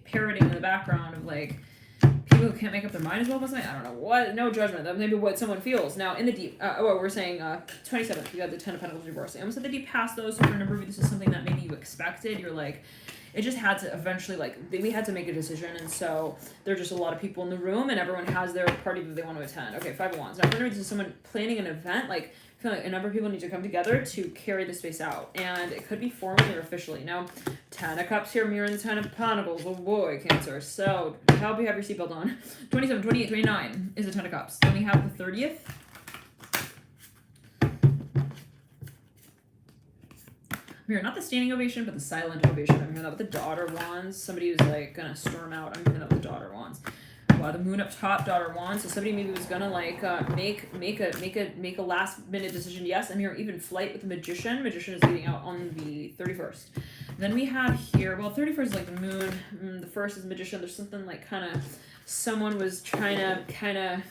parroting in the background of like people who can't make up their mind as well. I don't know what. No judgment. That may be what someone feels. Now in the deep. We're saying 27th. You got the 10 of Pentacles reversed. I almost said the deep past those. So for a number of you, this is something that maybe you expected. You're like. It just had to eventually, like, we had to make a decision, and so there are just a lot of people in the room, and everyone has their party that they want to attend. Okay, 5 of Wands. Now, for this is someone planning an event, like, I feel like a number of people need to come together to carry the space out, and it could be formally or officially. Now, 10 of Cups here, mirroring the 10 of Pentacles. Oh boy, Cancer. So, I hope you have your seatbelt on. 27, 28, 29 is the 10 of Cups. Then we have the 30th. I'm hearing not the standing ovation, but the silent ovation. I'm hearing that with the Daughter of Wands. Somebody who's like gonna storm out. I'm hearing that with the Daughter of Wands. Wow, the Moon up top, Daughter of Wands. So somebody maybe was gonna like make a last minute decision. Yes, I'm hearing even flight with the Magician. Magician is leading out on the 31st. Then we have here, well, 31st is like the Moon. The first is Magician. There's something like kind of someone was trying to kind of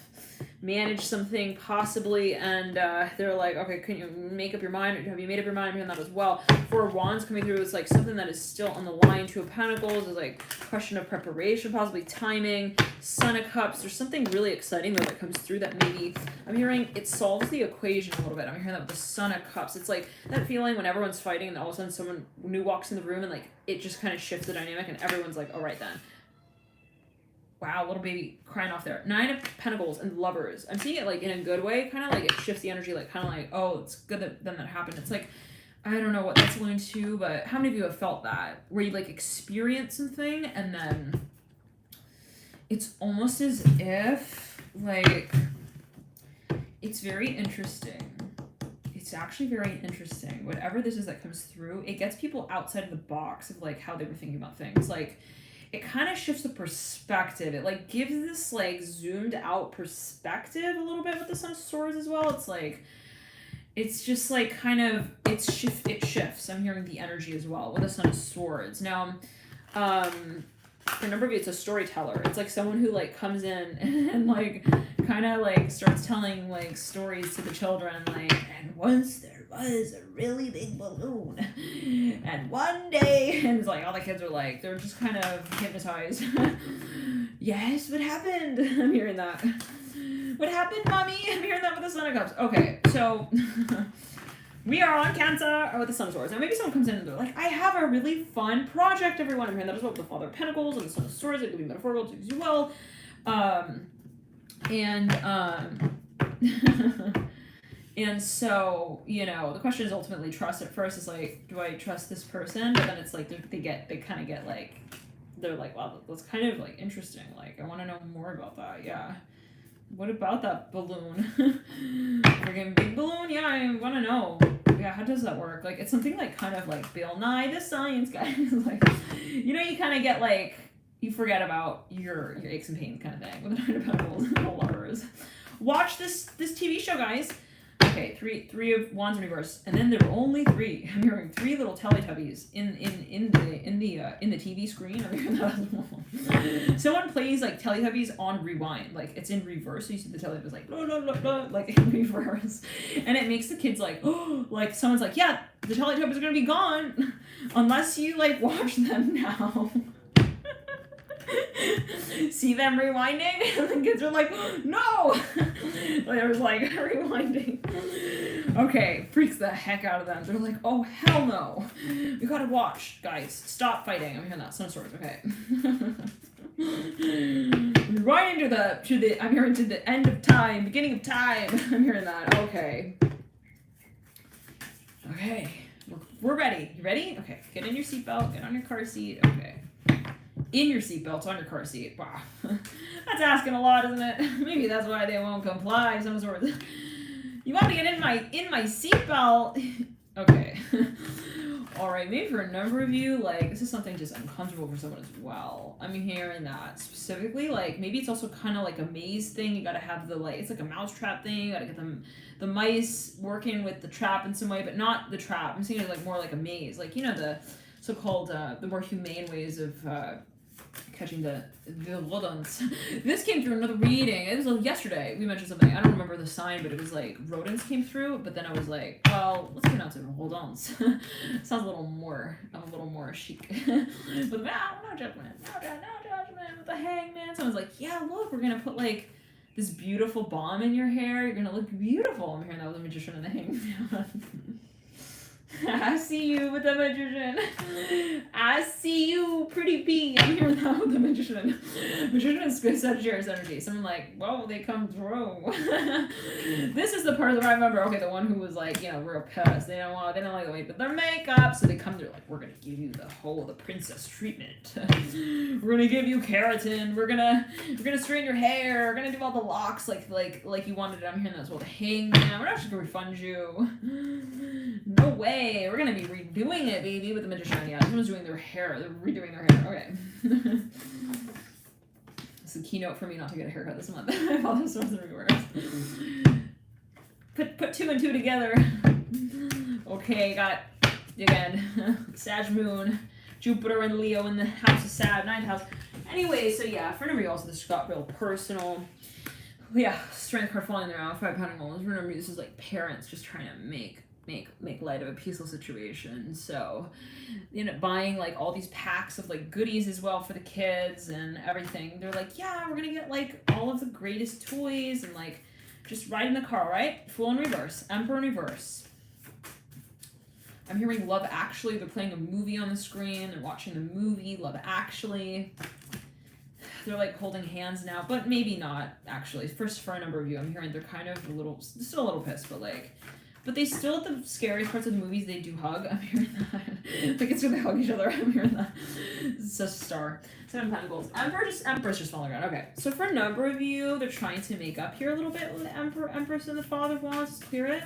manage something possibly, and they're like, okay, can you make up your mind, or have you made up your mind? I'm hearing that as well. 4 of Wands coming through is like something that is still on the line. 2 of Pentacles is like question of preparation, possibly timing. Son of Cups, there's something really exciting though that comes through that maybe I'm hearing it solves the equation a little bit. I'm hearing that with the Son of Cups. It's like that feeling when everyone's fighting and all of a sudden someone new walks in the room and like it just kind of shifts the dynamic and everyone's like, all right then. Wow, little baby crying off there. 9 of Pentacles and Lovers. I'm seeing it like in a good way, kind of like it shifts the energy, like kind of like, oh, it's good that then that happened. It's like, I don't know what that's going to, but how many of you have felt that? Where you like experience something and then it's almost as if like, it's very interesting. It's actually very interesting. Whatever this is that comes through, it gets people outside of the box of like how they were thinking about things. Like, it kind of shifts the perspective. It like gives this like zoomed out perspective a little bit with the Son of Swords as well. It's like, it's just like kind of, it shifts. I'm hearing the energy as well with the Son of Swords. Now, for a number of you, it's a storyteller. It's like someone who like comes in and like kind of like starts telling like stories to the children, like, and once there was a really big balloon, and one day, and it's like all the kids are like, they're just kind of hypnotized. Yes, what happened? I'm hearing that. What happened, mommy? I'm hearing that with the Son of Cups. Okay, so we are on Cancer with the Son of Swords. Now maybe someone comes in and they're like, I have a really fun project, everyone. I'm hearing that as well with the Father of Pentacles and the Son of Swords. It could be metaphorical to as well. And so, you know, the question is ultimately trust. At first it's like, do I trust this person? But then it's like they kind of get like, they're like, wow, that's kind of like interesting. Like, I want to know more about that. Yeah. What about that balloon? Friggin' big balloon? Yeah, I want to know. Yeah, how does that work? Like, it's something like kind of like Bill Nye the Science Guy. Like, you know, you kind of get like, you forget about your aches and pains kind of thing with the Nine of Pentacles and the Lovers. Watch this TV show, guys. Okay, three of Wands in reverse, and then there were only 3. I'm hearing 3 little Teletubbies in the TV screen. I'm hearing that as well. Someone plays like Teletubbies on rewind, like it's in reverse. So you see the Teletubbies like blah, blah, blah, blah, like in reverse, and it makes the kids like, oh, like someone's like, yeah, the Teletubbies are gonna be gone unless you like watch them now. See them rewinding, and the kids are like, no. They was like rewinding. Okay, freaks the heck out of them. They're like, oh hell no, we gotta watch, guys. Stop fighting. I'm hearing that. Son of Swords. Okay. Right into the. I'm hearing to the end of time, beginning of time. I'm hearing that. Okay. Okay, we're ready. You ready? Okay, get in your seatbelt. Get on your car seat. Okay. In your seatbelt, on your car seat. Wow. That's asking a lot, isn't it? Maybe that's why they won't comply. Some sort of. You want to get in my seatbelt? Okay. All right. Maybe for a number of you, like this is something just uncomfortable for someone as well. I'm hearing that specifically. Like maybe it's also kind of like a maze thing. You got to have the like it's like a mousetrap thing. You got to get the mice working with the trap in some way, but not the trap. I'm seeing it like more like a maze. Like you know the so-called the more humane ways of catching the rodents. This came through another reading. It was like yesterday. We mentioned something. I don't remember the sign, but it was like rodents came through. But then I was like, well, let's pronounce it rodents. Sounds a little more chic. But no judgment. With the hangman. Someone's like, yeah, look, we're gonna put like this beautiful balm in your hair. You're gonna look beautiful. I'm hearing that with the magician and the hangman. I see you with the magician. I see you, pretty bee. I'm hearing that with the magician. Magician is good Sagittarius energy. So I'm like, well, they come through. This is the part that I remember. Okay, the one who was like, you know, real pissed. They don't like the way, but their makeup. So they come through like, we're gonna give you the princess treatment. We're gonna give you keratin. We're gonna straighten your hair. We're gonna do all the locks like you wanted it. I'm hearing that as well. The hangman. We're not just gonna refund you. No way. We're gonna be redoing it, baby, with the magician. Yeah, someone's doing their hair. They're redoing their hair. Okay. It's a keynote for me not to get a haircut this month. My father's supposed to reverse. Put two and two together. Okay, got again Sag Moon, Jupiter and Leo in the house of Sag, ninth house. Anyway, so yeah, for number also this got real personal. Yeah, strength card falling there out, 5 pounding goals. Remember, this is like parents just trying to make light of a peaceful situation. So, you know, buying like all these packs of like goodies as well for the kids and everything. They're like, yeah, we're gonna get like all of the greatest toys and like just ride in the car, right? Fool in reverse, Emperor in reverse. I'm hearing Love Actually. They're playing a movie on the screen. They're watching the movie Love Actually. They're like holding hands now, but maybe not actually. First, for a number of you, I'm hearing they're kind of still a little pissed, but they still, at the scariest parts of the movies, they do hug. I'm hearing that. Like, it's when they hug each other. I'm hearing that. It's such a star. 7 pentacles. Empress just falling around. Okay. So for a number of you, they're trying to make up here a little bit with the Empress and the Father of Wands. Clear it.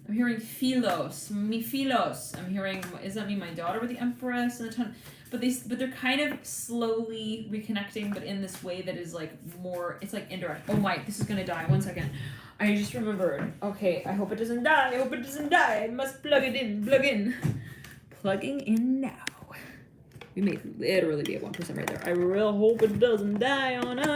I'm hearing Philos. Me Philos. I'm hearing, is that me, my daughter, with the Empress and the ton? But they're kind of slowly reconnecting, but in this way that is like more, it's like indirect. Oh my, this is gonna die. 1 second. I just remembered. Okay, I hope it doesn't die. I hope it doesn't die. I must plug it in. Plug in. Plugging in now. We may literally be at 1% right there. I really hope it doesn't die on us.